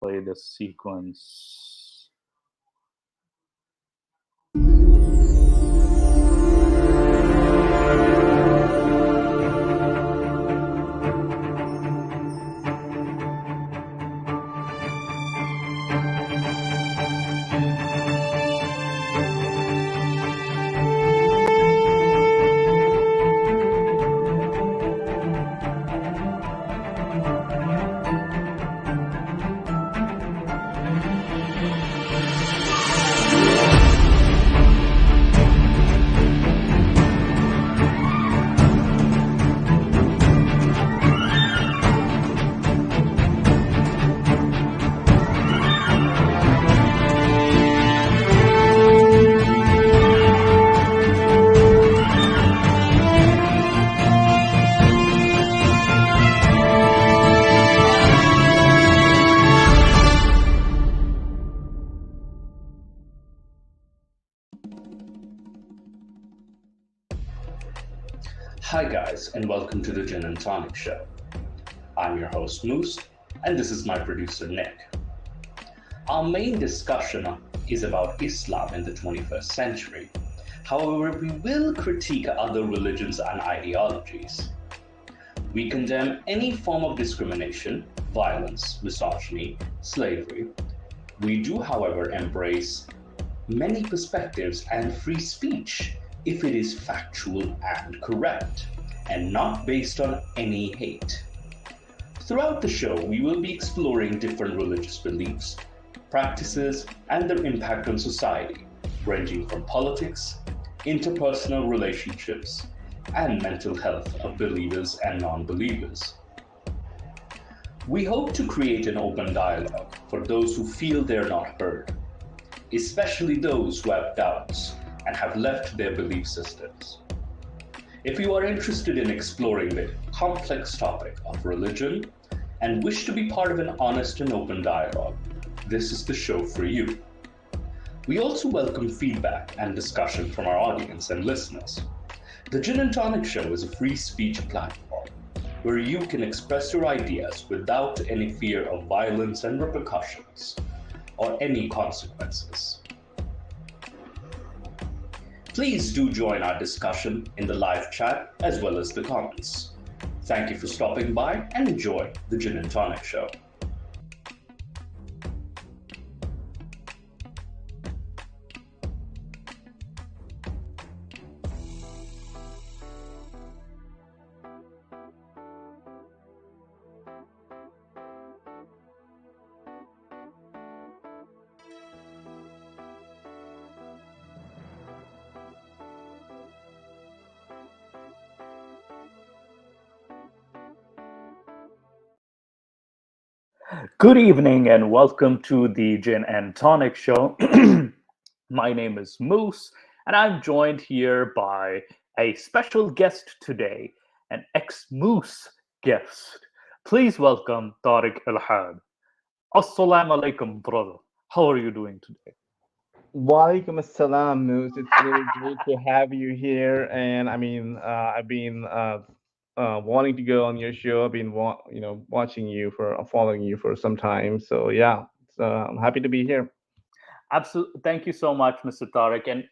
play this sequence. Hi guys, and welcome to the Gin and Tonic Show. I'm your host Moose, and this is my producer Nick. Our main discussion is about Islam in the 21st century. However, we will critique other religions and ideologies. We condemn any form of discrimination, violence, misogyny, slavery. We do, however, embrace many perspectives and free speech if it is factual and correct, and not based on any hate. Throughout the show, we will be exploring different religious beliefs, practices, and their impact on society, ranging from politics, interpersonal relationships, and mental health of believers and non-believers. We hope to create an open dialogue for those who feel they're not heard, especially those who have doubts and have left their belief systems. If you are interested in exploring the complex topic of religion and wish to be part of an honest and open dialogue, this is the show for you. We also welcome feedback and discussion from our audience and listeners. The Gin and Tonic Show is a free speech platform where you can express your ideas without any fear of violence and repercussions or any consequences. Please do join our discussion in the live chat as well as the comments. Thank you for stopping by and enjoy the Gin and Tonic Show. Good evening and welcome to the Gin and Tonic Show. My name is Moose, and I'm joined here by a special guest today, an ex-Moose guest. Please welcome Tariq Elhaad. Assalamu alaikum, brother. How are you doing today? Walaikum assalam, Moose. It's really great to have you here. And I've been wanting to go on your show. I've been, watching you following you for some time. So yeah, I'm happy to be here. Absolutely. Thank you so much, Mr. Tariq. And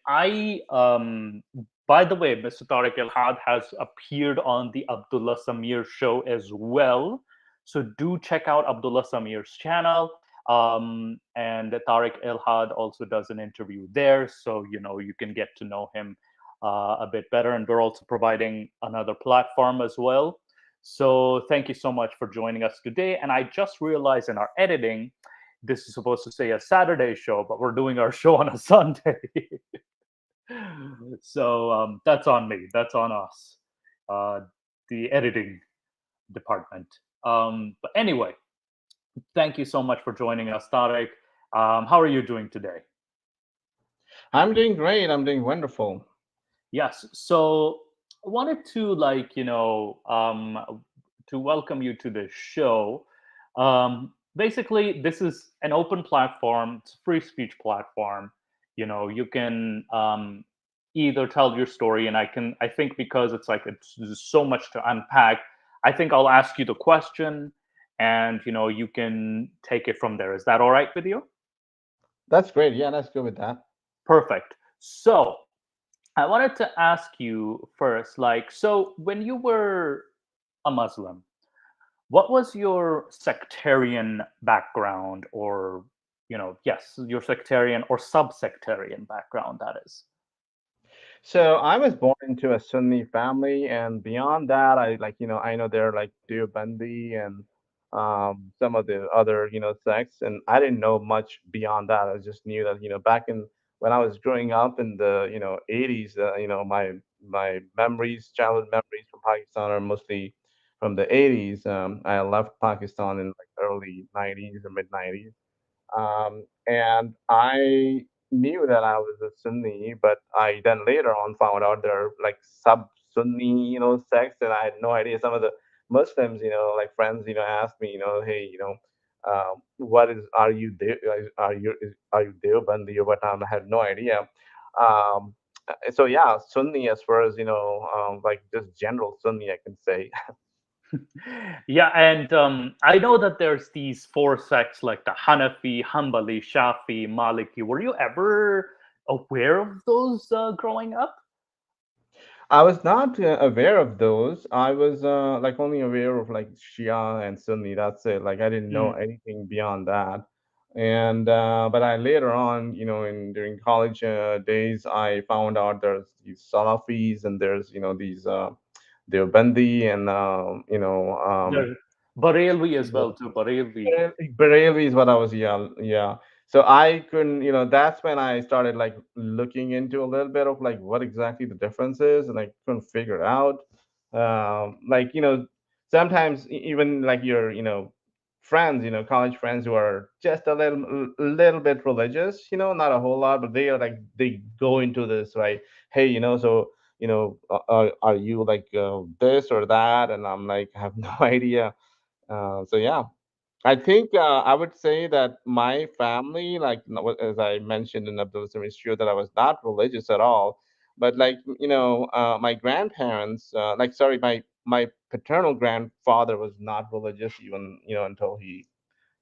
by the way, Mr. Tariq Elhaad has appeared on the Abdullah Samir show as well. So do check out Abdullah Samir's channel. And Tariq Elhaad also does an interview there. So, you can get to know him a bit better. And we're also providing another platform as well. So thank you so much for joining us today. And I just realized in our editing, this is supposed to say a Saturday show, but we're doing our show on a Sunday. So that's on me. That's on us, the editing department. But anyway, thank you so much for joining us, Tariq. How are you doing today? I'm doing great. I'm doing wonderful. Yes. So I wanted to to welcome you to this show. Basically, this is an open platform. It's a free speech platform. You can either tell your story, and I think because it's there's so much to unpack, I think I'll ask you the question, and you can take it from there. Is that all right with you? That's great. Yeah, let's go with that. Perfect. So I wanted to ask you first, like, so when you were a Muslim, what was your sectarian background, or yes, your sectarian or sub-sectarian background, that is? So I was born into a Sunni family, and beyond that, I like I know they're like Deobandi and some of the other sects, and I didn't know much beyond that. I just knew that back in when I was growing up in the 80s, my memories, childhood memories from Pakistan are mostly from the 80s. I left Pakistan in like early 90s or mid 90s. And I knew that I was a Sunni, but I then later on found out there are like sub Sunni, sects, and I had no idea. Some of the Muslims, like friends, asked me, hey, what is are you Deobandi or what? I had no idea. Um, so yeah, Sunni as far as like just general Sunni, I can say. Yeah, and I know that there's these four sects like the Hanafi, Hanbali, Shafi, Maliki. Were you ever aware of those growing up? I was not aware of those. I was like only aware of like Shia and Sunni. That's it. Like I didn't know Mm. anything beyond that. And but I later on, in during college days, I found out there's these Salafis and there's these Deobandi and There, Barelvi as well too. Barelvi. Barely is what I was, yeah, yeah. So I couldn't, that's when I started like looking into a little bit of like what exactly the difference is, and I couldn't figure it out. Like, sometimes even like your, friends, college friends who are just a little bit religious, not a whole lot, but they are like they go into this, right? Hey, so are you like this or that? And I'm like, I have no idea. So yeah, I think I would say that my family, like as I mentioned in Abdul Samir, it's true that I was not religious at all. But like my grandparents, like sorry, my paternal grandfather was not religious even until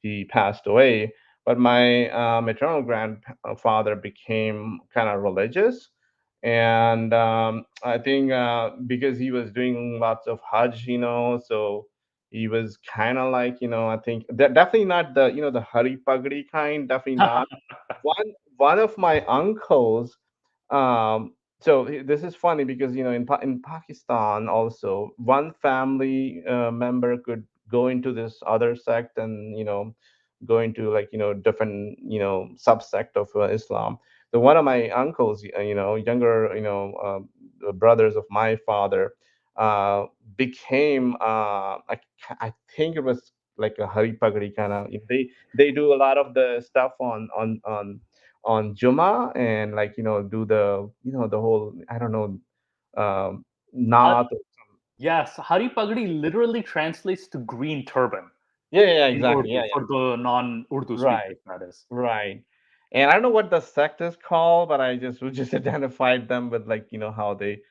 he passed away. But my maternal grandfather became kind of religious, and I think because he was doing lots of Hajj, so he was kind of like I think definitely not the the Hari Pagdi kind, definitely not. One of my uncles, this is funny because in Pakistan also one family member could go into this other sect and go into like different subsect of Islam. So one of my uncles, younger brothers of my father, uh, became I think it was like a Hari Pagdi kind of. They do a lot of the stuff on Juma, and like do the the whole, I don't know, Har- Naat. yes, Hari Pagdi literally translates to green turban Yeah, yeah, yeah, in exactly. Urdu Yeah, for the non-Urdu yeah. Right. speakers. That is. Right. And I don't know what the sect is called, but I just we just identified them with like how they.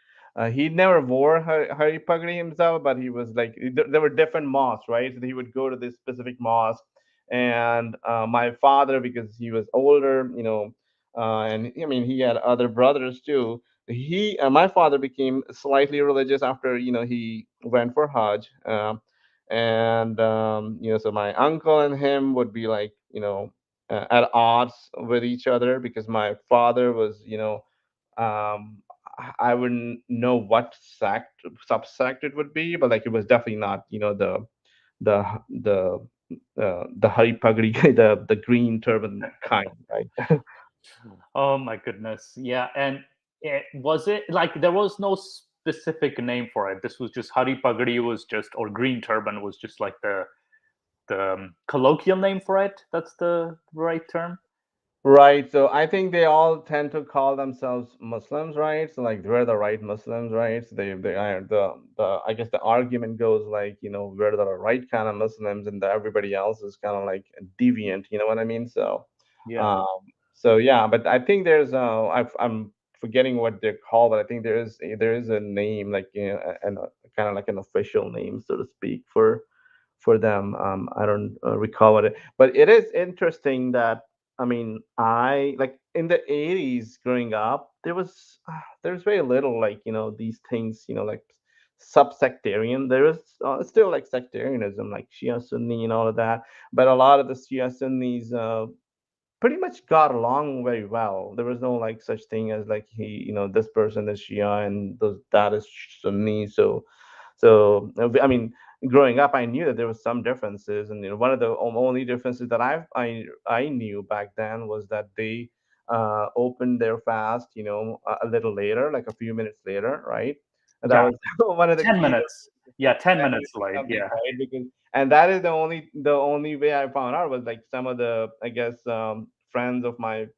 He never wore Hari Pagdi himself, but he was like there were different mosques, right? So he would go to this specific mosque, and my father, because he was older, and I mean he had other brothers too. My father became slightly religious after he went for Hajj, and so my uncle and him would be like at odds with each other because my father was, I wouldn't know what sect subsect it would be, but like it was definitely not, the the the Hari Pagri, the green turban kind, right? Oh my goodness. Yeah, and was it like there was no specific name for it? This was just Hari Pagadi was just, or green turban was just like the colloquial name for it. That's the right term. Right. So I think they all tend to call themselves Muslims, right? So like we're the right Muslims, right? So they are the I guess the argument goes like, we're the right kind of Muslims and everybody else is kind of like deviant, you know what I mean? So Yeah. um so yeah, but I think there's I'm forgetting what they're called, but I think there is a name like and kind of like an official name, so to speak, for them. I don't recall what it, but it is interesting that I mean, I like in the 80s growing up, there's very little like these things like subsectarian. There is still like sectarianism, like Shia Sunni and all of that, but a lot of the Shia Sunnis pretty much got along very well. There was no like such thing as like this person is Shia and those that is Sunni. I mean, growing up, I knew that there was some differences, and one of the only differences that I knew back then was that they opened their fast, a little later, like a few minutes later, right? And that Yeah, was one of the 10 key minutes. Yeah, 10 that minutes is late. something, Yeah. right? Because and that is the only way I found out was like some of the I guess friends of my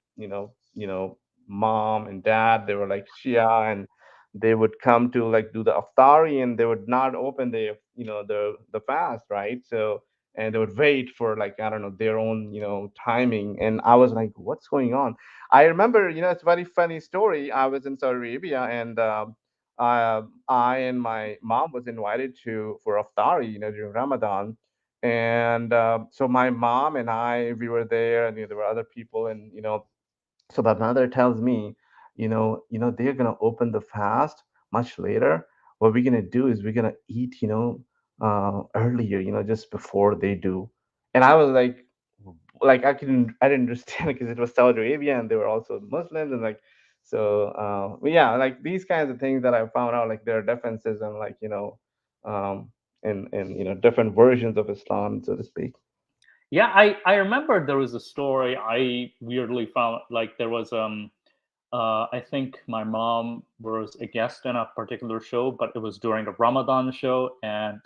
mom and dad, they were like Shia, and they would come to like do the iftari, and they would not open the fast, right? So and they would wait for like I don't know their own timing, and I was like, what's going on? I remember, it's a very funny story. I was in Saudi Arabia, and I and my mom was invited to for iftari, during Ramadan, and so my mom and we were there, and there were other people, and so my mother tells me, they're gonna open the fast much later. What we're gonna do is we're gonna eat, earlier, just before they do. And I was like I didn't understand because it was Saudi Arabia and they were also Muslims and like so but yeah, like these kinds of things that I found out, like there are differences and like um in different versions of Islam, so to speak. Yeah, I remember there was a story I weirdly found. Like there was I think my mom was a guest in a particular show, but it was during a Ramadan show, and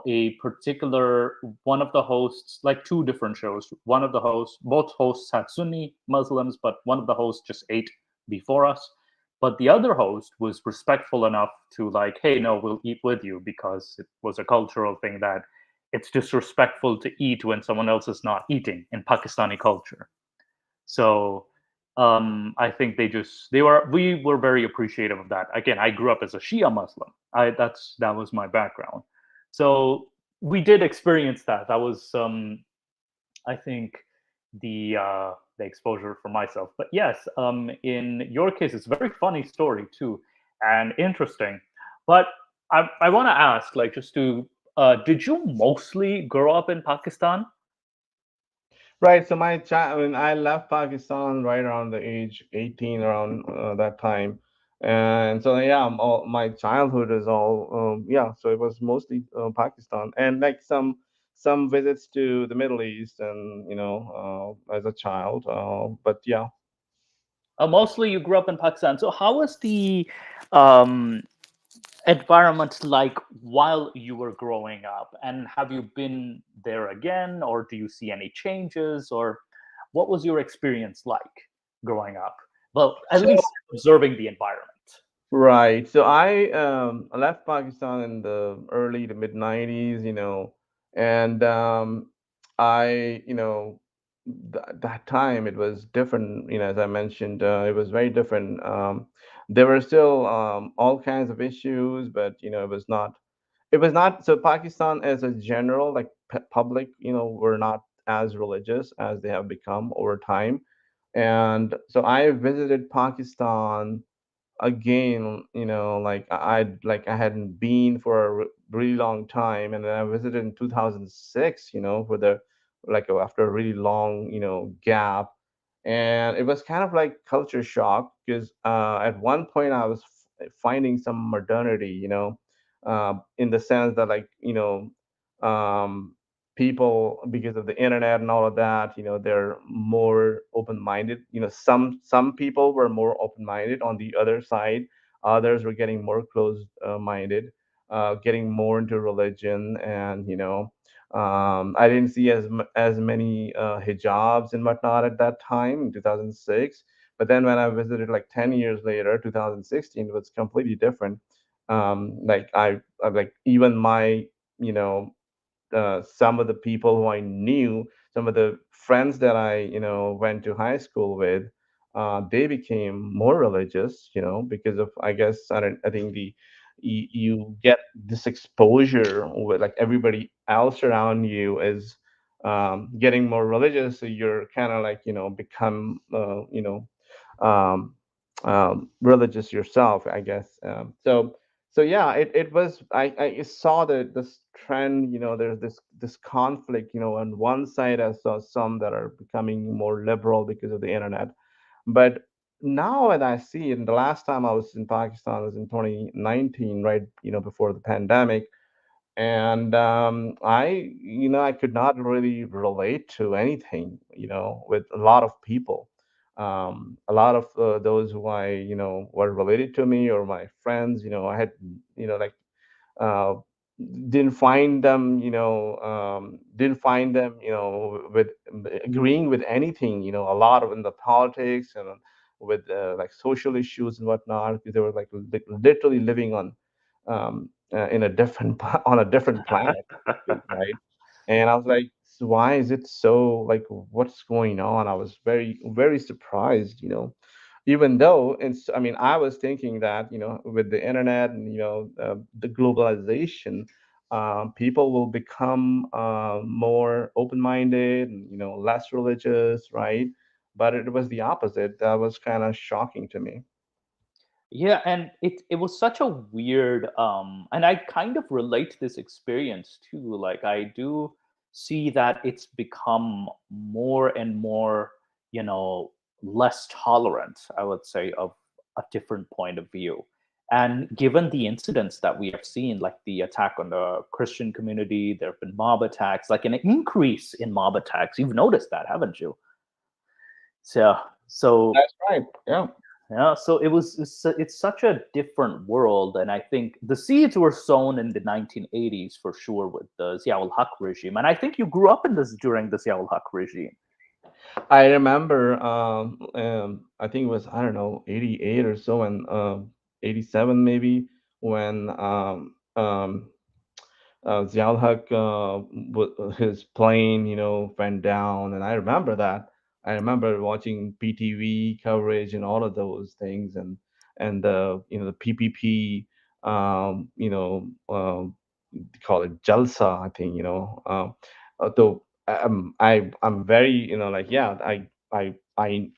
a particular one of the hosts, like two different shows. One of the hosts, both hosts had Sunni Muslims, but one of the hosts just ate before us. But the other host was respectful enough to like, hey, no, we'll eat with you because it was a cultural thing that it's disrespectful to eat when someone else is not eating in Pakistani culture. So I think we were very appreciative of that. Again, I grew up as a Shia Muslim. That was my background. So we did experience that. That was I think the exposure for myself. But yes, in your case, it's a very funny story too, and interesting. But I want to ask, like, just to did you mostly grow up in Pakistan? Right. So my child, I mean, I left Pakistan right around the age 18, around that time. And so, yeah, my childhood is all, yeah, so it was mostly Pakistan and like some visits to the Middle East and, as a child. But yeah. Mostly you grew up in Pakistan. So how was the um, environment like while you were growing up? And have you been there again, or do you see any changes, or what was your experience like growing up? Well, at So, least observing the environment. right. So I left Pakistan in the early to mid 90s, and I, that time it was different, as I mentioned, it was very different. There were still all kinds of issues, but it was not so Pakistan as a general like public, were not as religious as they have become over time. And so I visited Pakistan again, I hadn't been for a really long time, and then I visited in 2006, for the after a really long, gap, and it was kind of like culture shock because at one point I was finding some modernity, in the sense that people, because of the internet and all of that, they're more open-minded. Some people were more open-minded. On the other side, others were getting more closed minded, getting more into religion, and I didn't see as many hijabs and whatnot at that time in 2006. But then when I visited like 10 years later, 2016, it was completely different. Like like even my you know some of the people who I knew, some of the friends that I, went to high school with, they became more religious, because of, I guess, I think you get this exposure with like everybody else around you is getting more religious, so you're kind of like, become um, religious yourself, I guess. So yeah, it was. I saw this trend. There's this conflict. On one side, I saw some that are becoming more liberal because of the internet, but now when I see it, and the last time I was in Pakistan was in 2019, right? Before the pandemic, and I could not really relate to anything, with a lot of people. A lot of those who I were related to me or my friends, I had, like, uh, didn't find them, with agreeing with anything, a lot of in the politics and with like social issues and whatnot, because they were like literally living in a different on a different planet, so to speak, right? And I was like, "So why is it so, like, what's going on?" I was very, very surprised, even though, I mean, I was thinking that, with the internet and, the globalization, people will become more open-minded and, less religious, right? But it was the opposite. That was kind of shocking to me. Yeah, and it was such a weird, and I kind of relate this experience too. Like, I do see that it's become more and more, you know, less tolerant, I would say, of a different point of view. And given the incidents that we have seen, like the attack on the Christian community, there have been mob attacks, like an increase in mob attacks. You've noticed that, haven't you? So, so That's right. Yeah. yeah, so it's such a different world, and I think the seeds were sown in the 1980s for sure with the Ziaul Haq regime, and I think you grew up in this during the Ziaul Haq regime. I remember, I think it was, I don't know, 88 or so, and 87 maybe, when Ziaul Haq, his plane, went down, and I remember that. I remember watching PTV coverage and all of those things, and the PPP, they call it Jalsa, I think, though I'm very, like, yeah, I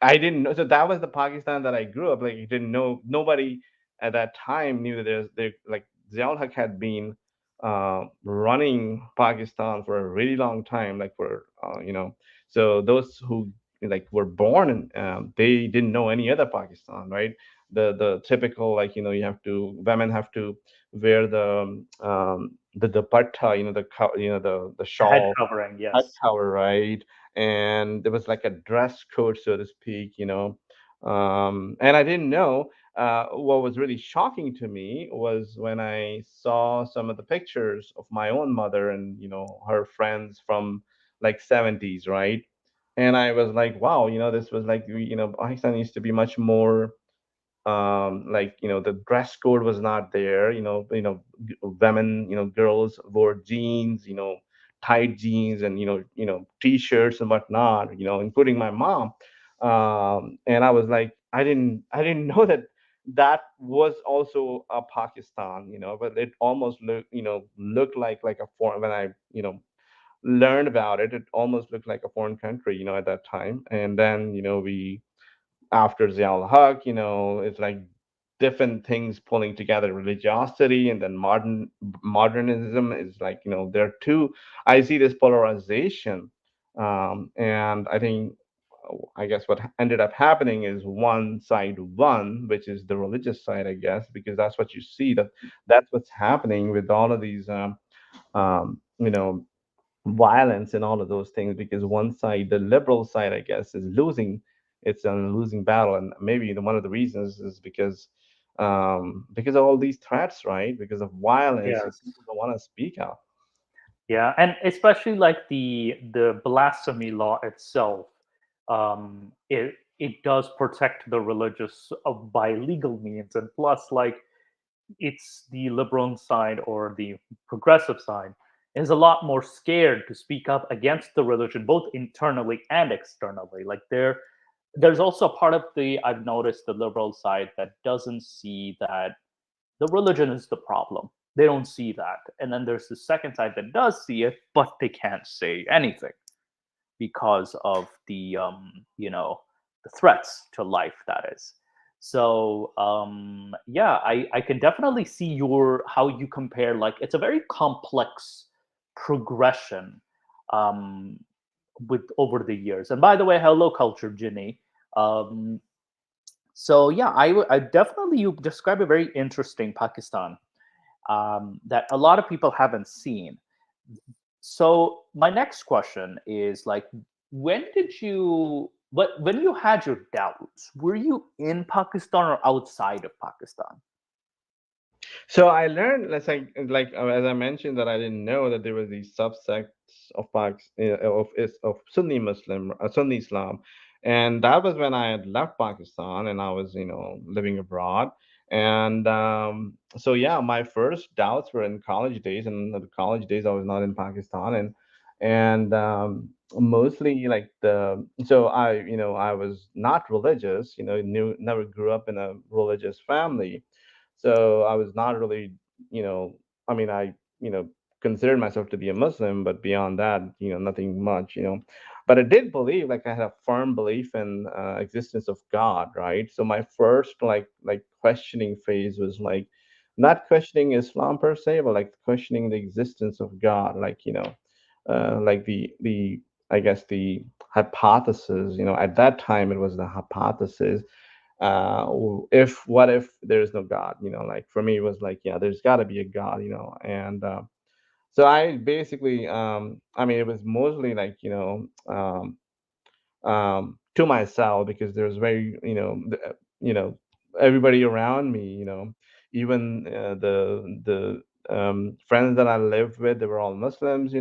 didn't know. So that was the Pakistan that I grew up. Like, I didn't know, nobody at that time knew that there, like, Ziaul Haq had been running Pakistan for a really long time, like, for so those who, like, were born in, they didn't know any other Pakistan, right? The typical, like, women have to wear the dupatta, the The head shawl, covering, head yes. cover, right? And there was like a dress code, so to speak, and I didn't know. What was really shocking to me was when I saw some of the pictures of my own mother and, her friends from, like, 70s, right? And I was like, wow, this was like, Pakistan used to be much more, like, the dress code was not there, women, girls wore jeans, tight jeans, and, t-shirts and whatnot, including my mom. And I was like, I didn't know that that was also a Pakistan, but it almost looked like a foreign. When I, learned about it, it almost looked like a foreign country, at that time. And then, we after Ziaul Haq, it's like different things pulling together, religiosity and then modernism is like, there are two. I see this polarization, and I think, I guess what ended up happening is one side won, which is the religious side, I guess, because that's what you see, that's what's happening with all of these, um, you know violence and all of those things, because one side, the liberal side, I guess, is losing. It's a losing battle, and maybe one of the reasons is because of all these threats, right? Because of violence, Yes. people don't want to speak out. Yeah, and especially like the blasphemy law itself, it does protect the religious by legal means, and plus, like, it's the liberal side or the progressive side is a lot more scared to speak up against the religion, both internally and externally. Like, there's also a part of the I've noticed the liberal side that doesn't see that the religion is the problem. They don't see that. And then there's the second side that does see it, but they can't say anything because of the the threats to life, that is. So yeah, I can definitely see your how you compare. Like, it's a very complex progression um with over the years. And by the way, hello culture, Ginny. um so yeah, I definitely, you describe a very interesting Pakistan that a lot of people haven't seen. So my next question is, like, when did you, but when you had your doubts, were you in Pakistan or outside of Pakistan? So I learned, as I mentioned, that I didn't know that there were these subsects of of Sunni Muslim, Sunni Islam, and that was when I had left Pakistan and I was, living abroad. And so yeah, my first doubts were in college days, and the college days I was not in Pakistan, and mostly like the so I was not religious, knew never grew up in a religious family, so I was not really, you know, I mean, I, considered myself to be a Muslim, but beyond that, nothing much. But I did believe, like, I had a firm belief in existence of God, right? So my first, like questioning phase was like not questioning Islam per se, but like questioning the existence of God, like, like the I guess the hypothesis, at that time it was the hypothesis, if what if there's no God, like for me it was like, yeah, there's got to be a God, and so I basically, I mean, it was mostly like, to myself, because there's very, everybody around me, even the friends that I lived with, they were all Muslims, I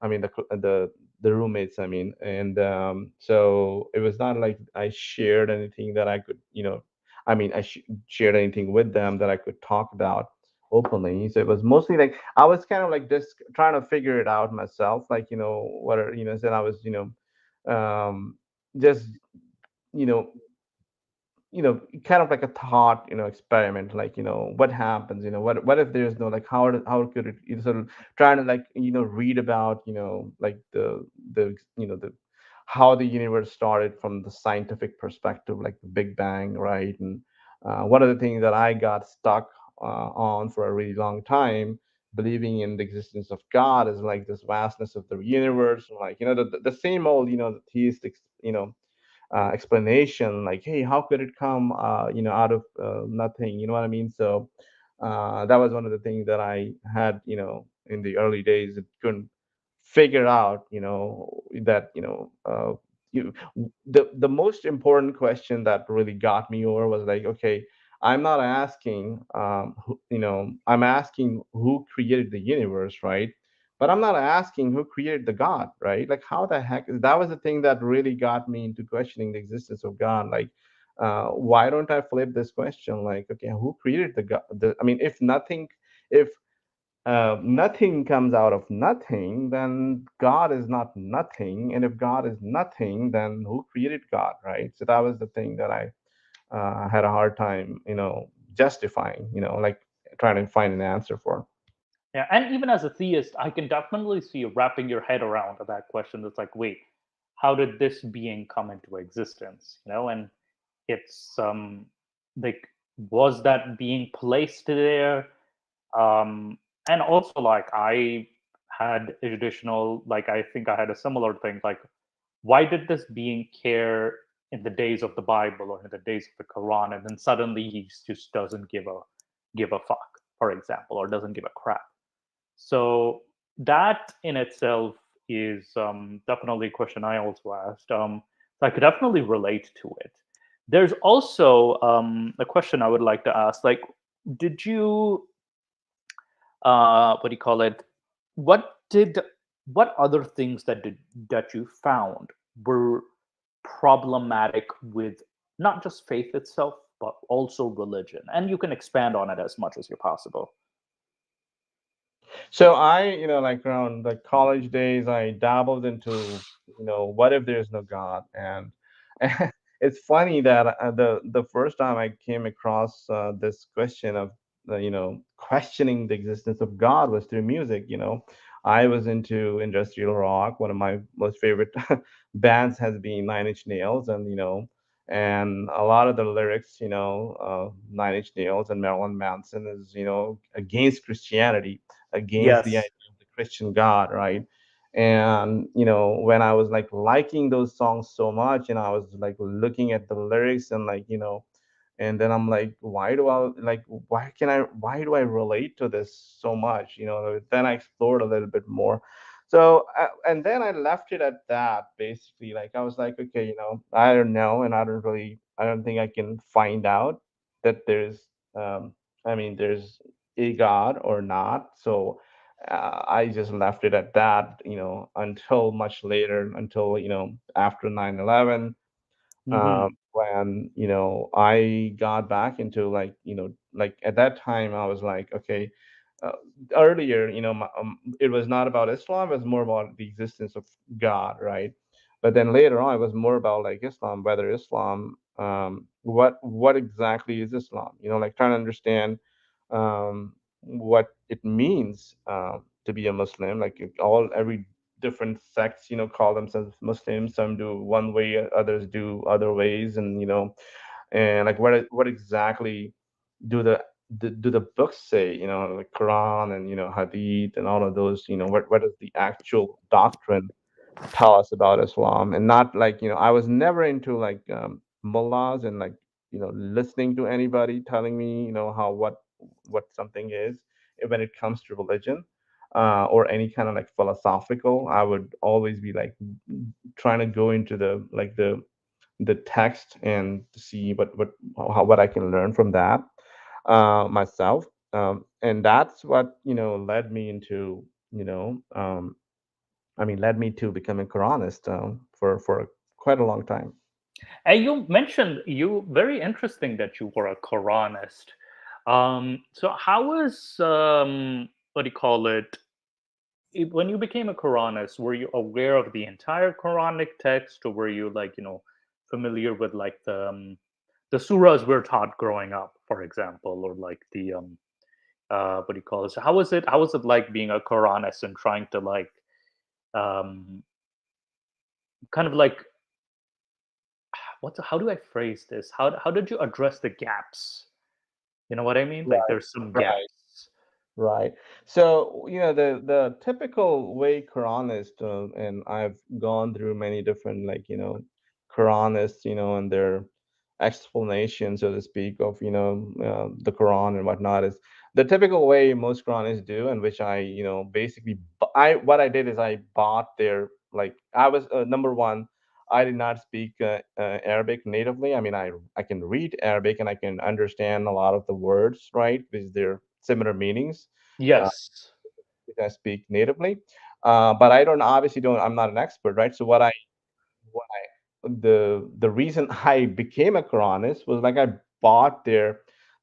mean, the roommates, I mean, and so it was not like I shared anything that I could, I mean, shared anything with them that I could talk about openly. So it was mostly like I was kind of like just trying to figure it out myself, like, what are, then I was, just, you know kind of like a thought, experiment, like, what happens, what if there's no, like, how could it, sort of trying to, like, read about, like the how the universe started from the scientific perspective, like the Big Bang, right? And one of the things that I got stuck on for a really long time, believing in the existence of God, is like this vastness of the universe, like, the same old, the theistic, explanation, like, hey, how could it come, out of nothing, you know what I mean? So that was one of the things that I had, in the early days, it couldn't figure out, that, you, the most important question that really got me over was like, okay, I'm not asking, I'm asking who created the universe, right? But I'm not asking who created the God, right? Like, how the heck, that was the thing that really got me into questioning the existence of God. Like, why don't I flip this question? Like, okay, who created the God? I mean, if nothing comes out of nothing, then God is not nothing. And if God is nothing, then who created God, right? So that was the thing that I had a hard time, justifying, like trying to find an answer for. Yeah, and even as a theist, I can definitely see you wrapping your head around that question. That's like, wait, how did this being come into existence? And it's like, was that being placed there? um and also, like, I had additional, like, I think I had a similar thing, like, why did this being care in the days of the Bible or in the days of the Quran, and then suddenly he just doesn't give a fuck, for example, or doesn't give a crap? So that in itself is definitely a question I also asked. So I could definitely relate to it. There's also a question I would like to ask, like, did you what do you call it, what did what other things that you found were problematic with not just faith itself, but also religion? And you can expand on it as much as you possible. So I, like around the college days, I dabbled into, what if there's no God? And it's funny that the first time I came across this question of questioning the existence of God was through music. I was into industrial rock. One of my most favorite bands has been Nine Inch Nails, and a lot of the lyrics, Nine Inch Nails and Marilyn Manson is, against Christianity, against the Yes. idea of the Christian God, right? And when I was like liking those songs so much, and I was like looking at the lyrics and like, and then I'm like, why do I relate to this so much? Then I explored a little bit more. So and then I left it at that. Basically, like I was like, okay, I don't know, and I don't think I can find out that um there's a God or not. So I just left it at that, until much later, until after 9/11, Hmm. when I got back into, like at that time I was like, okay, uh, earlier, it was not about Islam, it was more about the existence of God, right? But then later on, it was more about like Islam, whether Islam, what exactly is Islam? Like trying to understand what it means to be a Muslim. Like every different sects, call themselves Muslims. Some do one way, others do other ways, and like what exactly do the books say? Like Quran and Hadith and all of those. What is the actual doctrine tell us about Islam? And not like, I was never into like mullahs and like listening to anybody telling me how what something is when it comes to religion, or any kind of like philosophical. I would always be like trying to go into the text and to see what I can learn from that myself. And that's what led me into you know led me to become a Quranist for quite a long time. And you mentioned you very interesting that you were a Quranist. So how was what do you call it? When you became a Quranist, were you aware of the entire Quranic text, or were you like familiar with like the surahs we're taught growing up, for example, or like the what do you call it? So how was it like being a Quranist and trying to like um kind of like how do I phrase this? How did you address the gaps? You know what I mean? Like Right, there's some right. gaps. Right. So, the typical way Quranists, and I've gone through many different, like, Quranists, and their explanation, so to speak, of, the Quran and whatnot, is the typical way most Quranists do, and which I, basically, what I did is I bought their, like, I was, number one, I did not speak Arabic natively. I mean, I can read Arabic and I can understand a lot of the words, right? Because they're similar meanings, uh, Yes. which I speak natively. But I don't obviously don't. I'm not an expert, right? So what I the reason I became a Quranist was like I bought the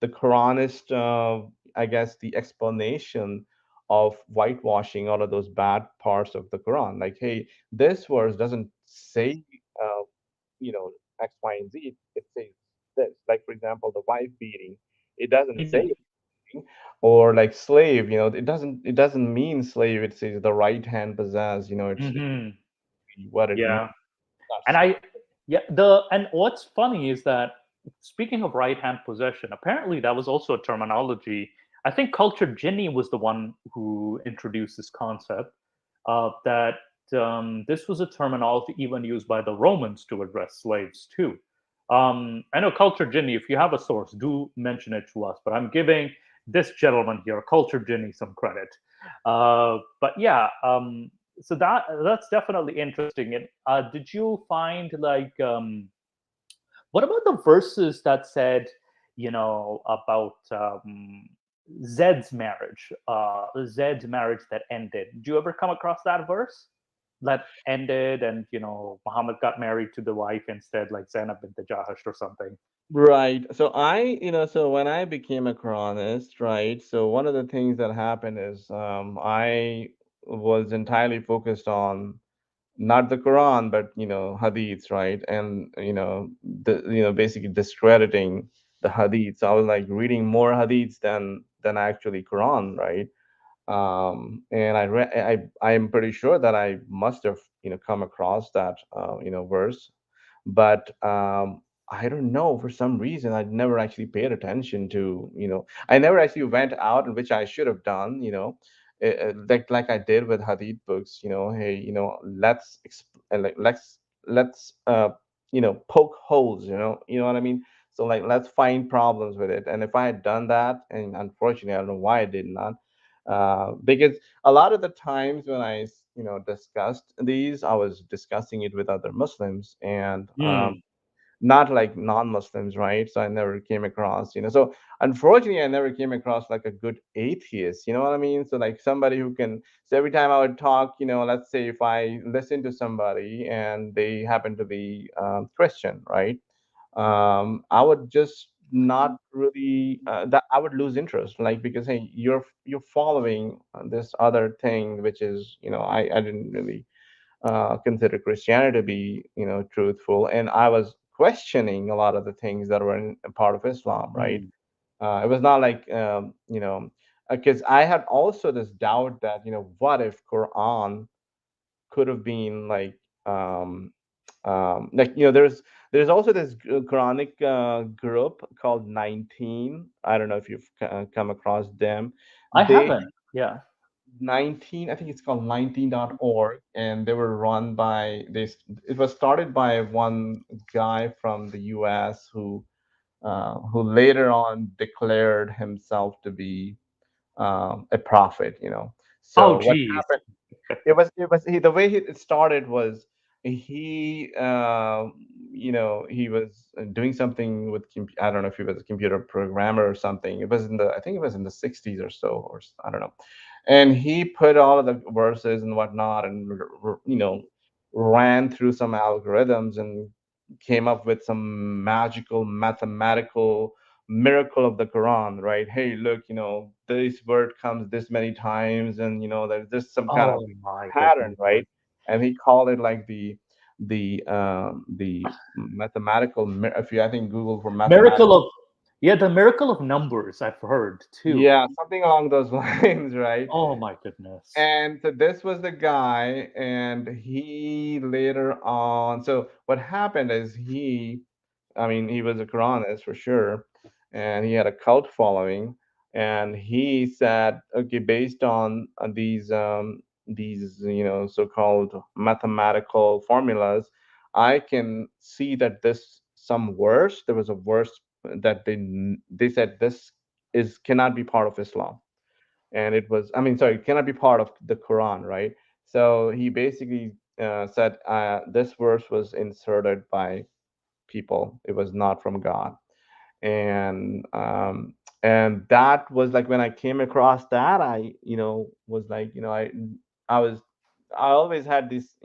Quranist, I guess the explanation of whitewashing all of those bad parts of the Quran. Like, hey, this verse doesn't say uh, you know X, Y, and Z. It says this. Like, for example, the wife beating. It doesn't say Hmm. anything. Or like slave. It doesn't mean slave. It says the right hand possess. It's Hmm. what it means. Yeah. Not And slave. what's funny is that speaking of right hand possession, apparently that was also a terminology. I think Culture Ginny was the one who introduced this concept that this was a terminology even used by the Romans to address slaves too. I know Culture Ginny. If you have a source, do mention it to us. But I'm giving this gentleman here, Culture Ginny, some credit. But yeah, so that's definitely interesting. And did you find like what about the verses that said, about Zed's marriage that ended? Did you ever come across that verse that ended, and Muhammad got married to the wife instead, like Zainab bint Jahash or something? Right. So when I became a Quranist, right? So one of the things that happened is I was entirely focused on not the Quran, but hadiths, right? And basically discrediting the hadiths. I was like reading more hadiths than than actually Quran, right? And I am pretty sure that I must have come across that verse, but I don't know, for some reason I never actually paid attention to, I never actually went out, and which I should have done, like I did with hadith books, hey, let's poke holes, what I mean. So like, let's find problems with it. And if I had done that, and unfortunately I don't know why I did not, because a lot of the times when I discussed these, I was discussing it with other Muslims, and Hmm. not like non-Muslims, right? So I never came across, so unfortunately I never came across like a good atheist, you know what I mean? So like somebody who can, so every time I would talk, let's say if I listen to somebody and they happen to be Christian, right? I would just not really, that I would lose interest, like, because hey, you're following this other thing, which is, I didn't really consider Christianity to be, truthful, and I was questioning a lot of the things that were in, a part of Islam, right? Hmm. It was not like, because I had also this doubt that, what if Quran could have been like, there's also this Quranic group called 19. I don't know if you've come across them. I They haven't. Yeah. 19, I think it's called 19.org, and they were run by this. It was started by one guy from the US who later on declared himself to be a prophet, Oh, so what geez. happened, it was he, the way it started was, he he was doing something with I don't know if he was a computer programmer or something. It was in the, I think it was in the 60s or so, or I don't know. And he put all of the verses and whatnot, and ran through some algorithms and came up with some magical mathematical miracle of the Quran, right? Hey, look, this word comes this many times, and there's just some kind of Oh my pattern, goodness. right? And he called it like the mathematical. If you, I think, Google for Miracle mathematical, of, yeah, the miracle of numbers, I've heard too. yeah, something along those lines, right? Oh my goodness. And so this was the guy, and he later on. So what happened is I mean, he was a Quranist for sure, and he had a cult following. And he said, okay, based on these so-called mathematical formulas, I can see that this some verse. There was a verse that they said this is cannot be part of Islam, and it was, I mean, sorry, it cannot be part of the Quran, right? So he basically said this verse was inserted by people. It was not from God. And that was like, when I came across that, I was like, I was I always had this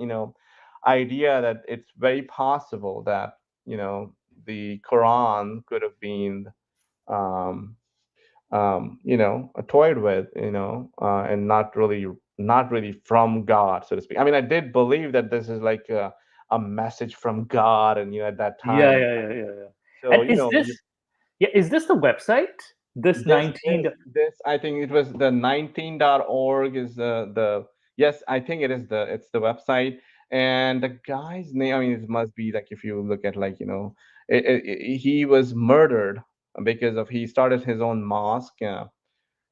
idea that it's very possible that the Quran could have been um, toyed with, and not really from God, so to speak. I mean, I did believe that this is like a message from God, and at that Yeah, time. yeah, yeah, yeah, yeah. So And is this, yeah, is this the website? This this 19. is this I think it was the 19.org is the yes, I think it's the website. And the guy's name, I mean, it must be like, if you look at, like, he was murdered because of he started his own mosque. Uh,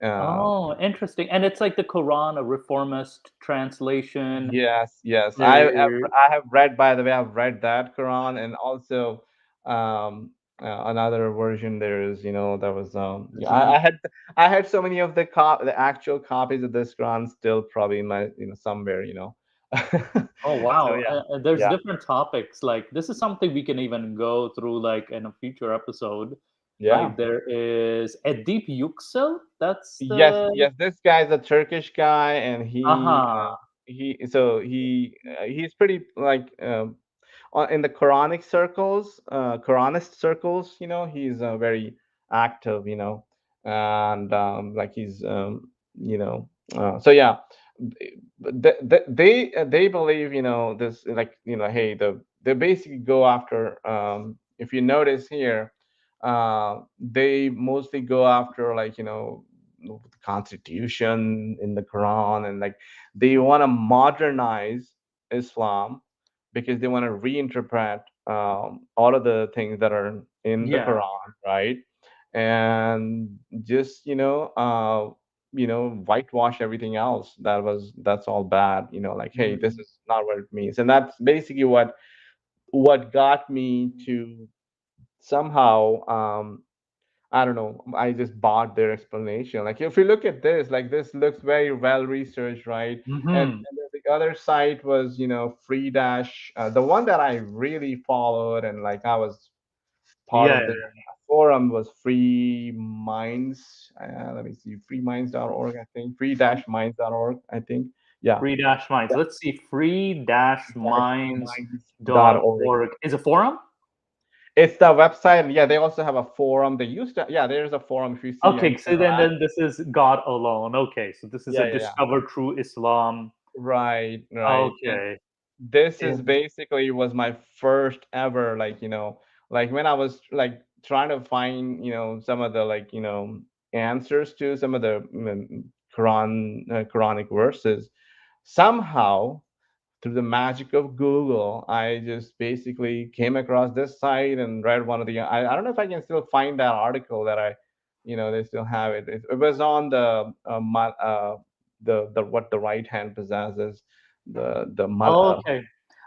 Oh, interesting. And it's like the Quran, a reformist translation. Yes, yes. There. I have read, by the way, I've read that Quran, and also another version. There is, that was yeah, Mhm. I had so many of the actual copies of this Quran still probably in my, somewhere, Oh So wow. yeah, There's yeah, different topics. Like this is something we can even go through like in a future episode. yeah. Like there is Edip Yüksel. That's Yes, the. yes. This guy's a Turkish guy, and Aha. he's pretty like in the Quranic circles, Quranist circles, he's very active, and like he's, so yeah, they believe, this, like, hey, they basically go after, if you notice here, they mostly go after, like, constitution in the Quran, and like they want to modernize Islam because they want to reinterpret all of the things that are in the Yeah. Quran, right? And just whitewash everything else that's all bad. Like, hey, this Mhm. is not what it means, and that's basically what got me to somehow I don't know. I just bought their explanation. Like, if you look at this, like this looks very well researched, right? Mhm. And then the other site was, Free Dash, the one that I really followed, and like I was part Yeah. of their forum was Free Minds. Let me see, freeminds.org, I think. Free-minds.org, I think. Yeah, Free dash minds. yeah. Let's see. Free dash minds dot Minds.org. org is a forum. It's the website, and yeah, they also have a forum. They used to, yeah, there's a forum if you see Okay, any so interact. then this is God alone. Okay, so this is a Yeah, yeah, yeah. discover true Islam. Right, right. And Okay. this is In basically was my first ever, like, like when I was like trying to find, some of the like, answers to some of the Quranic verses. Somehow, through the magic of Google, I just basically came across this site and read one of the. I don't know if I can still find that article that they still have it. It was on the what the right hand possesses, okay.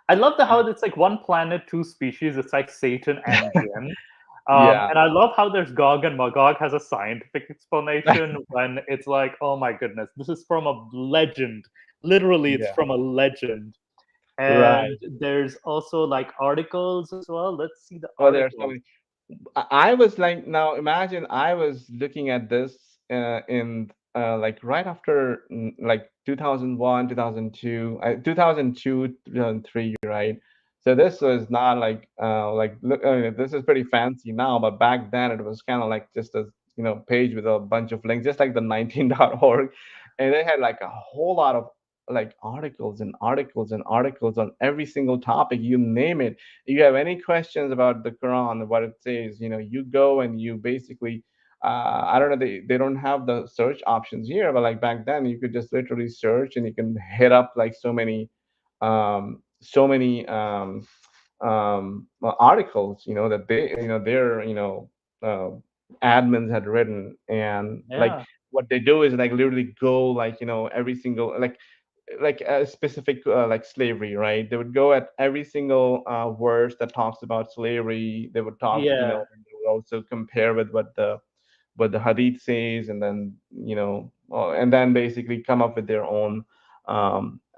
I love the how it's like one planet, two species. It's like Satan and Jinn. yeah. And I love how there's Gog and Magog has a scientific explanation when it's like, oh my goodness, this is from a legend. Literally, it's Yeah, from a legend. right. And there's also like articles as well. Let's see the Oh, there are so articles. many. I was like, now imagine I was looking at this in like right after like 2001, 2002, 2002, 2003, right? So this was not like look, this is pretty fancy now, but back then it was kind of like just a page with a bunch of links, just like the 19.org, and they had like a whole lot of like articles and articles and articles on every single topic, you name it. You have any questions about the Quran, what it says, you go and you basically, I don't know, they don't have the search options here, but like back then, you could just literally search and you can hit up like so many articles, that their, uh, admins had written, and like Yeah. what they do is like literally go like every single like a specific like slavery, right? They would go at every single verse that talks about slavery. They would talk, Yeah. and they would also compare with what the hadith says, and then and then basically come up with their own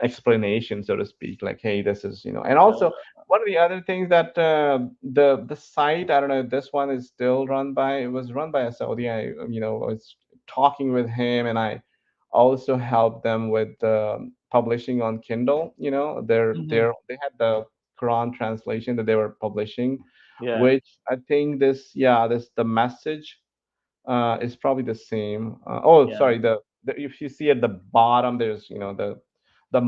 explanation, so to speak. Like, hey, this is and also one of the other things that the site, I don't know if this one is still run by, it was run by a Saudi. I was talking with him, and I also helped them with publishing on Kindle. Mhm. They had the Quran translation that they were publishing, Yeah. which I think this the message is probably the same. Oh, Yeah. sorry. If you see at the bottom, there's a A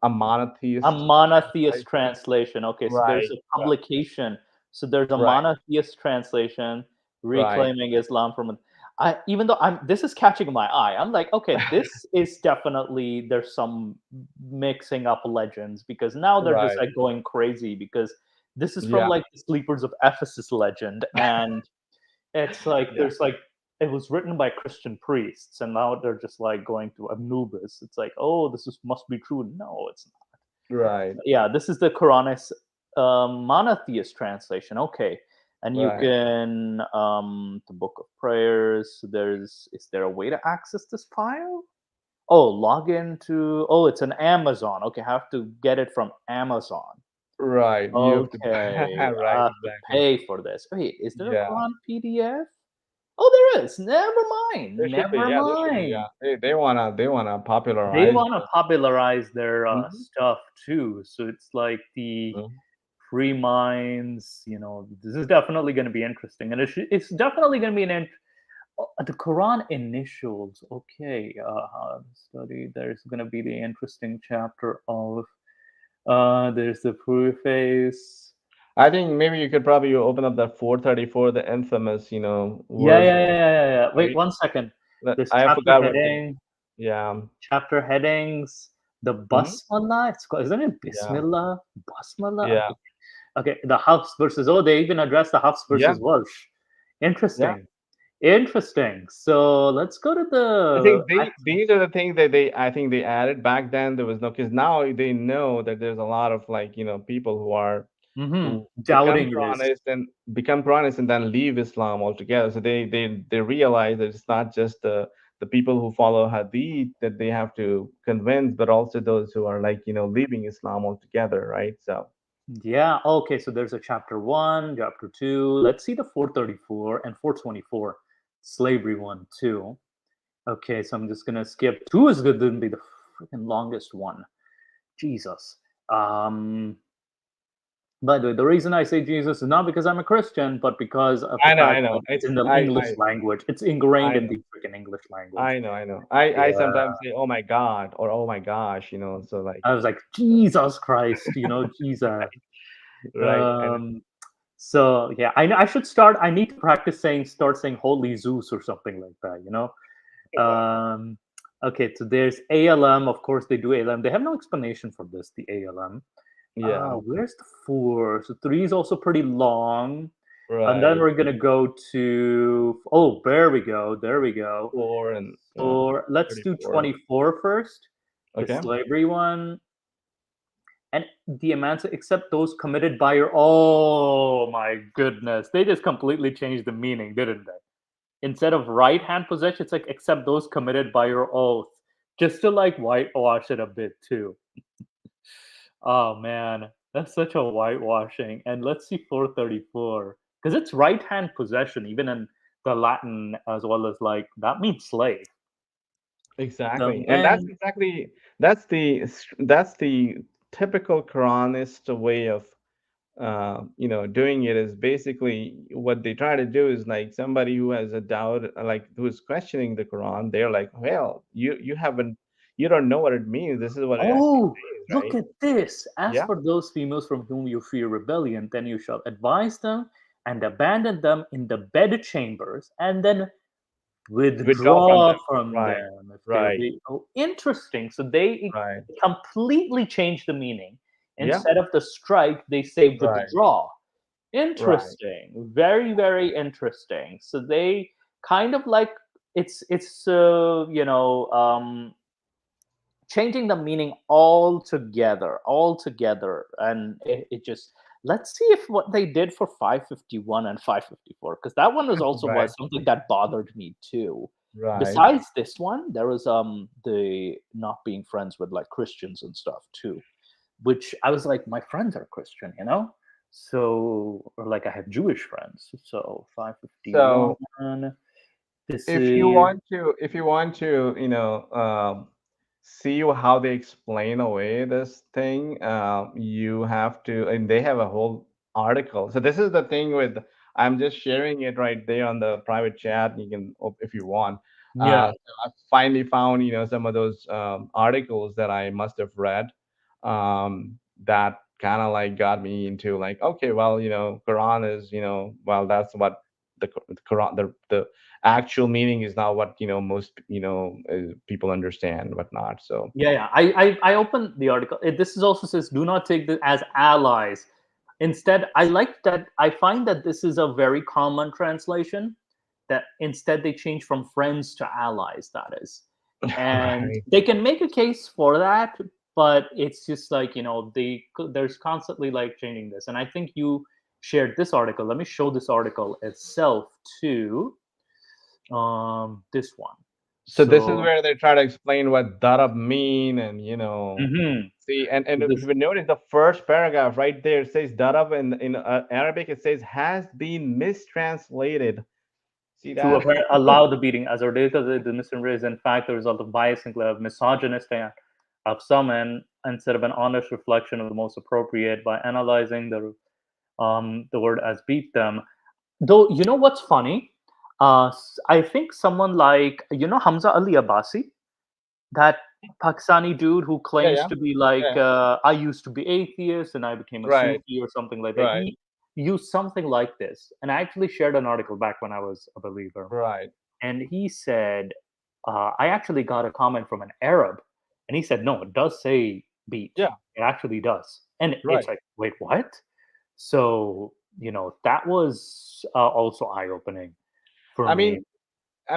monotheist monotheist translation. translation. Okay, so there's Right. a publication. So there's a Right. monotheist translation Right. reclaiming Islam from. Even though this is catching my eye. I'm like, okay, this is definitely there's some mixing up legends because now they're just Right. like going crazy because this is from Yeah. like the Sleepers of Ephesus legend, and it's like Yeah. there's like it was written by Christian priests, and now they're just like going to Anubis. It's like, oh, this is must be true. No, it's Right. yeah, this is the Quranist monotheist translation. Okay, and you Right. can the Book of Prayers. Is there a way to access this file? Oh, log into. Oh, it's an Amazon. Okay, I have to get it from Amazon. Right. You have to. Okay, I Right. have to Exactly. pay for this. Wait, is there a Yeah. Quran PDF? Oh, there is. Never mind. There should be. Never Yeah. There should be. mind. Yeah. They wanna They popularize. want to popularize their Mhm. stuff too. So it's like the Mhm. free minds. This is definitely going to be interesting, and it's definitely going to be the Quran initials. Okay, how to study. There's going to be the interesting chapter of. There's the preface. I think maybe you could probably open up that 434, the infamous, Yeah, verse, yeah, yeah, yeah, yeah, yeah. Wait right? one second. This I chapter forgot what they. heading, Yeah. chapter headings, the Hmm. basmala. It's called, isn't it Yeah. Bismillah? Basmala. Yeah. Okay. The Hafs versus. Oh, they even address the Hafs Yeah. versus Walsh. Yeah. Interesting. Interesting. So let's go to I the. think these are the things that I think they added back then. There was no, because now they know that there's a lot of, like, people who become Doubting this. Quranist and then leave Islam altogether. So they realize that it's not just the people who follow Hadith that they have to convince, but also those who are, like, leaving Islam altogether, right? So Yeah. Okay. So there's a chapter one, chapter two. Let's see the 434 and 424 slavery one too. Okay. So I'm just gonna skip. Two is going to be the freaking longest one. Jesus. Um. By the way, the reason I say Jesus is not because I'm a Christian, but because of the I fact know. that it's in the I English language. It's ingrained I in know. the freaking English language. I know. I Yeah. sometimes say, "Oh my God," or "Oh my gosh," so, like, I was like, Jesus Christ, Jesus. right. And Um, so yeah, I should start. I need to practice start saying Holy Zeus or something like that. right. Um, okay, so there's ALM. Of course, they do ALM. They have no explanation for this. The ALM. Yeah. Where's the four? So three is also pretty long. And then Right. we're gonna go to there we go. There we go. 4 and So let's do 34. 24 first. The Okay. slavery one. And the emancipation, except those committed by your. Oh my goodness. They just completely changed the meaning, didn't they? Instead of right hand possession, it's like except those committed by your oath. Just to like whitewash it a bit too. Oh man, that's such a whitewashing. And let's see 434. Because it's right hand possession, even in the Latin, as well as like that means slave. The Exactly. And men. that's the typical Quranist way of doing it. Is basically what they try to do is, like, somebody who has a doubt, like, who is questioning the Quran, they're like, well, you don't know what it means. This is what it actually Oh, says, look right? at this. As Yeah. for those females from whom you fear rebellion, then you shall advise them and abandon them in the bedchambers, and then Withdraw from withdraw them. from Right. them if they Right. be. Oh, interesting. So they Right. completely change the meaning. Yeah. Instead of the strike, they say Right. withdraw. Right. Interesting. Very, very interesting. So they kind of like it's changing the meaning altogether, and it just. Let's see if what they did for 551 and 554, because that one was also Right. was something that bothered me too. Right. Besides this one, there was the not being friends with like Christians and stuff too, which I was like, my friends are Christian. So, or like I have Jewish friends. So So 551. This if you is. want to see how they explain away this thing, you have to, and they have a whole article. So this is the thing with, I'm just sharing it right there on the private chat. You can, if you want. Yeah. So I finally found, some of those articles that I must have read, that kind of like got me into, like, okay, well, Quran is, well, that's what the Quran, the actual meaning is not what, most, people understand, whatnot. So Yeah. I opened the article. This is also says do not take this as allies. Instead, I like that. I find that this is a very common translation. That instead they change from friends to allies. That is, and right. they can make a case for that, but it's just like there's constantly like changing this. And I think you shared this article. Let me show this article itself too. This one. So this is So. where they try to explain what darab mean, and Mhm. see, and if This you notice the first paragraph right there, it says darab, in Arabic it says has been mistranslated. See to that? allow the beating as ordained the misdemeanor is in fact the result of bias and misogynistic of some, and instead of an honest reflection of the most appropriate by analyzing the word as beat them. Though what's funny, I think someone like Hamza Ali Abbasi, that Pakistani dude who Yeah, claims yeah, to be like, yeah. I used to be atheist and I became a Right, Sufi or something like that. right, He used something like this, and I actually shared an article back when I was a believer, right. and he said I actually got a comment from an Arab, and he said, "No, it does say beat. Yeah, It actually does." And it's right. like, wait, what? So that was also eye opening for I me.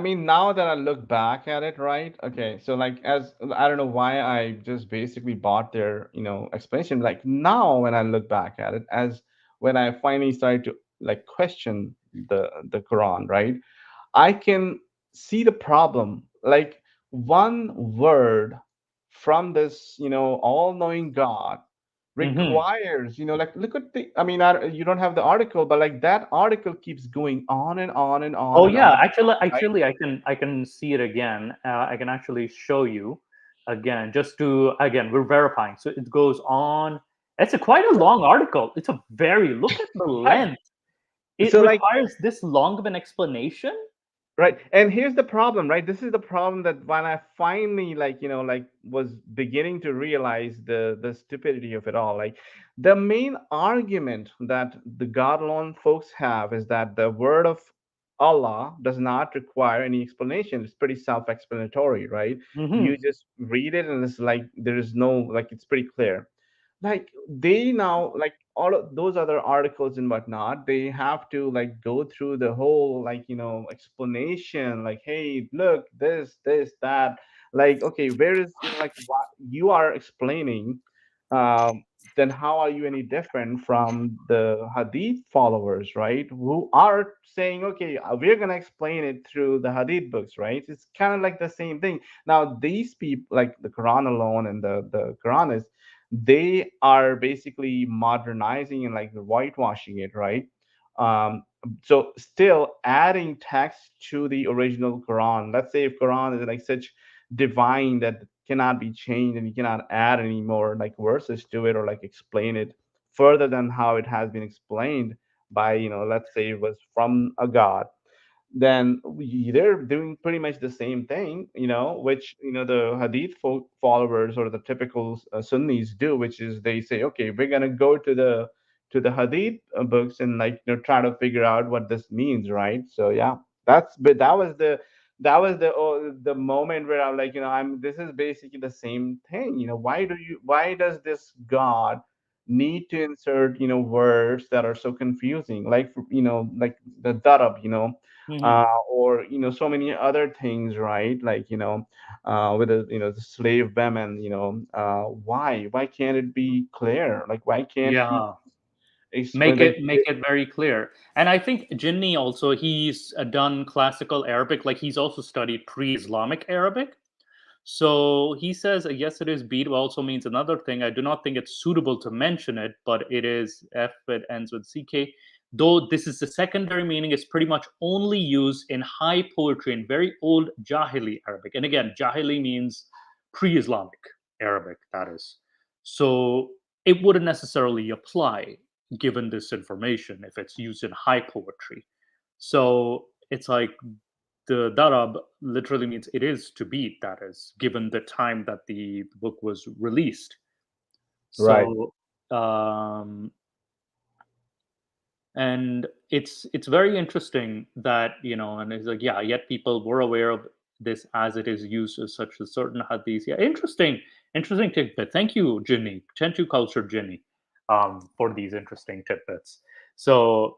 mean, now that I look back at it, right? Okay, so like as I don't know why I just basically bought their, explanation. Like now when I look back at it, as when I finally started to like question the Quran, right? I can see the problem. Like one word from this, all-knowing God Hmm. requires, like look at the. I mean, you don't have the article, but like that article keeps going on and on and on Oh and on, yeah, actually, right? I can see it again. I can actually show you again, just to again we're verifying. So it goes on. It's a quite a long article. It's a very look at the Right. length. It So like requires this long of an explanation. right, and here's the problem, right? This is the problem that when I finally like, like was beginning to realize the stupidity of it all. Like the main argument that the God alone folks have is that the word of Allah does not require any explanation. It's pretty self-explanatory, right? You Hmm. just read it and it's like there is no, like it's pretty clear. Like they now, like all of those other articles and whatnot, they have to like go through the whole like, explanation, like, hey, look, this that, like, okay, where is, like what you are explaining, um then how are you any different from the hadith followers, right, who are saying, okay, we're going to explain it through the hadith books, right? It's kind of like the same thing. Now these people, like the Quran alone and the Quranists, they are basically modernizing and like whitewashing it, right? um so still adding text to the original Quran. Let's say if Quran is like such divine that cannot be changed and you cannot add any more like verses to it or like explain it further than how it has been explained by, let's say it was from a god, then they're doing pretty much the same thing, which, the hadith followers or the typical Sunnis do, which is they say, okay, we're gonna go to the hadith books and like, try to figure out what this means, right? So yeah, but that was the moment where I'm like, this is basically the same thing. Why does this God need to insert, words that are so confusing, like, like the darab, Hmm. or so many other things, right? Like, with the slave women, why can't it be clear? Like why can't he Yeah. explain make like it make it very clear. And I think Jinni also, he's done classical Arabic, like he's also studied pre-Islamic Arabic. So he says, yes, it is beat also means another thing. I do not think it's suitable to mention it, but it is f, it ends with ck. Though this is the secondary meaning, is pretty much only used in high poetry in very old Jahili Arabic. And again, Jahili means pre-Islamic Arabic, that is. So it wouldn't necessarily apply given this information if it's used in high poetry. So it's like the darab literally means it is to beat, that is, given the time that the book was released. right. So um and it's very interesting that, and it's like, yeah, yet people were aware of this as it is used as such as certain hadiths. Yeah, interesting tidbit. Thank you, Jinni, Chenchu culture Jinni, for these interesting tidbits. So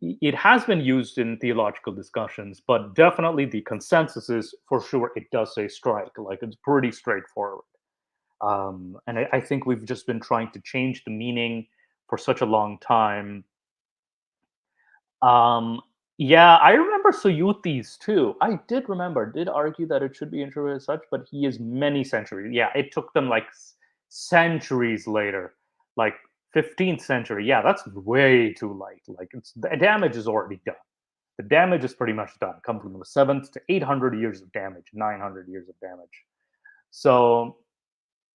it has been used in theological discussions, but definitely the consensus is for sure it does say strike. Like it's pretty straightforward. And I think we've just been trying to change the meaning for such a long time. um, yeah, I remember Suyutis too. I did argue that it should be interpreted as such, but he is many centuries. Yeah, it took them like centuries later, like 15th century. Yeah, that's way too late. Like the damage is already done. The damage is pretty much done. Come from the 7th to 800 years of damage, 900 years of damage. So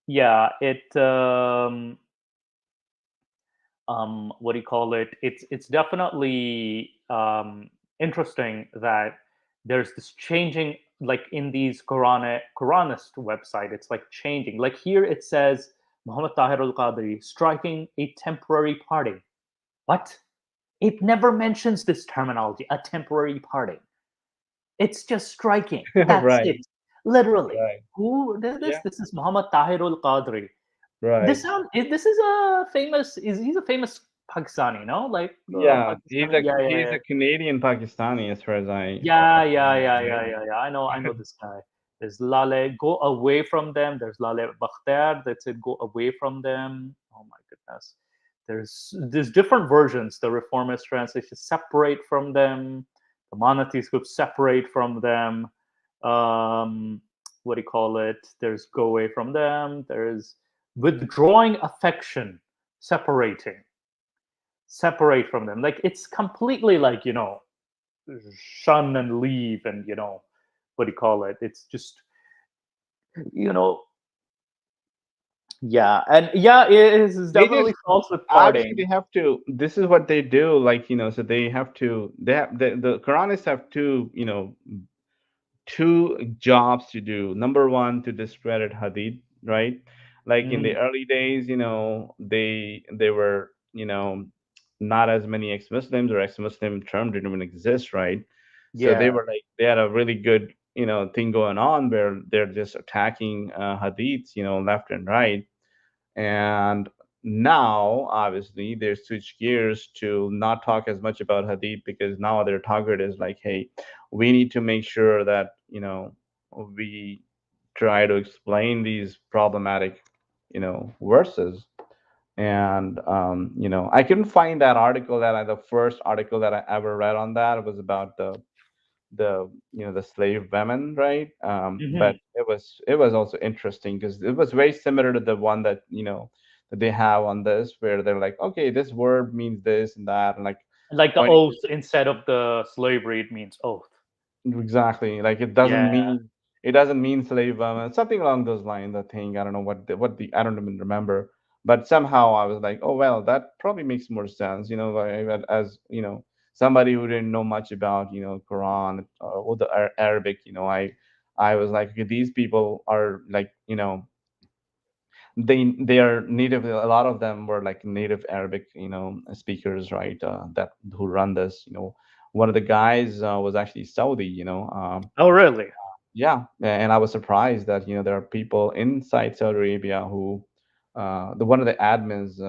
yeah, what do you call it? It's definitely interesting that there's this changing, like in these Quranist website. It's like changing. Like here it says Muhammad Tahir al Qadri striking a temporary parting. What? It never mentions this terminology, a temporary parting. It's just striking. That's Right. it. Literally. Right. Who did this? Yeah. This is Muhammad Tahirul Qadri. Right. This is a famous. He's a famous Pakistani, no? Like Yeah. He's Pakistani. Yeah, yeah, he's yeah. a Canadian Pakistani, as far as I Yeah, yeah, know, yeah, right? yeah, yeah, yeah. I know this guy. There's Lale, go away from them. There's Lale Bakhtar that said go away from them. Oh my goodness. There's different versions. The Reformist translation separate from them. The monotheist group separate from them. What do you call it? There's go away from them. There's withdrawing affection, separating, separate from them. Like it's completely like shun and leave, and what do you call it, it's just you know yeah, and yeah, it is They definitely just false with obviously parting. they have to. This is what they do. Like, so they have to. They have the Quranists have two. Two jobs to do. Number one, to discredit hadith, right? Like in the Mhm. early days, they were, not as many ex-Muslims, or ex-Muslim term didn't even exist, right? So they Yeah, were like they had a really good, thing going on where they're just attacking hadiths, left and right. And now, obviously, they switch gears to not talk as much about hadith, because now their target is like, hey, we need to make sure that, we try to explain these problematic, verses. And I couldn't find that article the first article that I ever read on that was about the slave women, right? But hmm it was also interesting because it was very similar to the one that they have on this, where they're like, okay, this word means this and that, and like like the pointing oath to. instead of the slavery, it means oath. Exactly. Like Yeah. it doesn't mean slave woman, something along those lines. I think I don't know what the I don't even remember, but somehow I was like, oh well, that probably makes more sense. Like, as somebody who didn't know much about Quran or the Arabic. I was like, okay, these people are like they are native. A lot of them were like native Arabic speakers, right? That who run this. One of the guys was actually Saudi. Oh, really? Yeah, and I was surprised that there are people inside Saudi Arabia who, the one of the admins,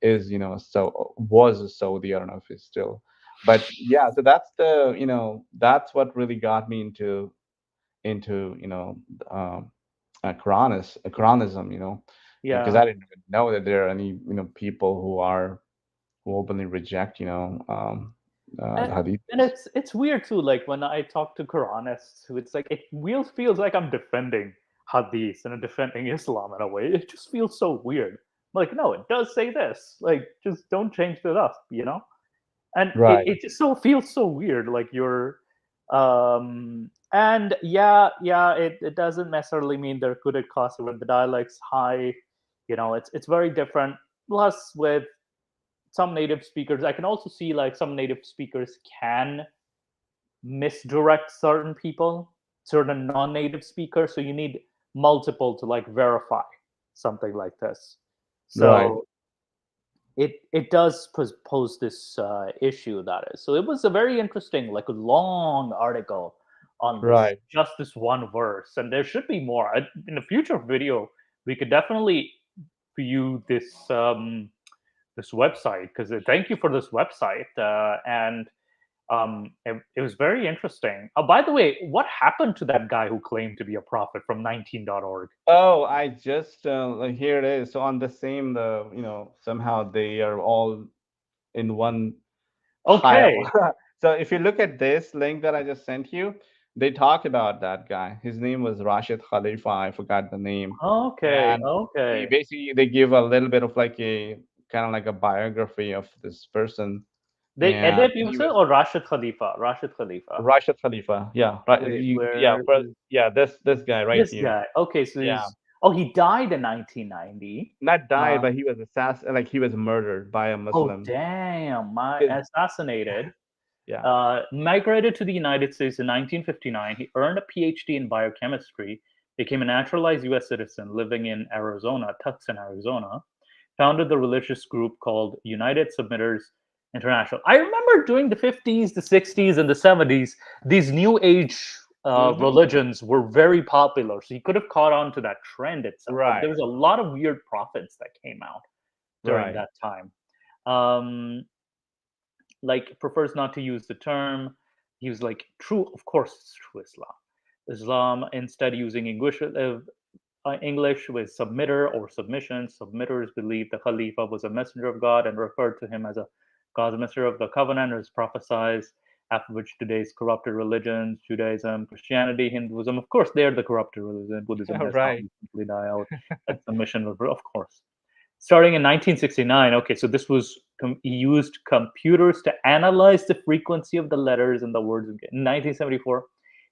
is so was a Saudi. I don't know if it's still, but yeah. So that's what really got me into Quranism. Because Yeah. I didn't even know that there are any people who openly reject and, the and hadiths. it's weird too, like when I talk to Quranists who, it's like it feels like I'm defending hadith and defending Islam in a way. It just feels so weird. Like, no, it does say this, like just don't change it up. And Right. it just so feels so weird, like you're and yeah, it doesn't necessarily mean they're good at class when the dialect's high. It's very different. Plus, with some native speakers, I can also see like some native speakers can misdirect certain people, certain non-native speakers, so you need multiple to like verify something like this. Right. So it does pose this issue, that is. So it was a very interesting, like a long article on this, Right. just this one verse, and there should be more. In a future video, we could definitely view this website, because thank you for this website, and it was very interesting. By the way, what happened to that guy who claimed to be a prophet from 19.org? Oh, I just like, here it is. So on the same, somehow they are all in one pile. Okay. So if you look at this link that I just sent you, they talk about that guy. His name was Rashid Khalifa. I forgot the name. Okay. And he Okay. basically they give a little bit of like a kind of like a biography of this person. They And Edeb he Yusuf was or Rashid Khalifa? Rashid Khalifa. Rashid Khalifa. Yeah, right. Wait, Yeah, where is yeah, this guy right this here. guy? Okay, so Yeah. he's, oh, he died in 1990. Not died, Uh, but he was like he was murdered by a oh Muslim. damn, my His, assassinated. yeah, Migrated to the United States in 1959. He earned a PhD in biochemistry, became a naturalized U.S. citizen living in Arizona, Tucson, Arizona. Founded the religious group called United Submitters International. I remember during the 50s, the 60s, and the 70s, these New Age Mm-hmm. religions were very popular. So he could have caught on to that trend itself. But there Right. was a lot of weird prophets that came out during Right. that time. Um, like prefers not to use the term. He was like true, of course, it's true Islam. Islam instead using English with submitter or submission. Submitters believed the Khalifa was a messenger of God and referred to him as a God's messenger of the covenant, as prophesied. After which today's corrupted religions, Judaism, Christianity, Hinduism, of course, they're the corrupted religion. Buddhism has not Right. recently died out. That's the mission, of course. Starting in 1969, okay, so this was he used computers to analyze the frequency of the letters and the words. In 1974,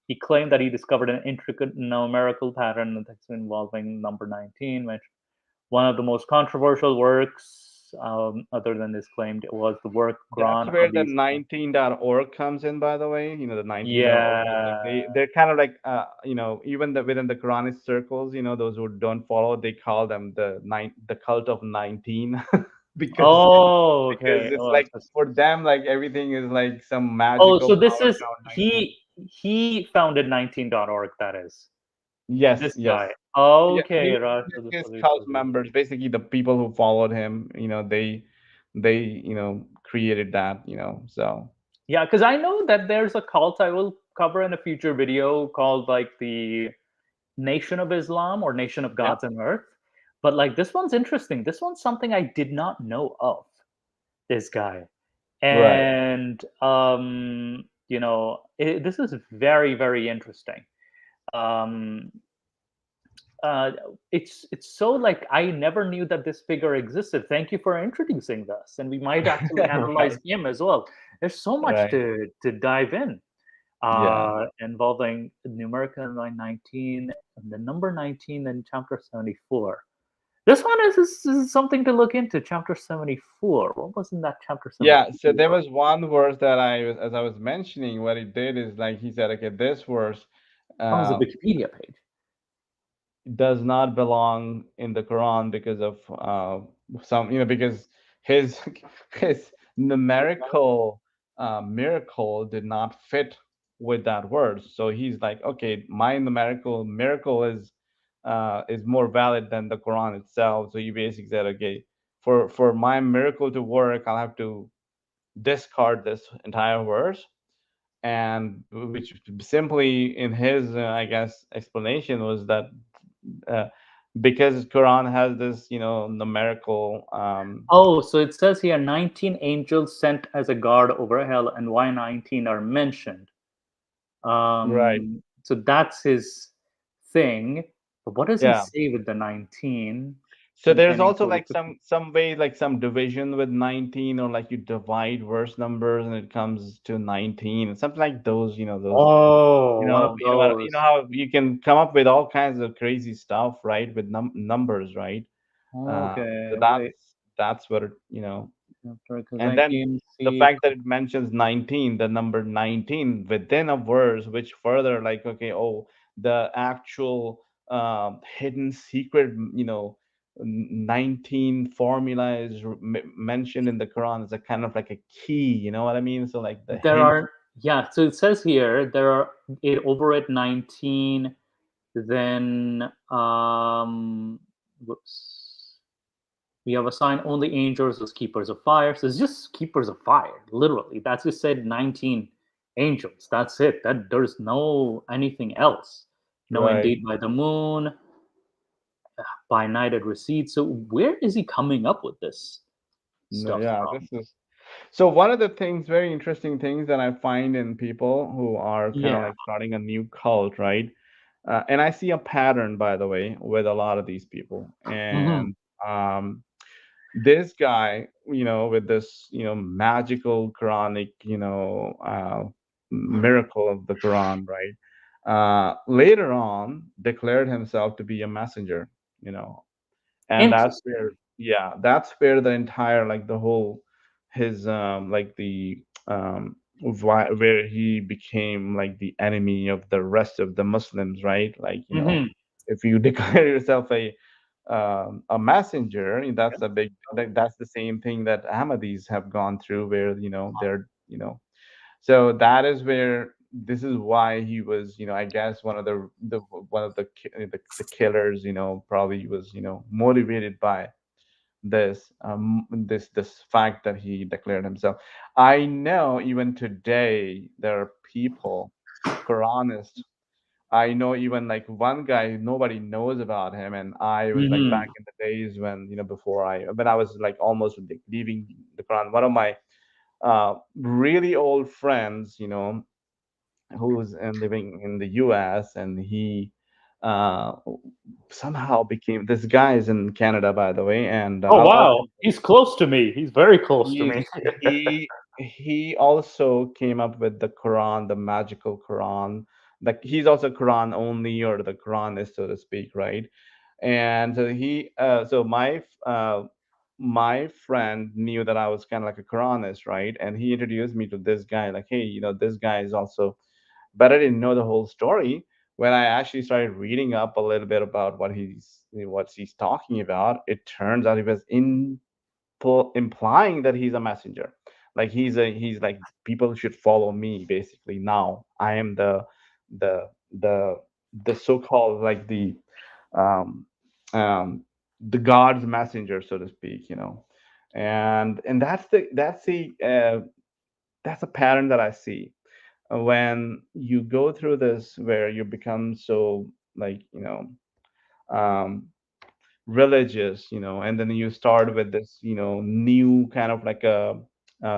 he claimed that he discovered an intricate numerical pattern that's involving number 19, which one of the most controversial works, other than this claimed, it was the work That's Quran, where the Hadith. 19.org comes in, by the way. The 19.org is like Yeah. they're kind of like even within the Quranist circles, those who don't follow, they call them the cult of 19 because Oh, okay. it's Oh, like for them like everything is like some oh, magical so this power is around 19. he founded 19.org. That is Yes, this yes. guy. Yeah, Okay, he Rashid his cult Khalifa. members, basically the people who followed him, they created that, so Yeah, because I know that there's a cult I will cover in a future video called like the Nation of Islam or Nation of yeah. Gods and Earth. But like this one's interesting. This one's something I did not know of. This guy, Right. and this is very very interesting. Um, uh, it's so like I never knew that this figure existed. Thank you for introducing this, and we might actually analyze Right. him as well. There's so much Right. to dive in, Yeah. involving numerical line 19 and the number 19 in chapter 74. This one is something to look into. Chapter 74. What was in that chapter Yeah. So 74? there was one verse that as I was mentioning, what he did is like he said, okay, this verse Oh, it's a uh, Wikipedia page. does not belong in the Quran because of because his his numerical miracle did not fit with that word. So he's like, okay, my numerical miracle is more valid than the Quran itself. So he basically said, okay, for my miracle to work, I'll have to discard this entire verse, and which simply in his I guess explanation was that uh, because Quran has this numerical Oh, so it says here 19 angels sent as a guard over hell, and why 19 are mentioned. right. So that's his thing. But what does he Yeah. say with the 19 So there's containing also total like 50? some way like some division with 19, or like you divide verse numbers and it comes to 19 and something like those, those Oh, one of those. how you can come up with all kinds of crazy stuff, right, with numbers, right? So Okay, wait. that's what Because and then 19 the C. fact that it mentions 19, the number 19 within a verse, which further like, okay, oh, the actual hidden secret, 19 formula is mentioned in the Quran as a kind of like a key, you know what I mean? So like the There hint. are, yeah, so it says here there are over at 19, then whoops. We have assigned only angels as keepers of fire. So it's just keepers of fire, literally. That's just said 19 angels. That's it. That there's no anything else. No, Right. indeed, by the moon, by night it recedes. So where is he coming up with this No, stuff yeah, from? this is so one of the things, very interesting things that I find in people who are kind of Yeah. like starting a new cult, right? And I see a pattern, by the way, with a lot of these people. Hmm. And this guy, with this, magical Quranic, miracle of the Quran, right? Later on, declared himself to be a messenger, you know, and that's Interesting. where, yeah, that's where the entire, like the whole, his, like the, where he became like the enemy of the rest of the Muslims, right? Like, Hmm. if you declare yourself a messenger, that's a big, that's the same thing that Ahmadis have gone through, where they're so that is where this is why he was, I guess one of the killers, probably he was, motivated by this fact that he declared himself. I know even today there are people, Quranists. I know even like one guy nobody knows about him, and I was like back Hmm. in the days when before when I was like almost like leaving the Quran. One of my really old friends, who's living in the U.S. and he uh, somehow became this guy is in Canada, by the way, and Oh I'll wow, he's close to me. He's very close to he me. he also came up with the Quran, the magical Quran. Like he's also Quran only, or the Quranist, so to speak, right? And so my friend knew that I was kind of like a Quranist, right? And he introduced me to this guy, like, hey, this guy is also. But I didn't know the whole story. When I actually started reading up a little bit about what he's talking about, it turns out he was implying that he's a messenger. Like he's like, people should follow me. Basically, now I am the the the so-called like um um the God's messenger, so to speak. And that's a pattern that I see when you go through this, where you become so like um religious, and then you start with this, new kind of like a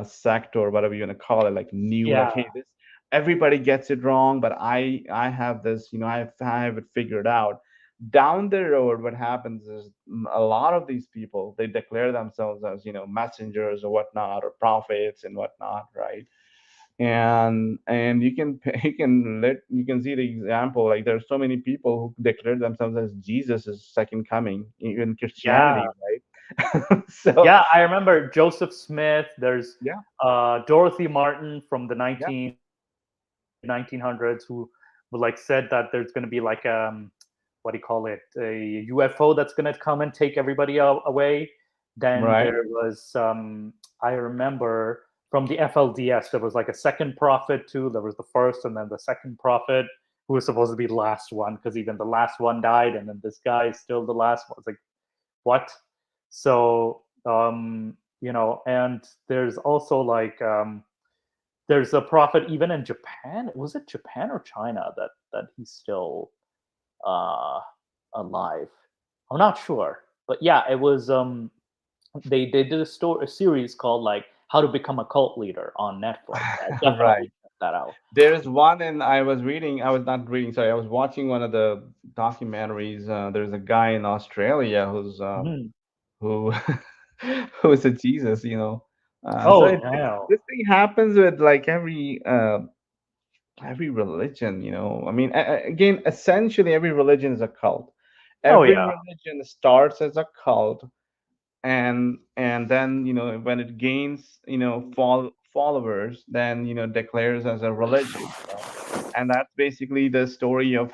sect, or whatever you want to call it, like new, like, Yeah, hey, this everybody gets it wrong, but I have this, I have it figured out. Down the road, what happens is, a lot of these people, they declare themselves as, messengers or whatnot, or prophets and whatnot, right? And you can see the example, like there's so many people who declare themselves as Jesus' second coming, even yeah, Christianity, right? So yeah. I remember Joseph Smith. There's yeah, Dorothy Martin from the yeah, 1900s who like said that there's going to be like what do you call it, a UFO that's going to come and take everybody away. Then right, there was I remember from the FLDS there was like a second prophet too. There was the first and then the second prophet who was supposed to be the last one, because even the last one died, and then this guy is still the last one. It's like, what? So and there's also like there's a prophet even in Japan. Was it Japan or China that he's still uh, alive? I'm not sure, but yeah, it was. They did a series called like How to Become a Cult Leader on Netflix. I definitely right. check that out. There's one, and I was not reading, sorry, I was watching one of the documentaries. There's a guy in Australia Mhm. who who is a Jesus, so Oh damn! this thing happens with like every religion, I mean, again, essentially every religion is a cult. Oh Every yeah, religion starts as a cult, and then, when it gains, followers, then, declares as a religion, and that's basically the story of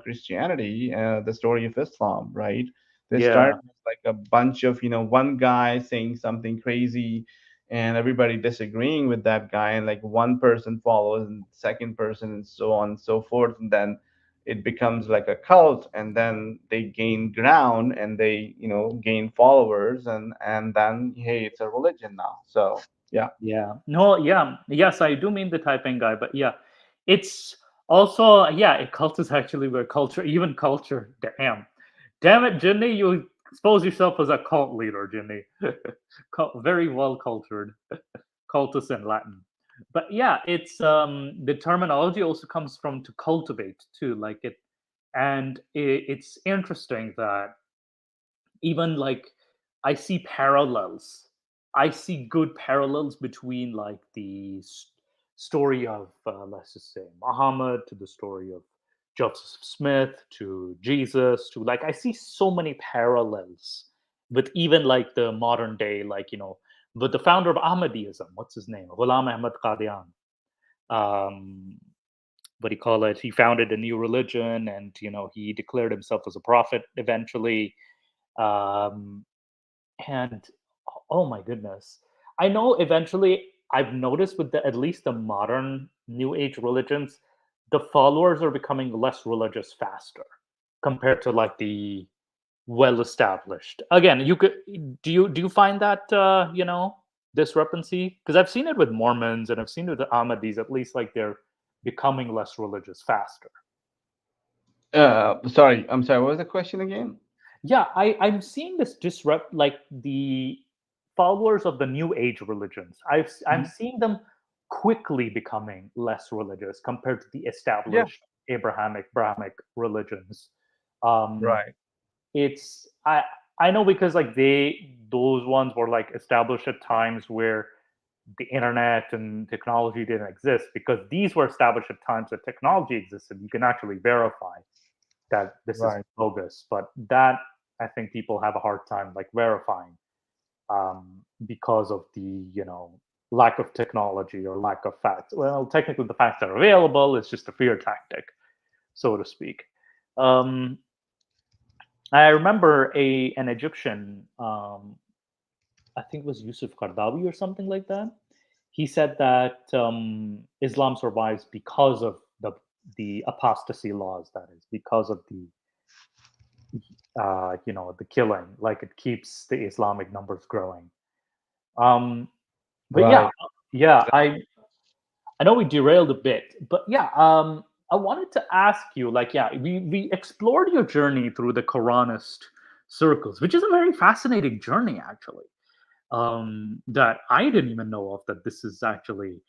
Christianity, the story of Islam, right? They start yeah, with like a bunch of, one guy saying something crazy, and everybody disagreeing with that guy, and like one person follows, and second person, and so on and so forth, and then it becomes like a cult, and then they gain ground, and they, gain followers, and then, hey, it's a religion now. So yeah. yeah. No, yeah, yes, I do mean the typing guy, but yeah, it's also yeah. A cult is actually where culture, even culture. Damn it, Jinny, you expose yourself as a cult leader, Jinny. Very well cultured, cultus in Latin. But yeah, it's the terminology also comes from to cultivate too, like it, and it's interesting that even like I see parallels. I see good parallels between like the story of let's just say Muhammad to the story of Joseph Smith to Jesus to like I see so many parallels with even like the modern day, like with the founder of Ahmadiyism. What's his name? Ghulam Ahmad Qadian. Um, what do you call it? He founded a new religion, and he declared himself as a prophet eventually. Um, and oh my goodness, I know eventually. I've noticed with at least the modern New Age religions, the followers are becoming less religious faster compared to like the well established. Again, you could do you find that discrepancy? Because I've seen it with Mormons and I've seen it with the Ahmadis. At least like they're becoming less religious faster. Sorry, I'm sorry. What was the question again? Yeah, I'm seeing this disrupt like the followers of the New Age religions. I'm Mhm. seeing them quickly becoming less religious compared to the Yeah, established Abrahamic Brahmic religions. Um, right, it's I know because like those ones were like established at times where the internet and technology didn't exist. Because these were established at times that technology existed, you can actually verify that this is right. bogus. But that I think people have a hard time like verifying, because of the lack of technology or lack of facts. Well, technically the facts are available. It's just a fear tactic, so to speak. Um, I remember a an Egyptian, I think it was Yusuf Qardawi or something like that. He said that Islam survives because of the apostasy laws. That is because of the the killing. Like it keeps the Islamic numbers growing. Um, but yeah, Right. yeah, I know we derailed a bit, but yeah, I wanted to ask you, like, yeah, we explored your journey through the Quranist circles, which is a very fascinating journey, actually. That I didn't even know of. That this is actually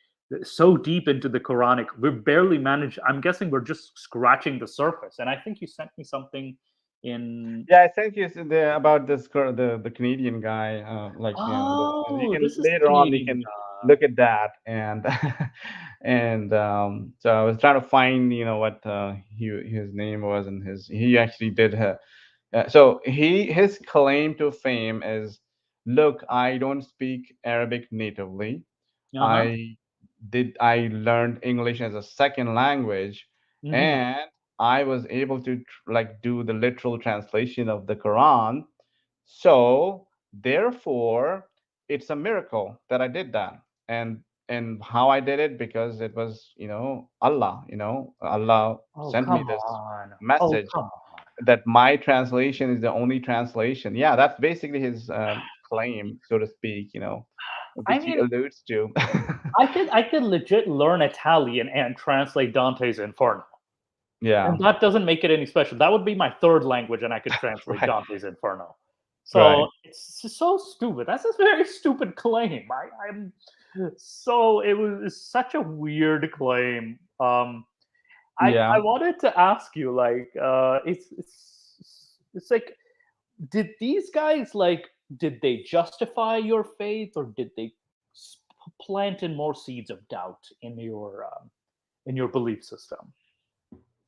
so deep into the Quranic. We're barely managed. I'm guessing we're just scratching the surface. And I think you sent me something in. Yeah, I sent you about this the Canadian guy. You Oh, can this is the later on you Canadian can guy. look at that and and so I was trying to find what his name was and he actually did so his claim to fame is, look, I don't speak Arabic natively. Uh huh. I learned English as a second language, Hmm. and I was able to like do the literal translation of the Quran. So therefore, it's a miracle that I did that. And how I did it, because it was, Allah Oh, sent me come this on. Oh, message come on. that my translation is the only translation. Yeah, that's basically his claim, so to speak, I which he mean, alludes to. I could legit learn Italian and translate Dante's Inferno. And Yeah, that doesn't make it any special. That would be my third language, and I could translate right, Dante's Inferno. So right. it's just so stupid. That's a very stupid claim. I'm so it was such a weird claim. I Yeah. wanted to ask you, like, it's like, did these guys like did they justify your faith, or did they s- plant in more seeds of doubt in your belief system?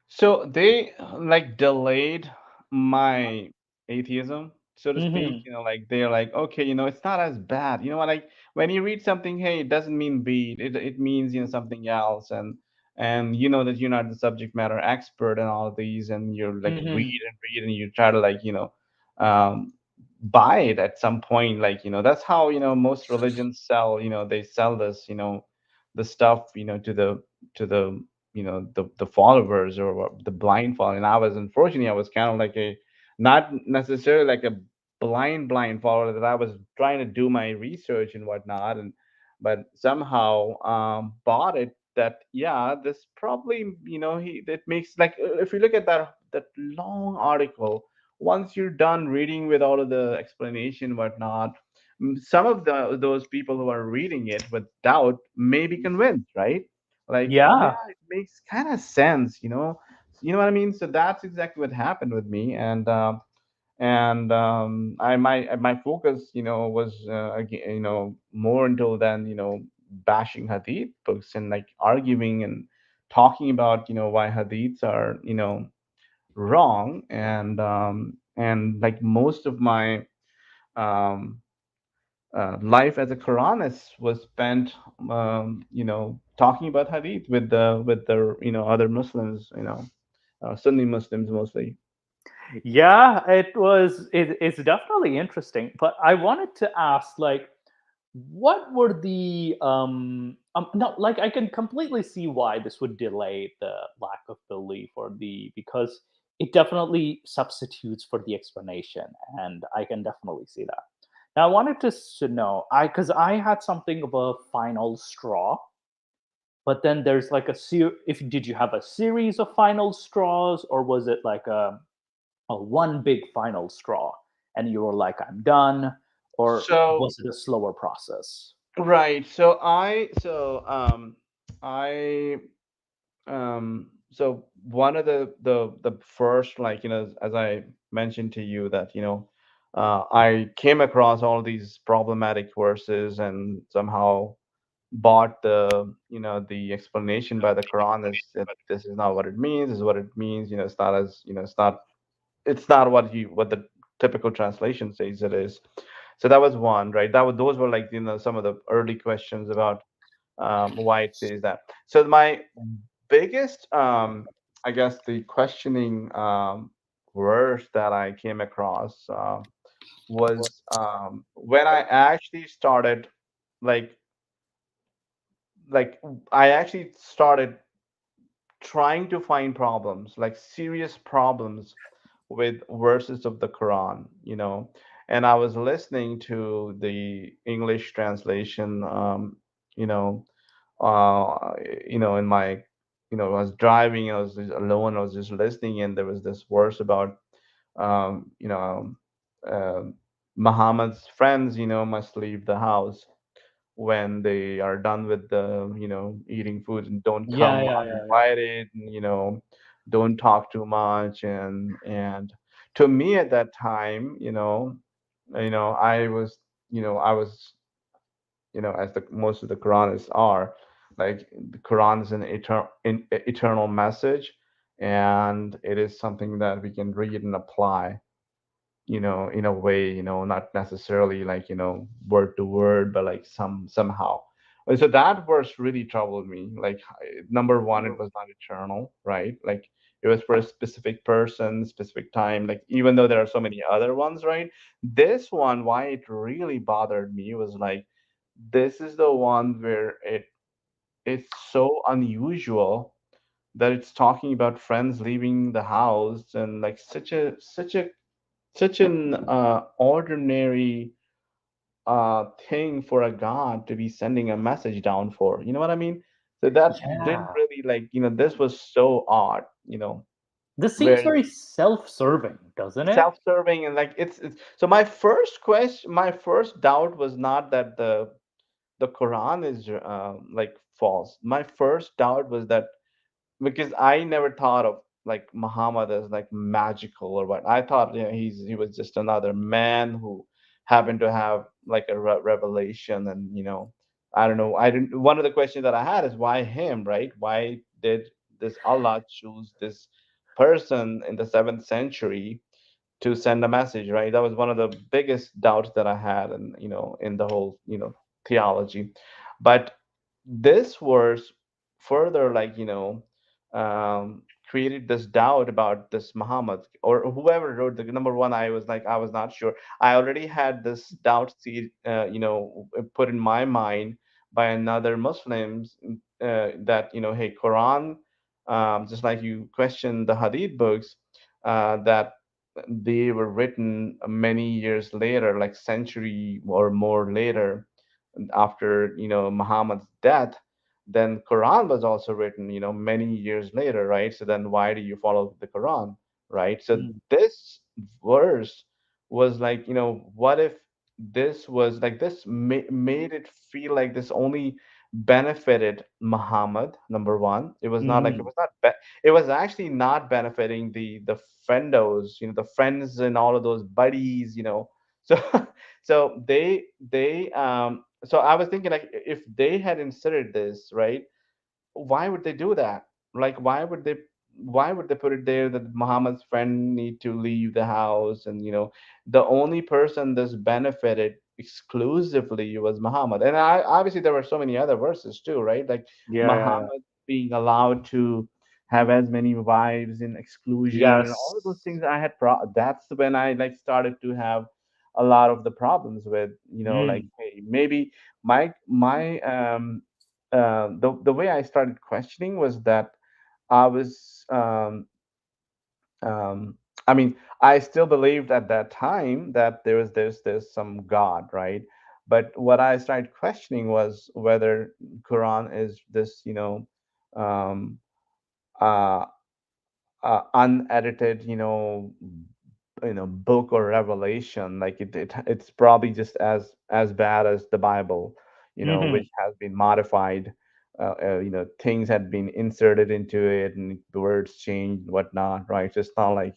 So they like delayed my atheism, so to speak. Hmm. Like they're like, okay, it's not as bad. You know what? Like when you read something, hey, it doesn't mean beat. It means something else, and you know that you're not the subject matter expert and all of these, and you're like Hmm. read, and you try to like um, buy it at some point. Like that's how most religions sell. They sell this the stuff to the the followers or the blind following. I was unfortunately I was kind of like a not necessarily like a blind follower, that I was trying to do my research and whatnot, and but somehow bought it that yeah, this probably he that makes like if you look at that long article, once you're done reading with all of the explanation and whatnot, some of those people who are reading it with doubt may be convinced, right? Like, Yeah. yeah, it makes kind of sense, you know what I mean. So that's exactly what happened with me, and I my focus was more until then bashing hadith books and like arguing and talking about why hadiths are wrong, and like most of my um life as a Quranist was spent, talking about hadith with the other Muslims, Sunni Muslims mostly. Yeah, it's definitely interesting. But I wanted to ask, like, what were the no, like I can completely see why this would delay the lack of belief, or the because it definitely substitutes for the explanation, and I can definitely see that. Now I wanted to know, I because I had something of a final straw, but then there's like if did you have a series of final straws, or was it like a one big final straw and you were like, I'm done, or So was it a slower process? right. I so one of the first, like, as I mentioned to you, that I came across all these problematic verses and somehow bought the explanation by the Quran is that this is not what it means. This is what it means. It's not as it's not what the typical translation says it is. So that was one, right? Those were, like, some of the early questions about why it says that. So my biggest, I guess, the questioning verse that I came across was when I actually started, like like I actually started trying to find problems, like serious problems with verses of the Quran, and I was listening to the English translation, you know, uh, in my, I was driving, I was just alone, I was just listening, and there was this verse about, um, you know, uh, Muhammad's friends, must leave the house when they are done with the eating food, and don't Yeah, come yeah, yeah, yeah. uninvited, and don't talk too much. And to me at that time, I was, as the most of the Quranists are, like, the Quran is an eternal message, and it is something that we can read and apply, in a way, not necessarily like, word to word, but like somehow. And so that verse really troubled me. Like, number one, it was not eternal, right? Like, it was for a specific person, specific time. Like, even though there are so many other ones, right? This one, why it really bothered me was like, this is the one where it's so unusual that it's talking about friends leaving the house, and like such an ordinary thing for a god to be sending a message down for. You know what I mean? So that didn't Yeah. really, like, this was so odd, This seems where very self-serving, doesn't it? self-serving, and like, it's so my first doubt was not that the Quran is like false. My first doubt was that, because I never thought of, like, Muhammad as like magical or what. I thought, he was just another man who happened to have like a revelation, and I don't know. I didn't. One of the questions that I had is, why him, right? Why did this Allah choose this person in the 7th century to send a message, right? That was one of the biggest doubts that I had, and in the whole, theology. But this verse further, like, created this doubt about this Muhammad or whoever wrote the number one. I was not sure. I already had this doubt seed, put in my mind by another Muslims, that, hey, Quran, just like you question the Hadith books, that they were written many years later, like century or more later, after Muhammad's death. Then Quran was also written, many years later, right? So then why do you follow the Quran, right? So Mm. this verse was like, what if this was like, this made it feel like this only benefited Muhammad, number one. It was not like, it Mhm. was not it was actually not benefiting the friendos, the friends and all of those buddies, so so I was thinking, like, if they had inserted this, right, why would they do that? Like, why would they put it there that Muhammad's friend need to leave the house, and the only person this benefited exclusively was Muhammad. And obviously there were so many other verses too, right? Like, Yeah, yeah, yeah. Muhammad being allowed to have as many wives in exclusion and all of those Yes. things. That's when I, like, started to have a lot of the problems with, like, Mm. hey, maybe my the way I started questioning was that I was um, I mean, I still believed at that time that there's some God, right? But what I started questioning was whether Quran is this, um, uh, unedited, book or revelation. Like it's probably just as bad as the Bible, Hmm. which has been modified. Things had been inserted into it, and the words changed, whatnot, right? So it's not like,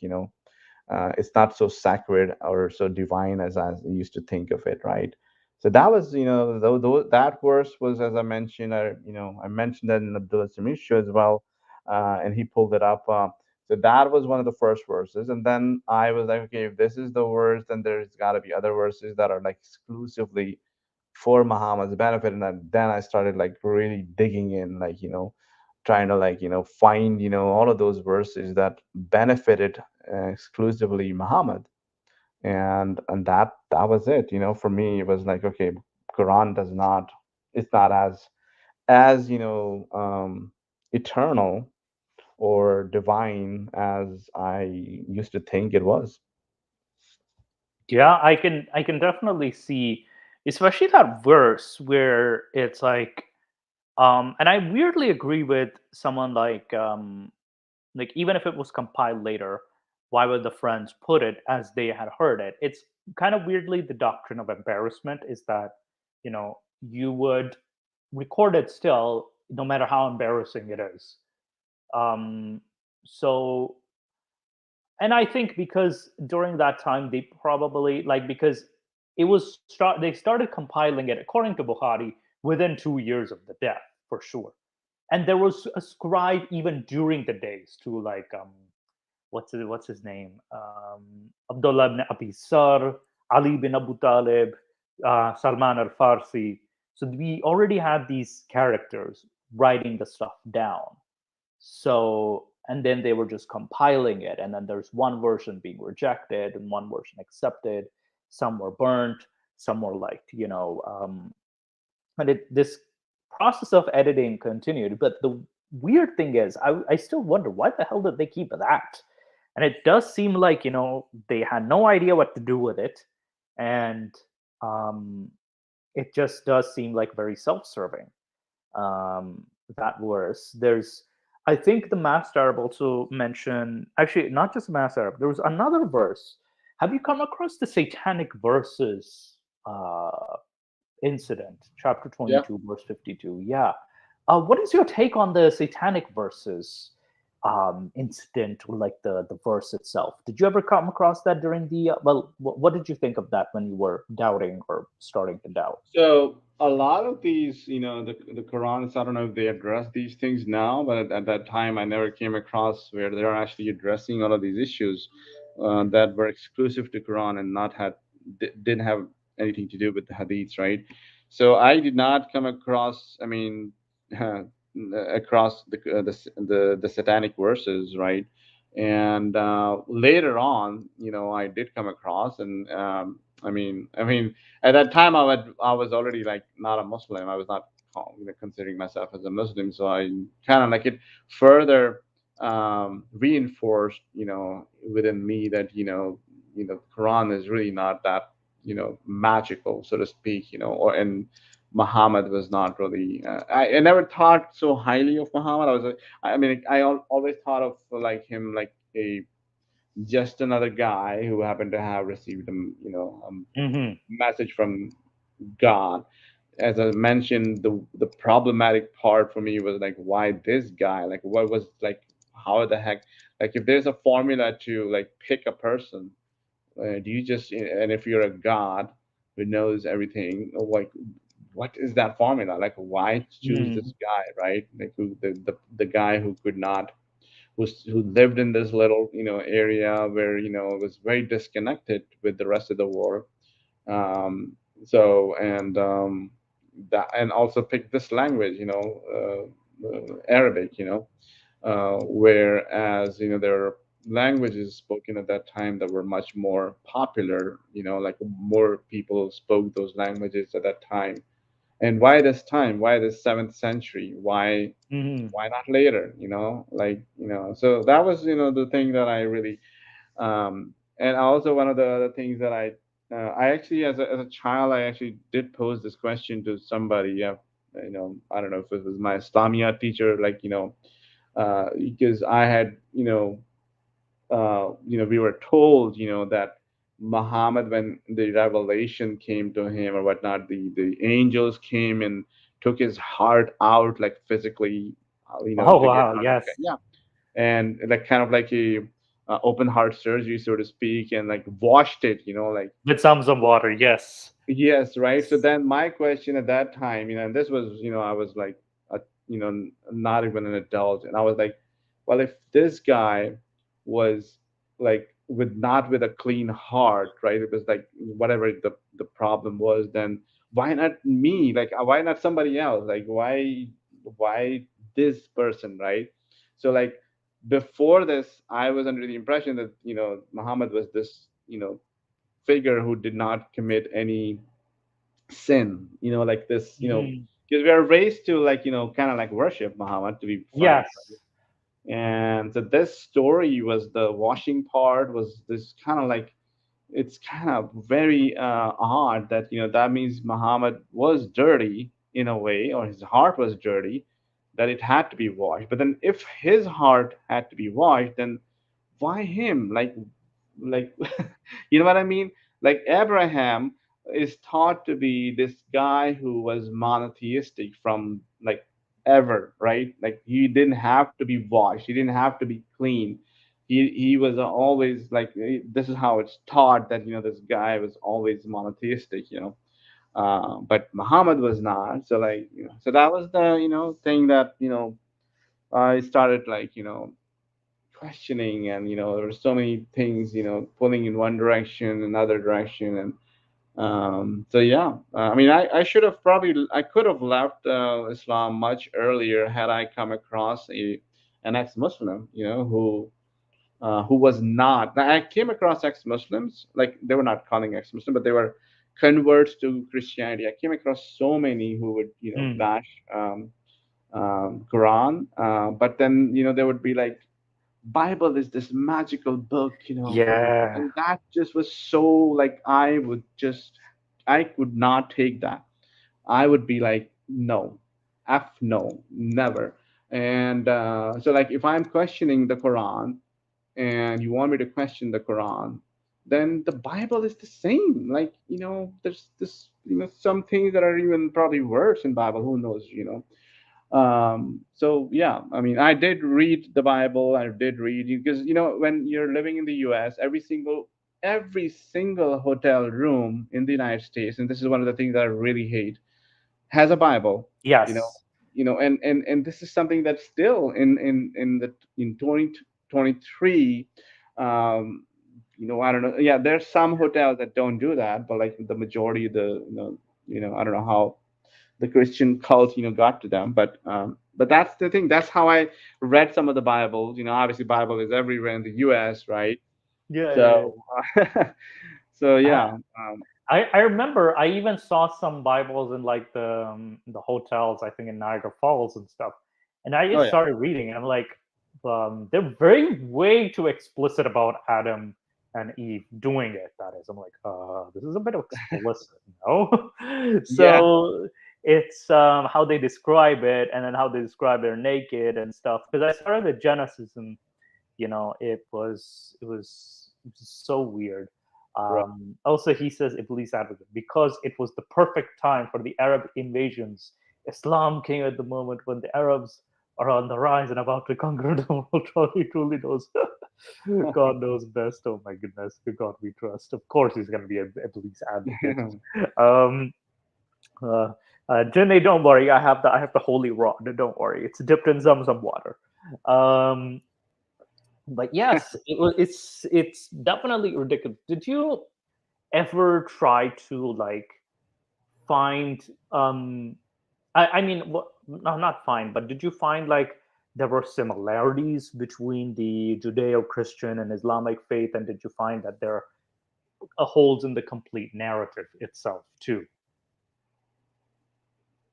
it's not so sacred or so divine as I used to think of it, right? So that was, though that verse was, as I mentioned, I mentioned that in Abdullah Samir's show as well, and he pulled it up. So that was one of the first verses, and then I was like, okay, if this is the verse, then there's got to be other verses that are like exclusively for Muhammad's benefit, and then I started like really digging in, like, trying to, like, find, all of those verses that benefited exclusively Muhammad, and that was it. For me, it was like, okay, Quran does not, it's not as eternal or divine as I used to think it was. Yeah, I can definitely see, especially that verse where it's like, and I weirdly agree with someone like even if it was compiled later, why would the friends put it as they had heard it? It's kind of weirdly the doctrine of embarrassment is that, you would record it still, no matter how embarrassing it is. Um, so, and I think because during that time they probably like because they started compiling it according to Bukhari within 2 years of the death for sure, and there was a scribe even during the days to like what's his name, Abdullah ibn Abi Sar, Ali bin Abu Talib, Salman al Farsi. So we already had these characters writing the stuff down. So, and then they were just compiling it, and then there's one version being rejected and one version accepted. Some were burnt, some were like, and this process of editing continued. But the weird thing is, I still wonder why the hell did they keep that? And it does seem like, they had no idea what to do with it, and um, it just does seem like very self-serving. um, that verse. There's, I think the Master Arab also mentioned, actually, not just Master Arab, there was another verse. Have you come across the satanic verses incident, chapter Yeah. 22, verse 52? Yeah. What is your take on the satanic verses incident, or like the verse itself? Did you ever come across that during the, well, what did you think of that when you were doubting or starting to doubt? So a lot of these, the Qurans, I don't know if they address these things now, but at that time, I never came across where they're actually addressing all of these issues that were exclusive to Quran and not had didn't have anything to do with the hadiths, right? So I did not come across, I mean, across the satanic verses, right? And later on, I did come across, and I mean, at that time, I was already like not a Muslim. I was not considering myself as a Muslim, so I kind of like it further reinforced, within me that Quran is really not that magical, so to speak, or and Muhammad was not really. I never thought so highly of Muhammad. I mean, always thought of like him like a just another guy who happened to have received a Hmm. message from God. As I mentioned, the problematic part for me was like, why this guy? Like, what was like, how the heck? Like, if there's a formula to like pick a person, do you just and if you're a god who knows everything, like, what is that formula? Like, why choose this Mm. guy, right? Like, the guy who could not who lived in this little area where it was very disconnected with the rest of the world. um, so that, and also pick this language, Arabic, whereas there are languages spoken at that time that were much more popular. Like more people spoke those languages at that time. And why this time? Why this 7th century? Mhm. Why not later? So that was the thing that I really and also one of the other things that I actually as a child I actually did pose this question to somebody. Yeah, I don't know if it was my Islamia teacher, like because I had we were told that Muhammad, when the revelation came to him or whatnot, the angels came and took his heart out, like physically, Oh to get wow, out of, yes. yeah, and like kind of like a open heart surgery, so to speak, and like washed it, like. With some water, yes. Yes, right. So then my question at that time, and this was, I was like, a, not even an adult, and I was like, well, if this guy was like with a clean heart, right? It was like whatever the problem was, then why not me? Like, why not somebody else? Like, why this person, right? So like before this, I was under the impression that Muhammad was this figure who did not commit any sin, like this, Mhm. because we are raised to like, kind of like worship Muhammad, to be frank. Yes. And so this story was the washing part, was this kind of like, it's kind of very odd that, that means Muhammad was dirty in a way, or his heart was dirty, that it had to be washed. But then if his heart had to be washed, then why him? Like you know what I mean? Like Abraham is thought to be this guy who was monotheistic from like ever, right? Like he didn't have to be washed, he didn't have to be clean. He was always like, this is how it's taught, that this guy was always monotheistic, but Muhammad was not. So like, so that was the thing that I started like questioning, and there were so many things pulling in one direction, another direction. And so yeah, I mean, I should have probably, I could have left Islam much earlier had I come across an ex-Muslim, who was not. I came across ex-Muslims, like they were not calling ex-Muslim, but they were converts to Christianity. I came across so many who would Mm. bash Quran, but then there would be like, Bible is this magical book, Yeah. and that just was so like, I could not take that. I would be like, no, f no, never. And so like, if I'm questioning the Quran and you want me to question the Quran, then the Bible is the same. Like, there's this, some things that are even probably worse in Bible. Who knows, so yeah, I mean, I did read the Bible. I did read, because when you're living in the US, every single hotel room in the United States, and this is one of the things that I really hate, has a Bible. you know Yes. and this is something that's still in 2023. um I don't know. Yeah, there's some hotels that don't do that, but like the majority of the, I don't know how the Christian cult, got to them. But that's the thing. That's how I read some of the Bibles. Obviously, Bible is everywhere in the U.S., right? Yeah, yeah, yeah. So, so I, yeah, I remember I even saw some Bibles in like the hotels, I think in Niagara Falls and stuff. And I oh just yeah, started reading, and I'm like, they're very way too explicit about Adam and Eve doing it. That is, I'm like, this is a bit explicit, no? yeah, So it's how they describe it, and then how they describe they're naked and stuff. Because I started with Genesis, and it was so weird. right. Also, he says Iblis advocate, because it was the perfect time for the Arab invasions. Islam came at the moment when the Arabs are on the rise and about to conquer the world. He truly knows. God knows best. Oh my goodness, God we trust. Of course, he's going to be a Iblis advocate. Um, uh, Jenny, don't worry. I have the holy rod. Don't worry. It's dipped in some water. Um, but yes, it's definitely ridiculous. Did you ever try to like find I mean, no, not find, but did you find like there were similarities between the Judeo-Christian and Islamic faith, and did you find that there are holes in the complete narrative itself too?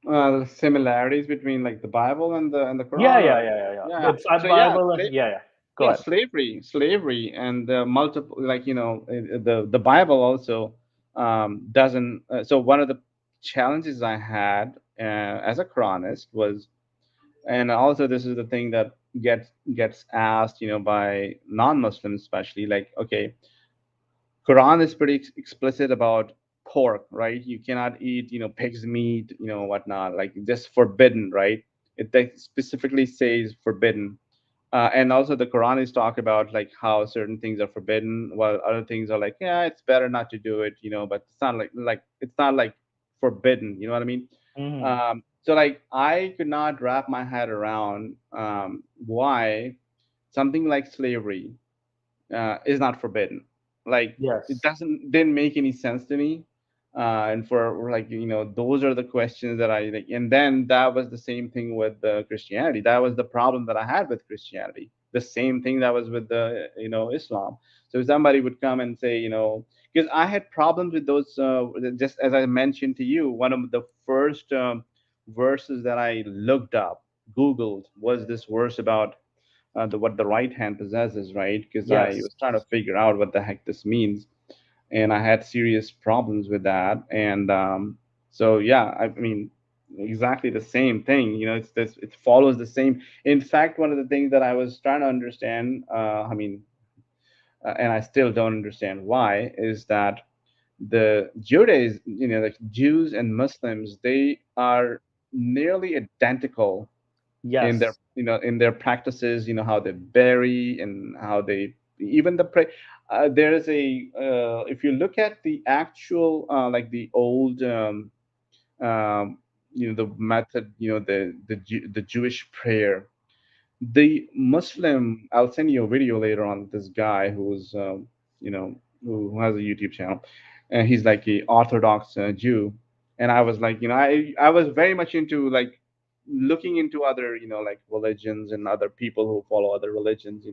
The similarities between like the Bible and the Yeah, Quran, yeah, or yeah, yeah, yeah. yeah. So yeah, Bible, yeah, yeah. Go yeah, ahead. slavery, and the multiple, like, the Bible also doesn't. So one of the challenges I had as a Quranist was, and also this is the thing that gets asked, by non-Muslims especially, like, okay, Quran is pretty explicit about pork, right? You cannot eat, pig's meat, whatnot, like just forbidden, right? Specifically says forbidden. And also the Quran is talk about like how certain things are forbidden, while other things are like, yeah, it's better not to do it, but it's not like it's not like forbidden. You know what I mean? Hmm. So like I could not wrap my head around why something like slavery is not forbidden. Like it Yes. didn't make any sense to me. And for like, those are the questions that I like. And then that was the same thing with Christianity. That was the problem that I had with Christianity. The same thing that was with the Islam. So if somebody would come and say, because I had problems with those. Just as I mentioned to you, one of the first verses that I looked up, Googled, was this verse about what the right hand possesses, right? Because I Yes. was trying to figure out what the heck this means, and I had serious problems with that. And so, yeah, I mean, exactly the same thing. It's this. It follows the same. In fact, one of the things that I was trying to understand, I mean, and I still don't understand why, is that the Judaism, like Jews and Muslims, they are nearly identical in their Yes. in their practices, how they bury and how they even the pray. There is a if you look at the actual like the old um, the method, the Jewish prayer, the Muslim. I'll send you a video later on. This guy who's you know who has a YouTube channel, and he's like a Orthodox Jew. And I was like, I was very much into like looking into other like religions and other people who follow other religions,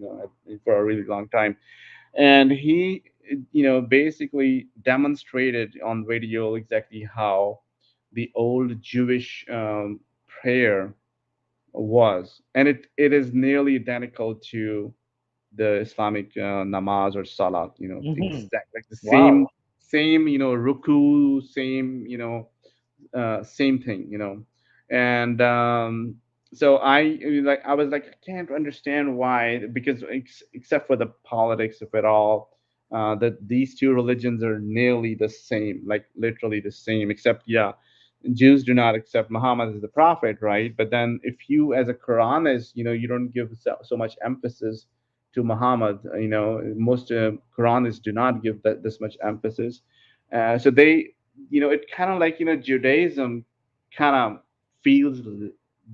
for a really long time. And he basically demonstrated on video exactly how the old Jewish prayer was, and it is nearly identical to the Islamic namaz or salat. Hmm. Exact like the same Wow. same ruku, same same thing. And so I was like, I can't understand why, because except for the politics of it all. That these two religions are nearly the same, like literally the same, except yeah, Jews do not accept Muhammad as the prophet, right? But then if you, as a Quranist, you don't give so much emphasis to Muhammad. Most Quranists do not give this much emphasis. So they, it kind of like, Judaism kind of feels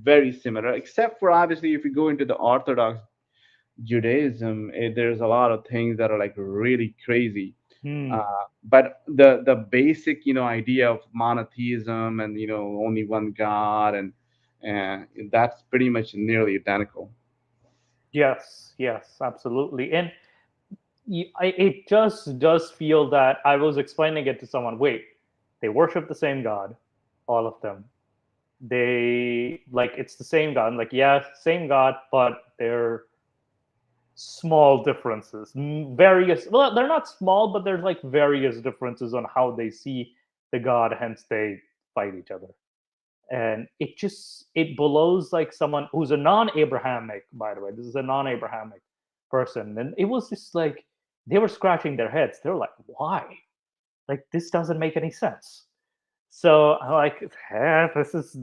very similar, except for obviously if you go into the Orthodox Judaism, there's a lot of things that are like really crazy. Hmm. But the basic idea of monotheism and only one God, and that's pretty much nearly identical. Yes. Yes. Absolutely. And it just does feel that I was explaining it to someone. Wait, they worship the same God, all of them. They like it's the same God. I'm like, yeah, same God, but they're small differences. Various. Well, they're not small, but there's like various differences on how they see the God. Hence, they fight each other. And it blows like someone who's a non-Abrahamic. By the way, this is a non-Abrahamic person, and it was just like they were scratching their heads. They're like, why? Like this doesn't make any sense. So I'm like, this is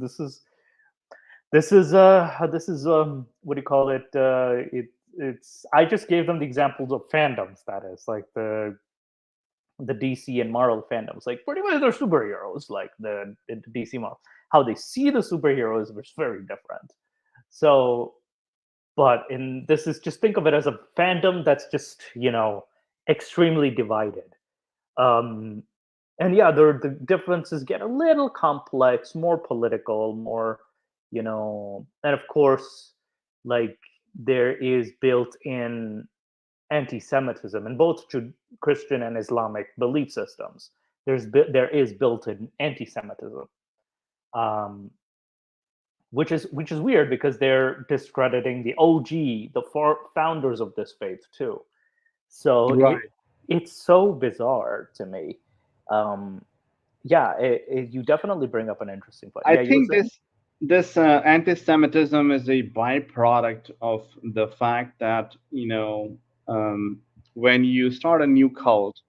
what do you call it? It's I just gave them the examples of fandoms. That is like the DC and Marvel fandoms. Like pretty much they're superheroes. Like the DC Marvel, how they see the superheroes was very different. So, but in this is just think of it as a fandom that's just extremely divided. Um, and yeah, the differences get a little complex, more political, more and of course like there is built-in anti-Semitism in both Christian and Islamic belief systems. There is built-in anti-Semitism, um, which is weird because they're discrediting the OG, the founders of this faith too. So Right. it's so bizarre to me. Um, yeah, you definitely bring up an interesting point. I Yeah, you were think saying? this anti-Semitism is a byproduct of the fact that when you start a new cult,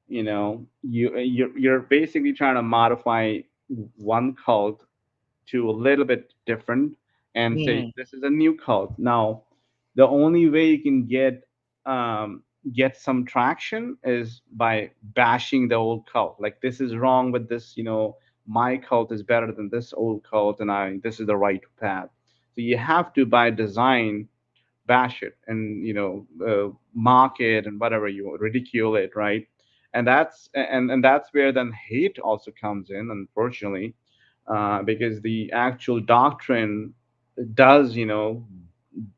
you're basically trying to modify one cult to a little bit different and say Mhm. this is a new cult. Now, the only way you can um, get some traction is by bashing the old cult. Like this is wrong with this. My cult is better than this old cult, and I this is the right path. So you have to, by design, bash it and mock it and whatever, you ridicule it, right? And that's where then hate also comes in, unfortunately, because the actual doctrine does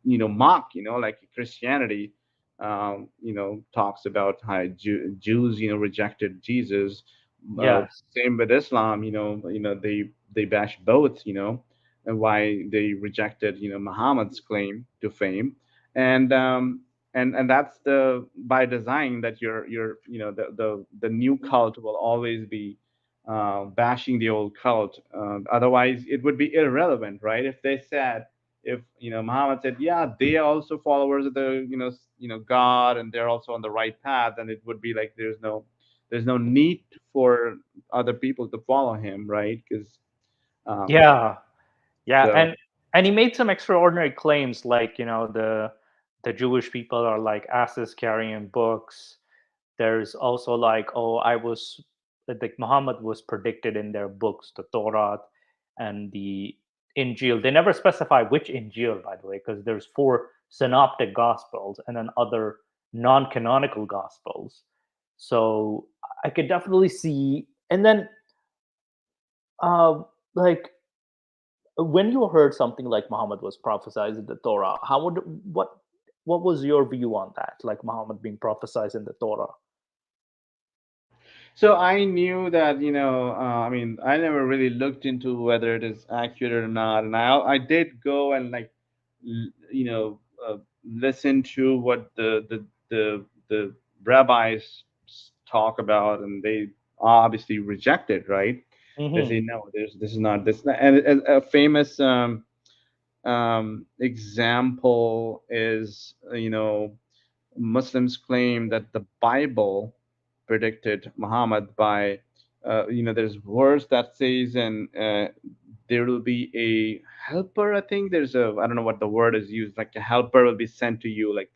mock, like Christianity, talks about how Jews rejected Jesus. Yes. Same with Islam, they bash both, and why they rejected Muhammad's claim to fame. And that's the by design, that the new cult will always be bashing the old cult. Otherwise, it would be irrelevant, right? If they said, if Muhammad said, yeah, they are also followers of the God, and they're also on the right path, then it would be like there's no need for other people to follow him, right? Because um, Yeah. Yeah, so and he made some extraordinary claims, like the Jewish people are like asses carrying books. There's also like, oh, I was like Muhammad was predicted in their books, the Torah and the Injil. They never specify which Injil, by the way, because there's four synoptic gospels and then other non-canonical gospels. So I could definitely see. And then uh, like when you heard something like Muhammad was prophesied in the Torah, how would what was your view on that? Like Muhammad being prophesied in the Torah? So I knew that, I mean, I never really looked into whether it is accurate or not, and I did go and like, listen to what the rabbis talk about, and they obviously reject it, right? They Hmm. say no, this is not this, and a famous example is, Muslims claim that the Bible predicted Muhammad by, there's verse that says, and there will be a helper. I think I don't know what the word is used. Like a helper will be sent to you, like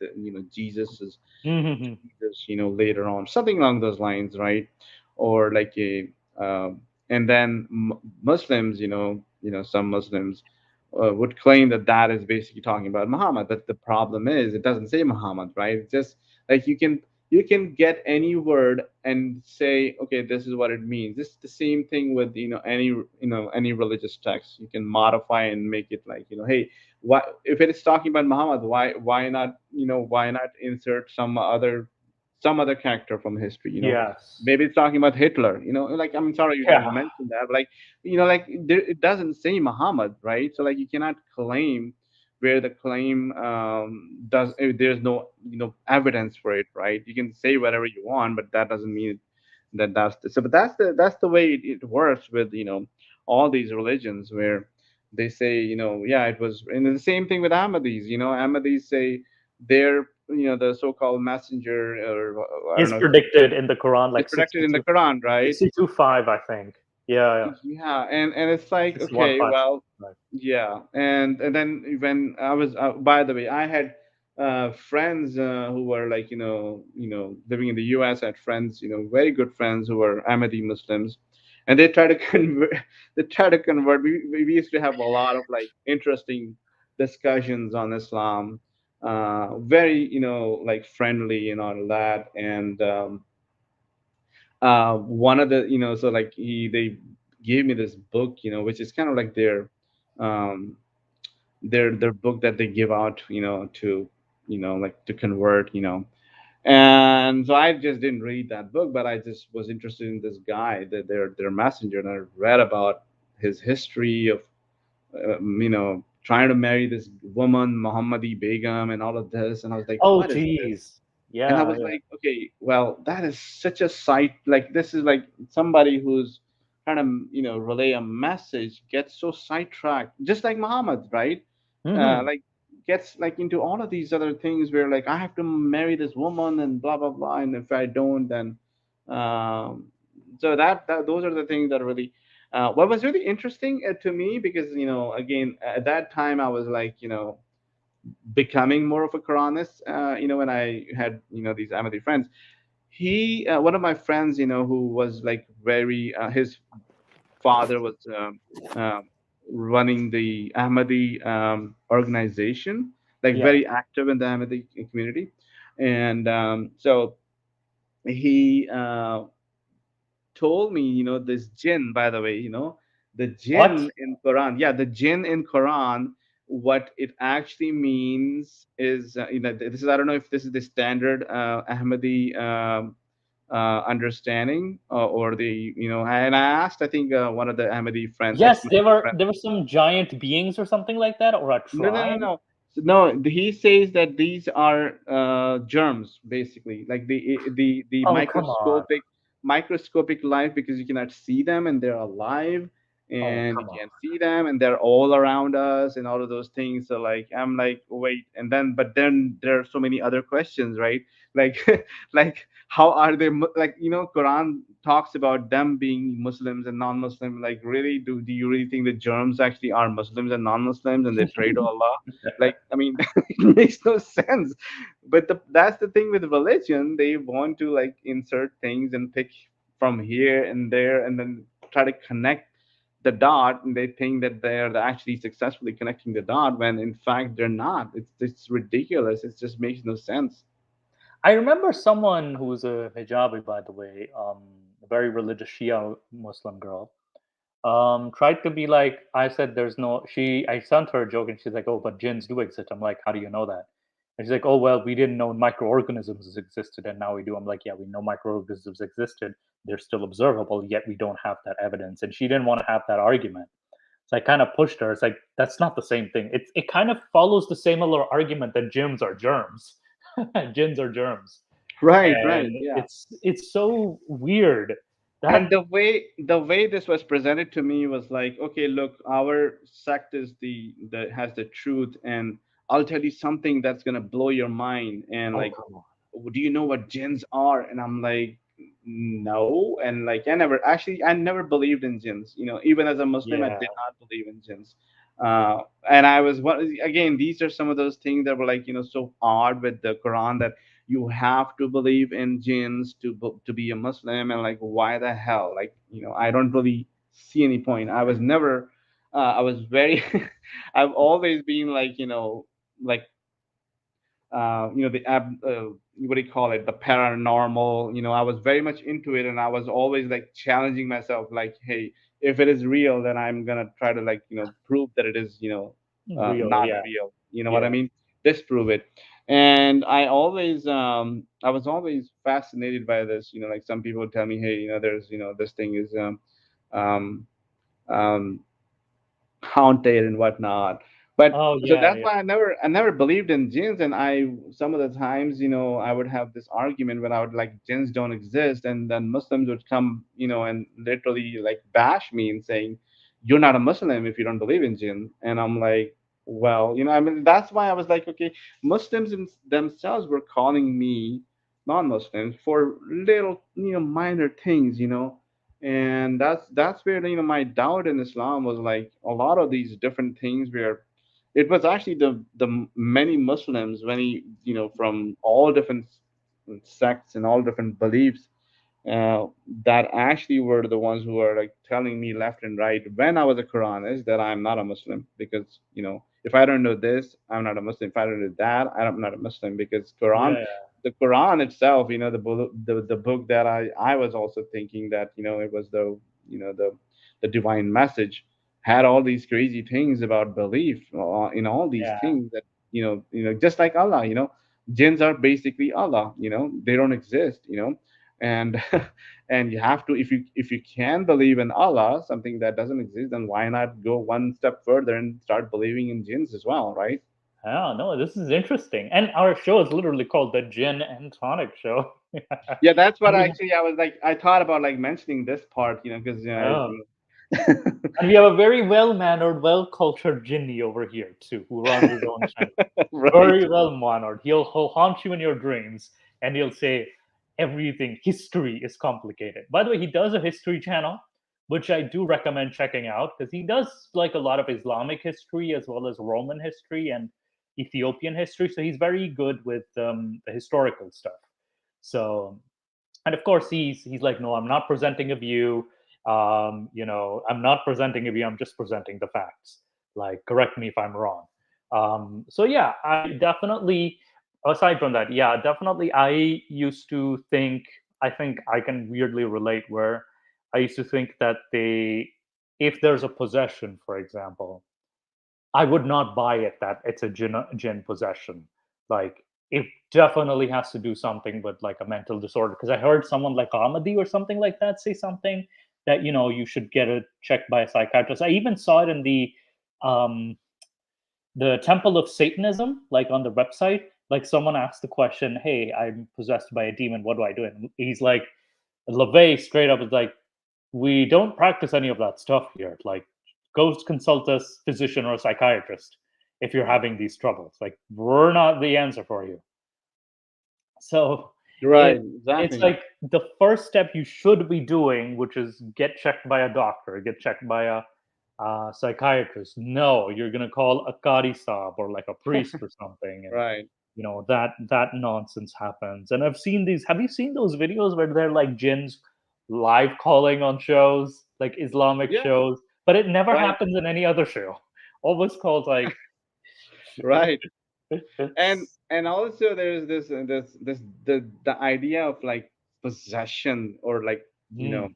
Jesus is Hmm. Jesus, later on, something along those lines, right? Or like and then Muslims, some Muslims would claim that that is basically talking about Muhammad. But the problem is, it doesn't say Muhammad, right? It's just like you can get any word and say, okay, this is what it means. This is the same thing with any religious text. You can modify and make it like, hey, what if it is talking about Muhammad? Why not insert some other character from history? Yes. Maybe it's talking about Hitler. Like, I'm sorry you Yeah. didn't mention that. But like, like it doesn't say Muhammad, right? So like you cannot claim where the claim does there's no evidence for it, right? You can say whatever you want, but that doesn't mean but that's the way it works with all these religions, where they say, yeah, it was. And the same thing with Ahmadis. Ahmadis say they're, the so-called messenger, or I don't Is know, predicted in the Quran is like protected in the Quran, right? 62:5, I think. Yeah, yeah. Yeah, and it's like, okay, 61:5. well, Right. yeah. And then when I was, by the way, I had friends who were like, living in the US. I had friends, very good friends who were Ahmadi Muslims, and they try to convert. They try to convert. We used to have a lot of like interesting discussions on Islam, very, like friendly and all that. And one of the, so like they gave me this book, which is kind of like their um their book that they give out, to like to convert, and so I just didn't read that book, but I just was interested in this guy, that their messenger, and I read about his history of trying to marry this woman, Muhammadi Begum, and all of this. And I was like, Oh, what is this? geez. And I Yeah, was yeah. like, okay, well, that is such a sight. Like, this is like somebody who's trying to, relay a message gets so sidetracked, just like Muhammad, right? Hmm. Like, gets like into all of these other things where like I have to marry this woman and blah blah blah, and if I don't, then um, so that those are the things that really what was really interesting to me, because again, at that time I was like, becoming more of a Quranist. When I had these Ahmadi friends, he one of my friends, who was like very his father was running the Ahmadi organization, like Yeah. very active in the Ahmadi community, and so he told me, this jinn, by the way, the What? jinn in Quran, yeah, the jinn in Quran, what it actually means is, this is, I don't know if this is the standard Ahmadi understanding, or the, and I asked, I think one of the Ahmadi friends, Yes, there ex-Muslim were friends. there were some giant beings or something like that, or a No, no, no, tribe. no. No, he says that these are germs, basically, like the Oh, come on. microscopic life, because you cannot see them and they're alive, Oh, and you come on. can't see them and they're all around us and all of those things. So like I'm like, wait, and then but then there are so many other questions, right? Like like how are they like, Quran talks about them being Muslims and non-Muslim. Like, really, do you really think the germs actually are Muslims and non-Muslims and they pray to Allah? Like, I mean, it makes no sense. But that's the thing with religion. They want to like insert things and pick from here and there, and then try to connect the dot, and they think that they're actually successfully connecting the dot, when in fact they're not. It's ridiculous. It just makes no sense. I remember someone who's a hijabi, by the way, a very religious Shia Muslim girl, tried to be like, I said, there's no, I sent her a joke and she's like, oh, but jinns do exist. I'm like, how do you know that? And she's like, oh, well, we didn't know microorganisms existed and now we do. I'm like, yeah, we know microorganisms existed. They're still observable, yet we don't have that evidence. And she didn't want to have that argument. So I kind of pushed her. It's like, that's not the same thing. It kind of follows the similar argument that gyms are germs. Jinns are germs. Right, right, And yeah. it's so weird that And the way this was presented to me was like, okay, look, our sect is the has the truth, and I'll tell you something that's gonna blow your mind. And oh like, come on. do you know what jinns are? And I'm like, no. And like, I never believed in jinns. Even as a Muslim, I Yeah. did not believe in jinns. Uh, and I was again, these are some of those things that were like, so odd with the Quran, that you have to believe in jinns to be a Muslim. And like, why the hell? Like, I don't really see any point. I was very, I've always been like, like the what do you call it, the paranormal. I was very much into it, and I was always like challenging myself, like, hey, if it is real, then I'm gonna try to like prove that it is Real, not yeah. real. You know what I Yeah. mean? Disprove it. And I was always fascinated by this. Like, some people would tell me, hey, there's this thing is um, um, haunted and whatnot. But Oh, so yeah, that's yeah. why I never believed in jinns. And some of the times, I would have this argument when I would like, jinns don't exist, and then Muslims would come, and literally like bash me and saying, you're not a Muslim if you don't believe in jinn. And I'm like, well, I mean, that's why I was like, okay, Muslims themselves were calling me non-Muslims for little, minor things. And that's where my doubt in Islam was like, a lot of these different things, where it was actually the many Muslims, many, from all different sects and all different beliefs, uh, that actually were the ones who were like telling me left and right, when I was a Quranist, that I'm not a Muslim. Because if I don't know this, I'm not a Muslim. If I don't know that, I'm not a Muslim. Because Yeah. the Quran itself, the book that I was also thinking that it was the divine message. had all these crazy things about belief in all these Yeah. things that just like Allah, jinns are basically Allah, they don't exist, and and you have to, if you can believe in Allah, something that doesn't exist, then why not go one step further and start believing in jinns as well, right? Oh no, this is interesting. And our show is literally called the Gin and Tonic Show. Yeah, that's what And I we actually, I was like, I thought about like mentioning this part, because oh, and we have a very well mannered, well cultured Jinni over here too, who runs his own channel. right. Very well mannered. He'll haunt you in your dreams, and he'll say everything. History is complicated. By the way, he does a history channel, which I do recommend checking out because he does like a lot of Islamic history as well as Roman history and Ethiopian history. So he's very good with the historical stuff. So, and of course, he's like, no, I'm not presenting a view. I'm not presenting a view. I'm just presenting the facts. Like, correct me if I'm wrong. So yeah, I definitely. Aside from that, yeah, definitely. I used to think. I think I can weirdly relate where I used to think that if there's a possession, for example, I would not buy it that it's a jinn possession. Like it definitely has to do something with like a mental disorder. Because I heard someone like Ahmadi or something like that say something that you should get it checked by a psychiatrist. I even saw it in um, the Temple of Satanism, like on the website. Like someone asked the question, "Hey, I'm possessed by a demon. What do I do?" And he's like, LaVey straight up is like, we don't practice any of that stuff here. Like, go consult a physician or a psychiatrist if you're having these troubles. Like, we're not the answer for you. So Right, it's exactly. like the first step you should be doing, which is get checked by a doctor, get checked by a psychiatrist. No, you're gonna call a qari saab or like a priest or something, and Right. that nonsense happens. And I've seen these. Have you seen those videos where they're like jinns live calling on shows, like Islamic Yeah. shows, but it never Right. happens in any other show. Always called like Right. And also there's this the idea of like possession, or like Hmm,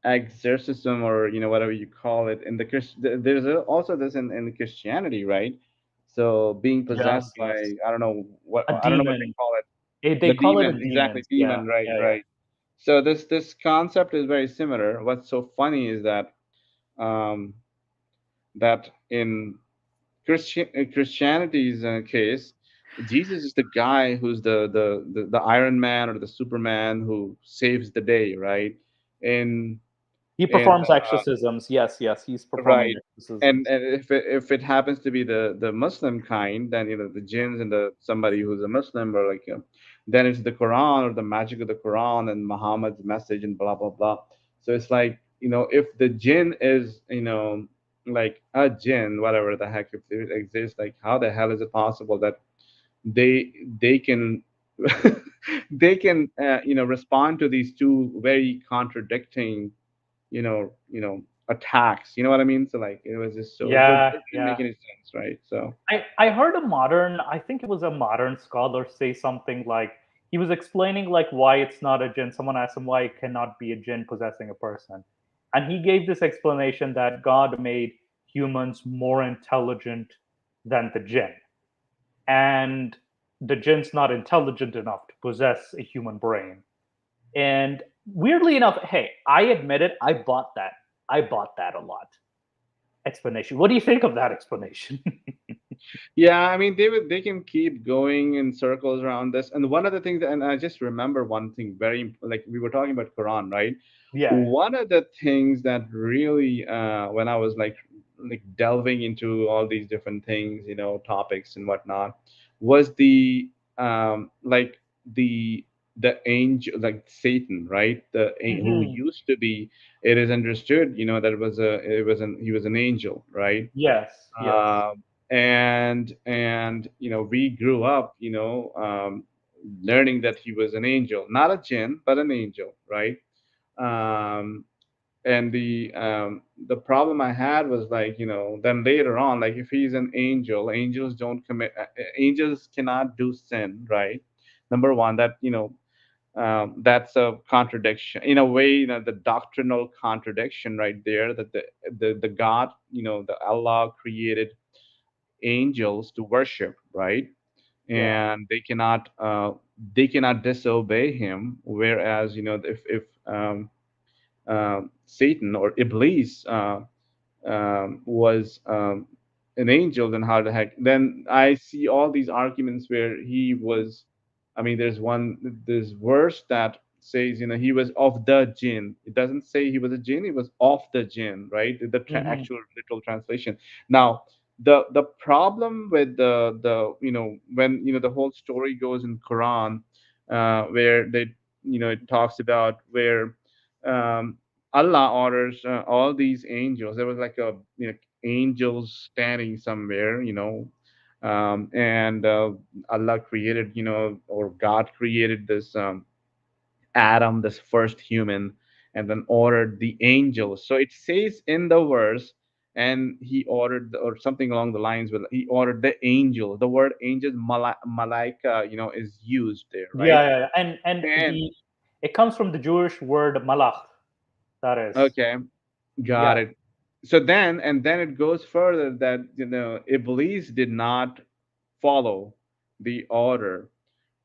exorcism, or whatever you call it, in the there's also this in Christianity, right? So being yes, possessed by, yes, what a I don't know what they demon. call it. They The call it a demon, exactly, demon. Yeah, demon, right, yeah, yeah. right. So this concept is very similar. What's so funny is that um in Christianity's case, Jesus is the guy who's the Iron Man or the Superman who saves the day, right? In He in performs exorcisms. Yes, yes, he's performing Right. And exorcisms. if it happens to be the Muslim kind, then the jinns and the somebody who's a Muslim, or like then it's the Quran or the magic of the Quran and Muhammad's message and blah blah blah. So it's like, if the jinn is, like a jinn, whatever the heck, if it exists, like how the hell is it possible that they they can they can respond to these two very contradicting, attacks. You know what I mean? So like it was just so Yeah, it didn't make yeah. any sense, right? So I heard I think it was a modern scholar say something like he was explaining like why it's not a jinn. Someone asked him why it cannot be a jinn possessing a person. And he gave this explanation that God made humans more intelligent than the jinn. And the jinn's not intelligent enough to possess a human brain. And weirdly enough, hey, I admit it, I bought that. I bought that a lot. Explanation. What do you think of that explanation? yeah, I mean they can keep going in circles around this. And one of the things, and I just remember one thing like we were talking about Quran, right? Yeah, yeah. One of the things that really, when I was like delving into all these different things, topics and whatnot, was like the the angel, like Satan, right? Who Mhm. used to be, it is understood, that he was an angel, right? Yes, yes. um, and we grew up, learning that he was an angel, not a jinn but an angel, right? um, and the problem I had was like, then later on, like if he's an angel, angels cannot do sin, right? Number one, that that's a contradiction in a way. The doctrinal contradiction right there, that the God, the Allah created angels to worship, right? Yeah. And they cannot disobey him, whereas if Satan or Iblis was an angel, then how the heck? Then I see all these arguments where he was. I mean, there's verse that says, he was of the jinn. It doesn't say he was a jinn. He was of the jinn, right? The Hmm. actual literal translation. Now, the problem with when the whole story goes in Quran, where they it talks about where um, Allah orders all these angels. There was like a angels standing somewhere, and Allah created, or God created this Adam, this first human, and then ordered the angels. So it says in the verse, and he ordered, or something along the lines with, he ordered the angel. The word angel, malaika, is used there, right? Yeah, yeah, yeah. And And the it comes from the Jewish word malach. That is. okay, got Yeah. it. So then it goes further that Iblis did not follow the order,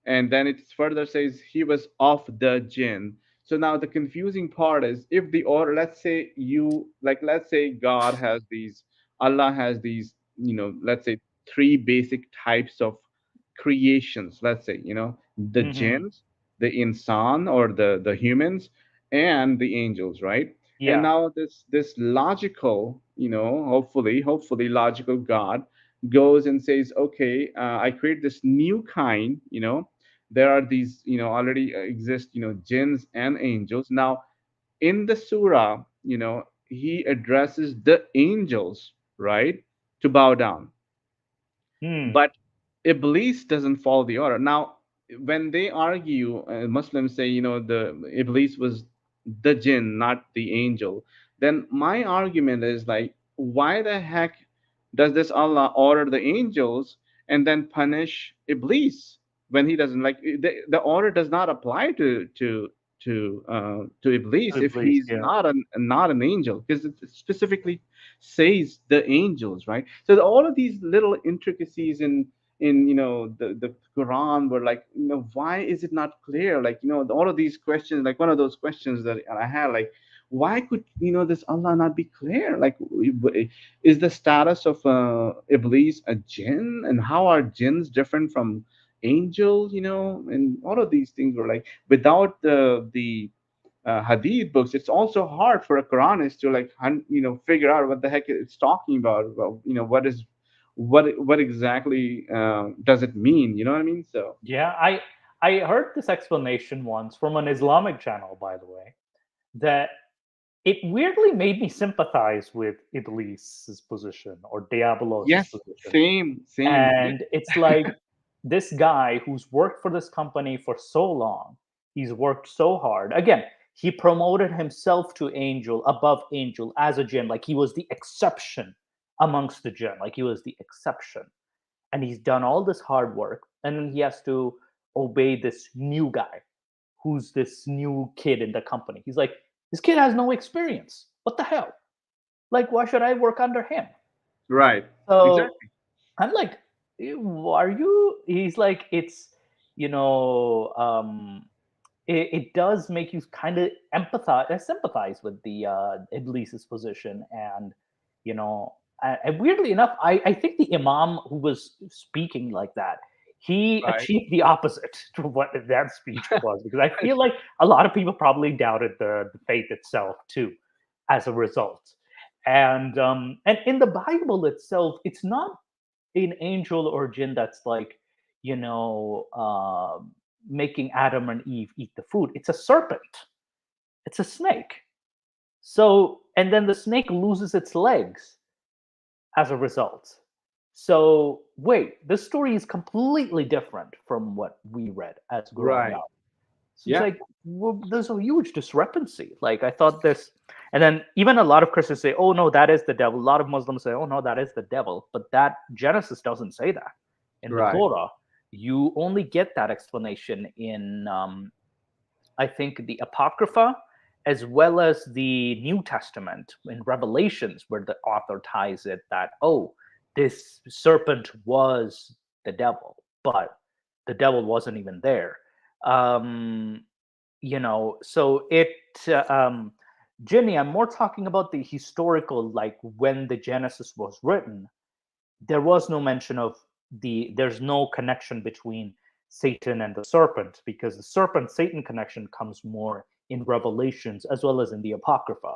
and then it further says he was of the jinn. So now the confusing part is, if the order, let's say God has these, Allah has these, let's say three basic types of creations. Let's say, the Hmm. jinns, the insan, or the humans, and the angels, right? And Yeah. now this logical, hopefully logical God goes and says, okay, I create this new kind. There are these, already exist, jinns and angels. Now, in the surah, he addresses the angels, right, to bow down. Hmm. But Iblis doesn't follow the order. Now, when they argue, Muslims say, the Iblis was the jinn, not the angel. Then my argument is like, why the heck does this Allah order the angels and then punish Iblis when he doesn't? Like, the order does not apply to Iblis if Iblis. he's Yeah. not an angel, because it specifically says the angels, right? So all of these little intricacies in the Quran were like, why is it not clear? Like, all of these questions, like one of those questions that I had, like, why could this Allah not be clear? Like, is the status of Iblis a jinn, and how are jinns different from angels? And all of these things were like, without the hadith books, it's also hard for a Quranist to like figure out what the heck it's talking about. Well, what exactly does it mean? You know what I mean? So Yeah. I heard this explanation once from an Islamic channel, by the way, that it weirdly made me sympathize with Iblis's position or Diabolos's yes, position. same, yeah, And it's like this guy who's worked for this company for so long, he's worked so hard. Again, he promoted himself to angel, above angel, as a jinn. Like he was the exception amongst the jinn. Like he was the exception. And he's done all this hard work. And then he has to obey this new guy who's this new kid in the company. He's like, this kid has no experience. What the hell? Like, why should I work under him? right, So exactly, I'm like, are you? He's like, it's, you know, it does make you kind of sympathize with the Iblis's position. And, and weirdly enough, I think the Imam who was speaking like that, he right, achieved the opposite to what that speech was, because I feel like a lot of people probably doubted the faith itself too, as a result. And in the Bible itself, it's not an angel or jinn that's like, you know, making Adam and Eve eat the fruit. It's a serpent. It's a snake. So, and then the snake loses its legs as a result. So, wait, this story is completely different from what we read as growing right, up. So it's yeah, like, well, there's a huge discrepancy. Like I thought this, and then even a lot of Christians say, "Oh no, that is the devil." A lot of Muslims say, "Oh no, that is the devil." But that Genesis doesn't say that. In the right, Torah, you only get that explanation in I think the Apocrypha, as well as the New Testament in Revelations, where the author ties it that, oh, this serpent was the devil, but the devil wasn't even there. Um, so Ginny, I'm more talking about the historical, like when the Genesis was written, there was no mention of there's no connection between Satan and the serpent, because the serpent Satan connection comes more in Revelations as well as in the Apocrypha.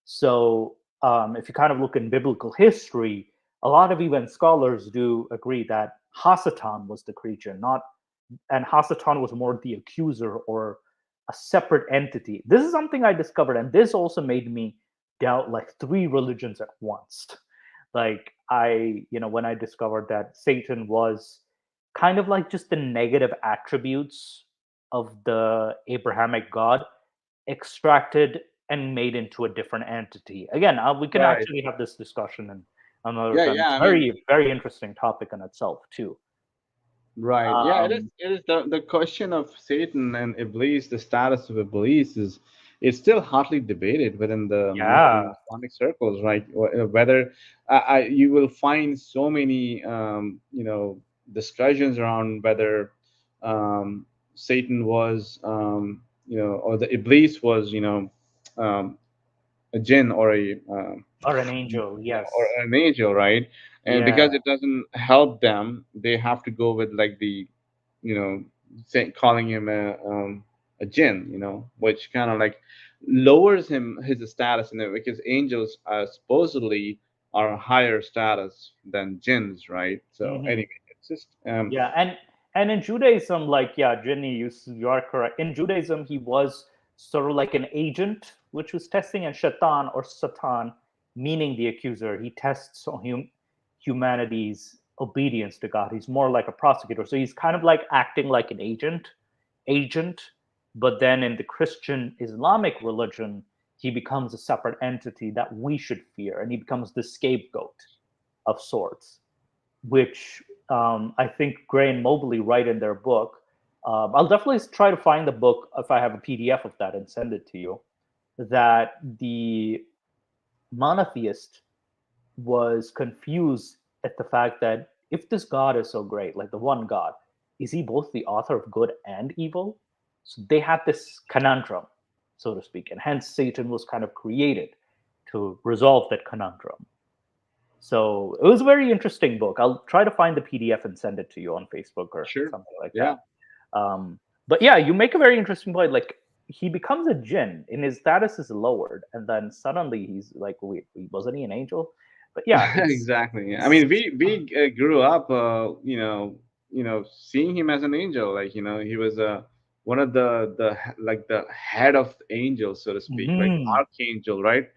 So if you kind of look in biblical history, a lot of even scholars do agree that Hasatan was the creature, not and Hasatan was more the accuser or a separate entity. This is something I discovered, and this also made me doubt like three religions at once. Like when I discovered that Satan was kind of like just the negative attributes of the Abrahamic God extracted and made into a different entity. Again, we can Right. actually have this discussion in another Yeah, time. yeah. It's I mean, very, very interesting topic in itself too. right. Yeah, it is. Um, It is the question of Satan and Iblis. The status of Iblis is still hotly debated within the yeah. Islamic circles, right? Whether you will find so many discussions around whether Satan was or the Iblis was a jinn or a Or an angel, or yes. an angel, right? And Yeah. because it doesn't help them, they have to go with like the you know calling him a jinn, which kind of like lowers him his status in it, because angels supposedly are higher status than jinns, right? So Hmm. anyway, it's just Yeah, and in Judaism, like yeah, Jenny, you are correct. In Judaism, he was sort of like an agent, which was testing, and Shaitan or Satan, meaning the accuser. He tests on humanity's obedience to God. He's more like a prosecutor. So he's kind of like acting like an agent. But then in the Christian Islamic religion, he becomes a separate entity that we should fear, and he becomes the scapegoat of sorts, which I think Gray and Mobley write in their book. I'll definitely try to find the book if I have a PDF of that and send it to you. That the monotheist was confused at the fact that if this God is so great, like the one God, is he both the author of good and evil? So they had this conundrum, so to speak, and hence Satan was kind of created to resolve that conundrum. So it was a very interesting book. I'll try to find the PDF and send it to you on Facebook or sure, something like yeah. that. But yeah, you make a very interesting point. Like he becomes a jinn and his status is lowered, and then suddenly he's like, wait, wasn't he an angel? But yeah, Exactly. I it's mean, we grew up, seeing him as an angel. Like, he was one of like the head of angels, so to speak, like mhm. archangel, right?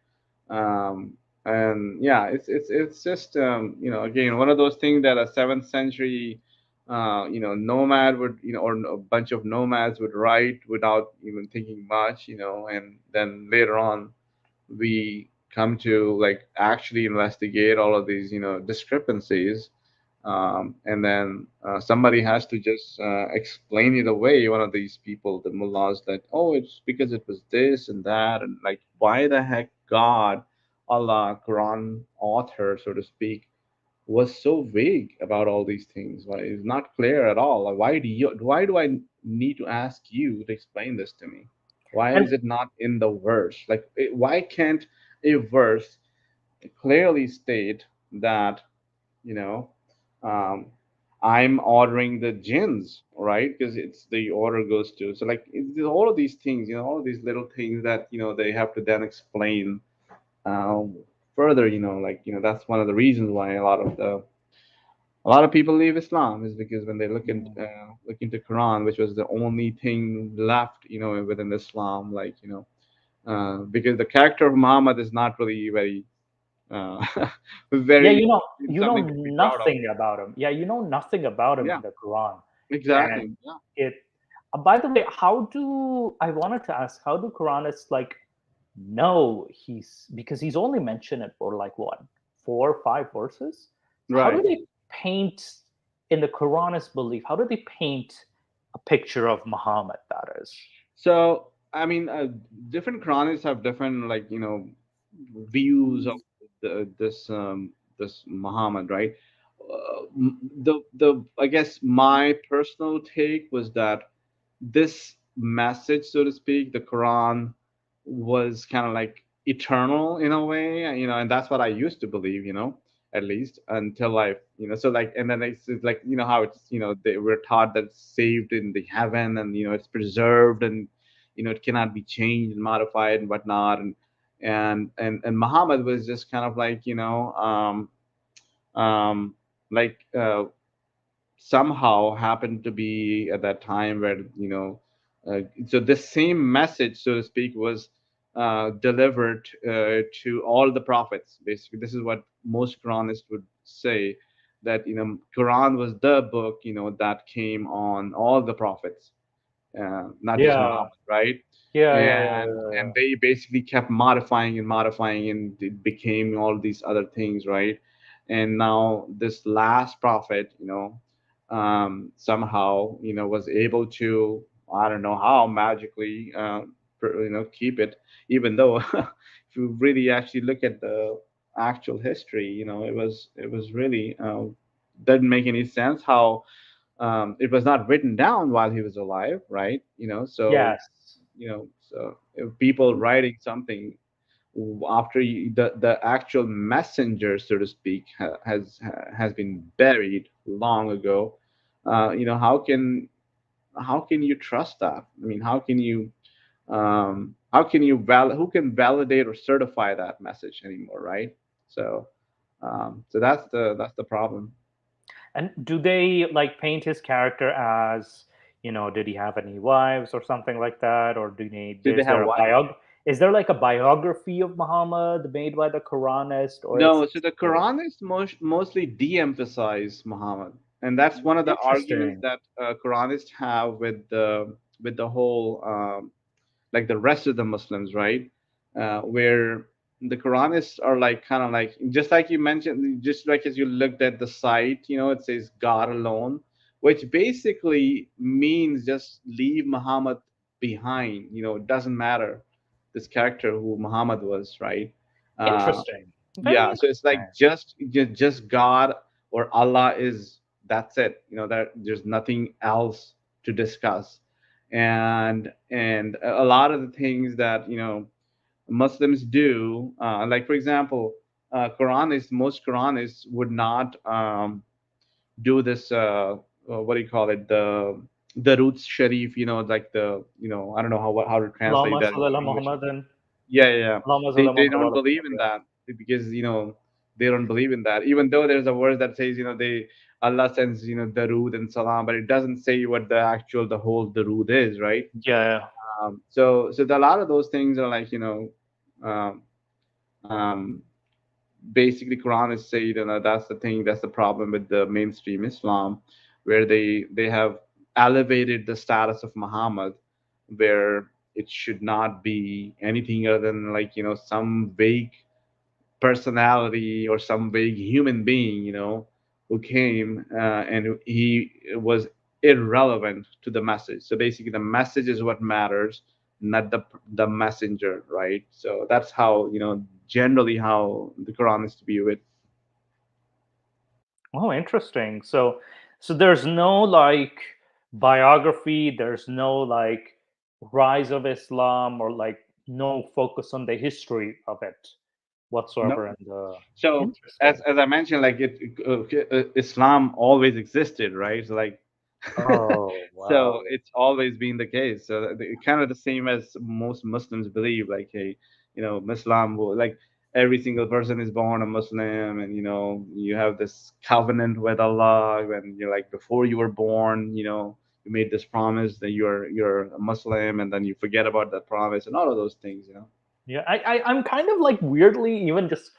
And yeah, it's just again, one of those things that a seventh century nomad would, or a bunch of nomads would write without even thinking much, and then later on we come to like actually investigate all of these discrepancies, and then somebody has to just explain it away, one of these people, the mullahs, that, oh, it's because it was this and that, and like, why the heck God, Allah, Quran author, so to speak, was so vague about all these things? Why it's not clear at all? Like, why do I need to ask you to explain this to me? Why And is it not in the verse? Like, why can't a verse clearly state that, you know um, I'm ordering the jinns, right? Because it's the order goes to, so like all of these things, all of these little things that they have to then explain um, further. Like, that's one of the reasons why a lot of people leave Islam, is because when they look into Quran, which was the only thing left, within Islam, like, because the character of Muhammad is not really very, uh, yeah, very you know something to be proud of. nothing about him. Yeah, you know nothing about him Yeah, in the Quran. And exactly. Yeah. it by the way, how do I wanted to ask, how do Quranists like know he's, because he's only mentioned it for like what, 4 or 5 verses? So how do Right. they paint in the Quranist belief? How do they paint a picture of Muhammad? That is. So I mean, different chronists have different, like, views of this Muhammad, right? The I guess my personal take was that this message, so to speak, the Quran, was kind of like eternal in a way, and that's what I used to believe, at least until so like, and then it's like, how it's, they were taught that it's saved in the heaven, and it's preserved, and it cannot be changed and modified and whatnot, and Muhammad was just kind of like, um, like somehow happened to be at that time where, so this same message, so to speak, was delivered to all the prophets. Basically, this is what most Quranists would say, that Quran was the book, that came on all the prophets, not just Yeah, Muhammad, right? yeah, yeah, yeah, And yeah. they basically kept modifying and modifying, and it became all these other things, right? And now this last prophet, somehow, was able to, I don't know how, magically, keep it, even though if you really actually look at the actual history, it was really, doesn't make any sense how, it was not written down while he was alive, right? So, Yes. so if people writing something after the actual messenger, so to speak, has been buried long ago, how can you trust that? I mean, who can validate or certify that message anymore, right? So, so that's the problem. And do they like paint his character as, did he have any wives or something like that, or Do they is have there a what? is there like a biography of Muhammad made by the Quranist, or No, so it's the Quranists mostly de-emphasize Muhammad, and that's one of the arguments interesting, that Quranists have with the whole, like the rest of the Muslims, right? Where the Quranists are like, kind of like, just like you mentioned, just like as you looked at the site, it says God alone, which basically means just leave Muhammad behind. It doesn't matter this character who Muhammad was, right? Uh, interesting, very yeah, so it's like interesting. just God or Allah is, that's it. That there's nothing else to discuss, and a lot of the things that Muslims do, like for example, most Quranists would not do this, what do you call it, the roots sharif, like I don't know how to translate Allahumma that salli into ala English. Muhammadin. Yeah, yeah, yeah. Allahumma salli they ala they Muhammad wa don't ala believe in Muhammad. that, because they don't believe in that, even though there's a verse that says, they, Allah sends, darood and salam, but it doesn't say what the whole darood is, right? Yeah, So a lot of those things are like, um, um, basically Quran is saying, that's the thing, that's the problem with the mainstream Islam, where they have elevated the status of Muhammad, where it should not be anything other than, like, some vague personality or some vague human being, who came, and he was irrelevant to the message. So basically, the message is what matters, not the messenger, right? So that's how, generally how the Quran is to view it. oh, interesting. So there's no like biography, there's no like rise of Islam, or like no focus on the history of it No. whatsoever in the So as interesting. as I mentioned, like, Islam always existed, right? So like, Oh, so wow. it's always been the case. So kind of the same as most Muslims believe, like, hey, Islam will, like, every single person is born a Muslim, and you have this covenant with Allah, and you're like, before you were born, you made this promise that you're a Muslim, and then you forget about that promise and all of those things. Yeah, I'm kind of like weirdly, even just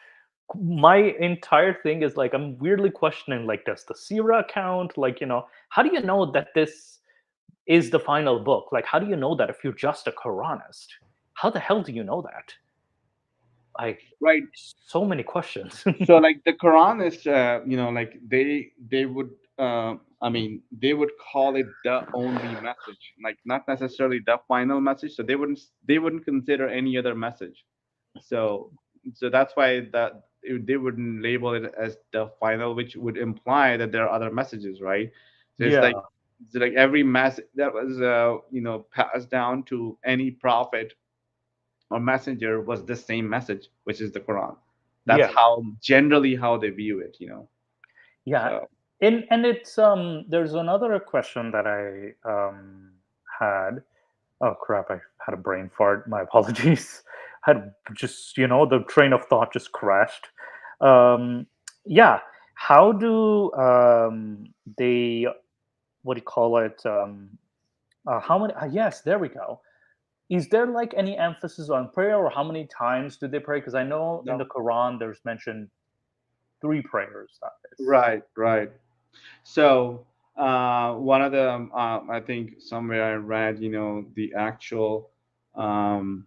my entire thing is like I'm weirdly questioning, like, does the Sira count? Like, how do you know that this is the final book? Like, how do you know that if you're just a Quranist? How the hell do you know that? Like, Right. so many questions. So like the Quran is, like they would I mean, they would call it the only message, like not necessarily the final message. So they wouldn't consider any other message. So so that's why they wouldn't label it as the final, which would imply that there are other messages, right? So Yeah. it's like every message that was passed down to any prophet or messenger was the same message, which is the Quran. That's Yeah. how generally how they view it, you know. Yeah. So And it's there's another question that I had. Oh crap, I had a brain fart. My apologies. Had just, the train of thought just crashed. Um yeah, how do they, what do you call it? How many yes, there we go. Is there like any emphasis on prayer, or how many times do they pray? Because I know in the no, Quran there's mentioned three prayers. That is. right, right. So one of the I think somewhere I read, the actual um,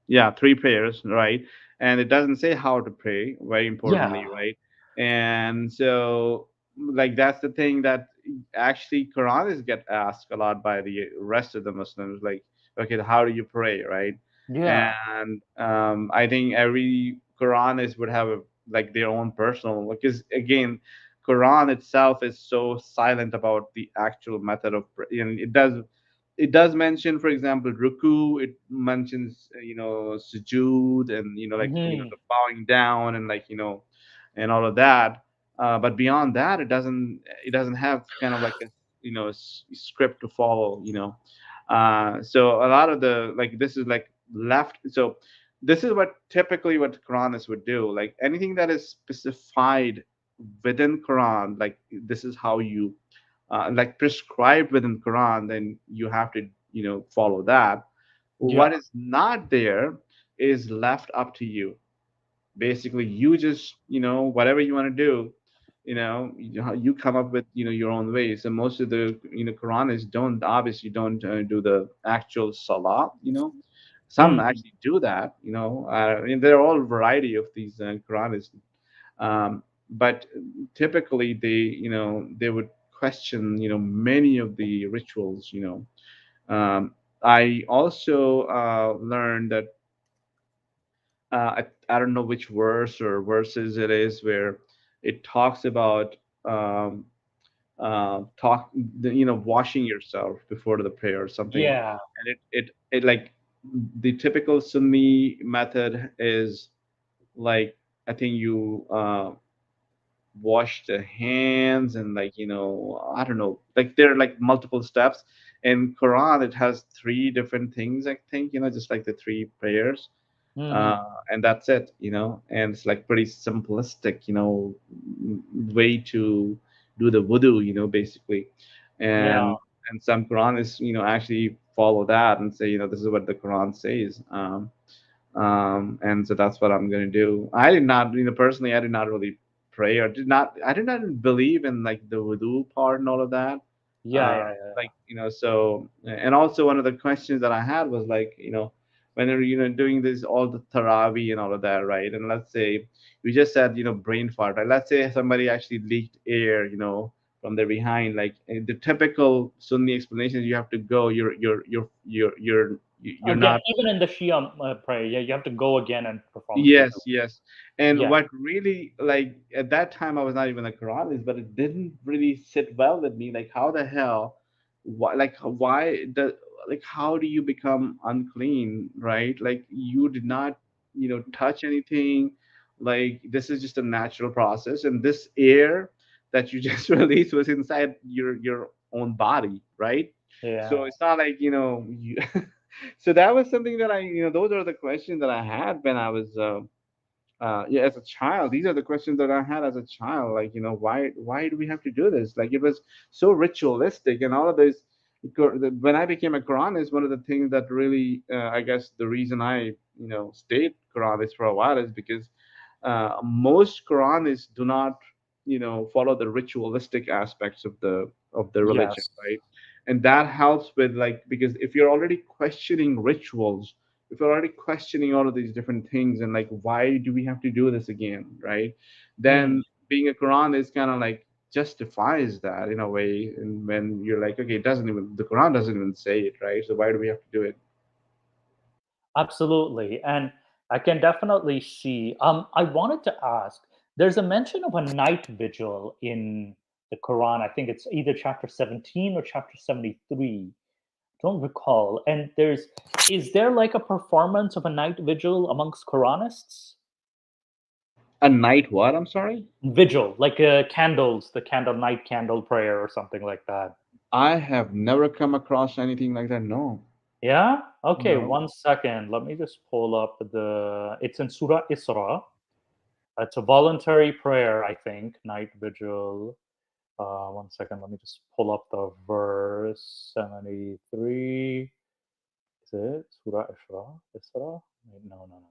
yeah, three prayers, right? And it doesn't say how to pray, very Yeah. importantly, right? And so like that's the thing that actually Quran is get asked a lot by the rest of the Muslims, like, okay, how do you pray, right? Yeah. And I think every Quran is would have like their own personal, because again, Quran itself is so silent about the actual method of and it does mention, for example, ruku. It mentions sujood, and like Hmm. the bowing down, and like and all of that. But beyond that, it doesn't have kind of like a script to follow. So a lot of the like this is like left. So this is what typically what Quranists would do. Like anything that is specified within Quran, like this is how you like prescribed within Quran, then you have to follow that. Yeah. What is not there is left up to you. Basically, you just whatever you want to do, you come up with your own ways. And most of the Quranists don't obviously don't do the actual salah. Some Hmm. actually do that. And there are all variety of these Quranists, but typically they would question many of the rituals. I also learned that I don't know which verse or verses it is where it talks about talk washing yourself before the prayer or something. Yeah. And it like the typical Sunni method is like, I think you wash the hands, and like I don't know, like there are like multiple steps. In Quran it has three different things, I think, just like the three prayers. uh, Hmm. and that's it. And it's like pretty simplistic way to do the wudu, basically. Yeah. And some Quranists actually follow that and say, this is what the Quran says. And so that's what I'm going to do. I did not, personally, I did not really pray, or I did not believe in like the wudu part and all of that. Yeah. uh Yeah. Yeah. like so. And also one of the questions that I had was like, when you're doing this all the tarawih and all of that, right? And let's say you just said brain fart, right? Let's say somebody actually leaked air from their behind, like the typical Sunni explanation is you have to go, you're Again, not. even in the Shia prayer, yeah, you have to go again and perform the wudu. Yes, yes. And Yeah. what really, like, at that time I was not even a Quranist, but it didn't really sit well with me. Like, how the hell, why the, like, how do you become unclean, right? Like, you did not, touch anything. Like, this is just a natural process, and this air that you just released was inside your own body, right? Yeah. So it's not like you. So that was something that those are the questions that I had when I was yeah, as a child. These are the questions that I had as a child, like, why do we have to do this? Like, it was so ritualistic and all of this. When I became a Quranist, one of the things that really, I guess the reason I stayed Quranist for a while is because most Quranists do not follow the ritualistic aspects of the religion, Yes. right? And that helps with, like, because if you're already questioning rituals, if you're already questioning all of these different things, and like, why do we have to do this again, right? Hmm. Then being a Quran is kind of like justifies that in a way, and when you're like, okay, it doesn't even, the Quran doesn't even say it, right? So why do we have to do it? Absolutely. And I can definitely see. I wanted to ask, there's a mention of a night vigil in the Quran. I think it's either chapter 17 or chapter 73. Don't recall. And is there like a performance of a night vigil amongst Quranists? A night what? I'm sorry. Vigil, like candles, the candle night candle prayer or something like that. I have never come across anything like that. No, Yeah. Okay. no. 1 second. Let me just pull up It's in Surah Isra. It's a voluntary prayer, I think. Night vigil. 1 second. Let me just pull up the verse 73. Is it Surah Isra? Isra? Wait, no, no, no,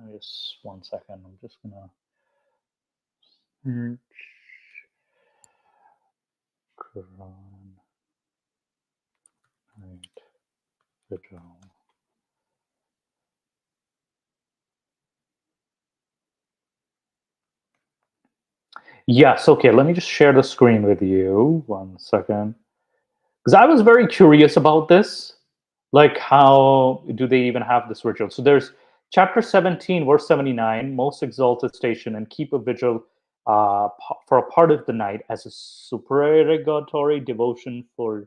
no. Just 1 second. I'm just gonna. Hmm. Quran night vigil. Yes. Okay. Let me just share the screen with you. 1 second. Because I was very curious about this. Like, how do they even have this ritual? So there's chapter 17, verse 79, most exalted station, and keep a vigil for a part of the night as a supererogatory devotion for.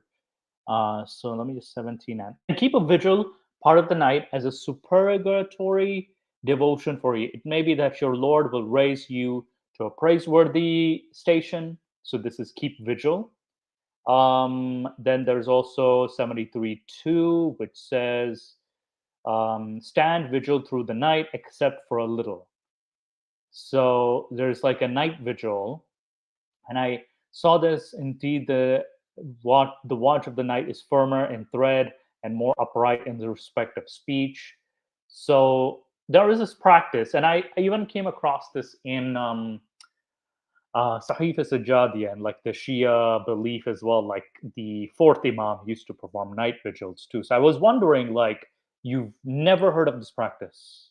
So let me just 17 and keep a vigil part of the night as a supererogatory devotion for you. It may be that your Lord will raise you to a praiseworthy station. So this is keep vigil. Then there's also 73:2, which says, stand vigil through the night except for a little. So there's like a night vigil. And I saw this indeed the watch of the night is firmer in thread and more upright in the respect of speech. So there is this practice, and I even came across this in Sahifa Sajjadiya and like the Shia belief as well. Like the fourth Imam used to perform night vigils too. So I was wondering, like, you've never heard of this practice?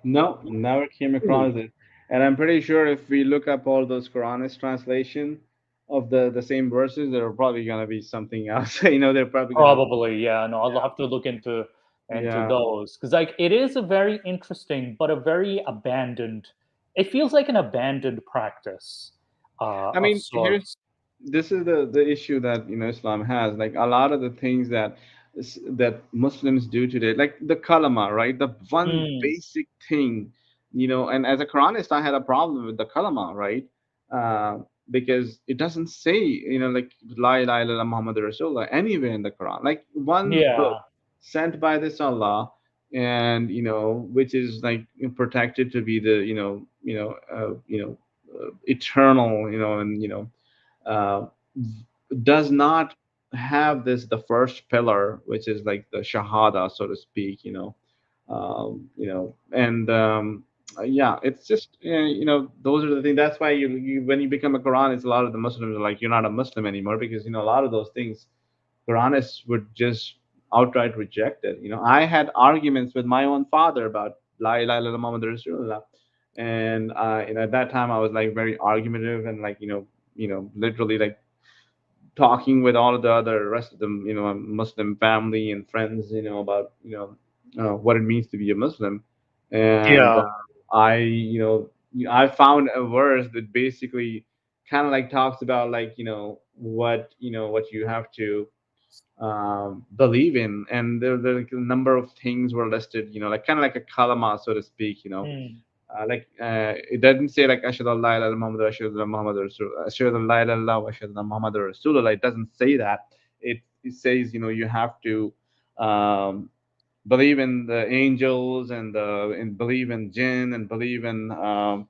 No, never came across it. And I'm pretty sure if we look up all those Quranist translation of the same verses, there are probably gonna be something else. They're probably gonna. Probably, yeah. No, I'll Yeah, have to look into yeah. those because like it is a very interesting, but a very abandoned. It feels like an abandoned practice I of mean, here's sorts. this is the issue that Islam has. Like a lot of the things that Muslims do today, like the kalama, right? The one Mm, basic thing, and as a Quranist, I had a problem with the kalama, right? Uh, because it doesn't say, like La ilaha illallah Muhammad Rasulullah anywhere in the Quran. Like one book yeah. sent by this Allah, and which is like protected to be the eternal, and uh, does not have this the first pillar, which is like the shahada, so to speak. And yeah, it's just those are the things. That's why you when you become a Quranist, a lot of the Muslims are like, you're not a Muslim anymore, because a lot of those things Quranists would just outright reject it. I had arguments with my own father about La ilaha illallah Muhammad Rasulullah, and at that time I was like very argumentative, and like literally like talking with all of the other rest of them, Muslim family and friends, about what it means to be a Muslim, and Yeah. I I found a verse that basically kind of like talks about like what you have to believe in, and there like a number of things were listed, like kind of like a kalama, so to speak. Mm, It doesn't say like ashhadu an la ilaha illallah Muhammad ashhadu anna Muhammad Rasul ashhadu an la ilaha illallah wa ashhadu anna Muhammad Rasulullah. It doesn't say that. It says you have to um, believe in the angels, and believe in jinn, and believe in all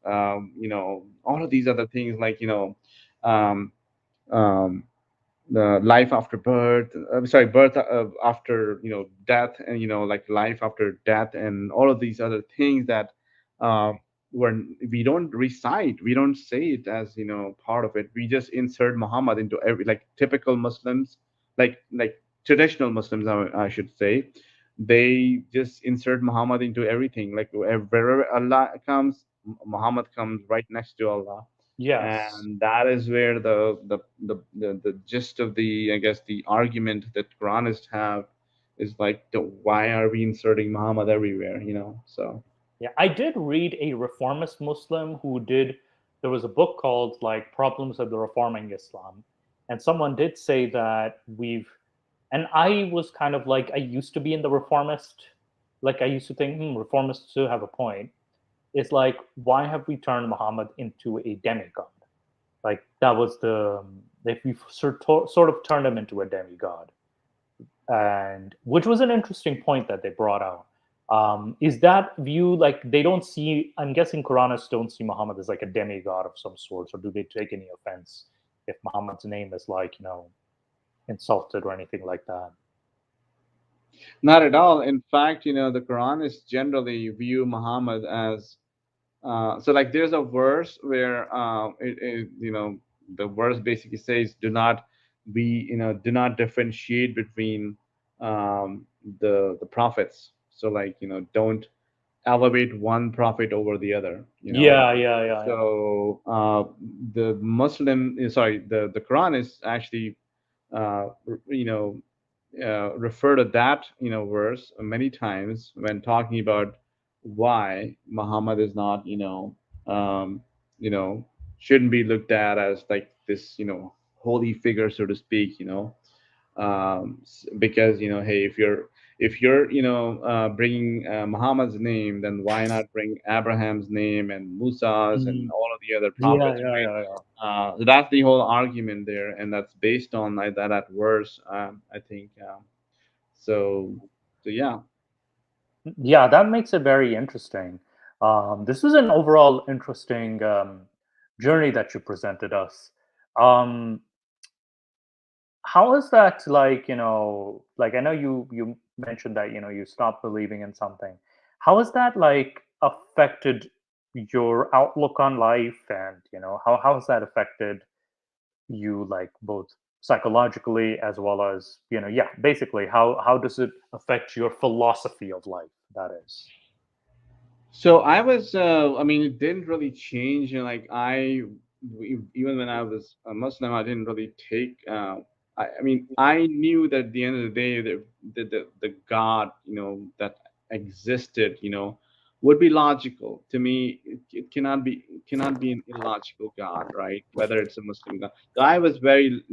of these other things, like um, um, the life after birth, sorry, birth after death, and like life after death, and all of these other things that uh, when we don't recite, we don't say it as part of it. We just insert Muhammad into every, like typical Muslims, like traditional Muslims, I should say. They just insert Muhammad into everything, like wherever Allah comes, Muhammad comes right next to Allah. Yes. and that is where the gist of the, I guess, the argument that Quranists have is like, why are we inserting Muhammad everywhere? So Yeah, I did read a reformist Muslim who did. There was a book called like Problems of the Reforming Islam, and someone did say that we've. And I was kind of like I used to be in the reformist, like I used to think reformists do have a point. It's like why have we turned Muhammad into a demigod? Like that was the if we sort of turned him into a demigod, and which was an interesting point that they brought out. Is that view like they don't see? I'm guessing Quranists don't see Muhammad as like a demigod of some sort, or do they take any offense if Muhammad's name is like insulted or anything like that? not at all. In fact, the Quranists generally view Muhammad as, so like there's a verse where the verse basically says, do not differentiate between the prophets. So like, don't elevate one prophet over the other. Yeah, yeah, yeah, yeah. So the Muslim, sorry, the Quran is actually, uh, you know, refer to that verse many times when talking about why Muhammad is not, um, you know, shouldn't be looked at as like this, holy figure, so to speak. Because hey, if you're bringing Muhammad's name, then why not bring Abraham's name and Musa's and Mhm. all of the other Yeah, prophets, yeah, right? yeah, yeah. So that's the whole argument there, and that's based on like that verse, I think. So, so yeah. Yeah, that makes it very interesting. This is an overall interesting journey that you presented us. Um, how is that like like I know you mentioned that you stopped believing in something. How has that like affected your outlook on life, and how has that affected you like both psychologically as well as yeah, basically how does it affect your philosophy of life, that is? So I was, I mean, it didn't really change. Like even when I was a Muslim, I didn't really take. I mean, I knew that at the end of the day, the God, that existed, would be logical to me. It cannot be an illogical God, right? Whether it's a Muslim God. So I was very,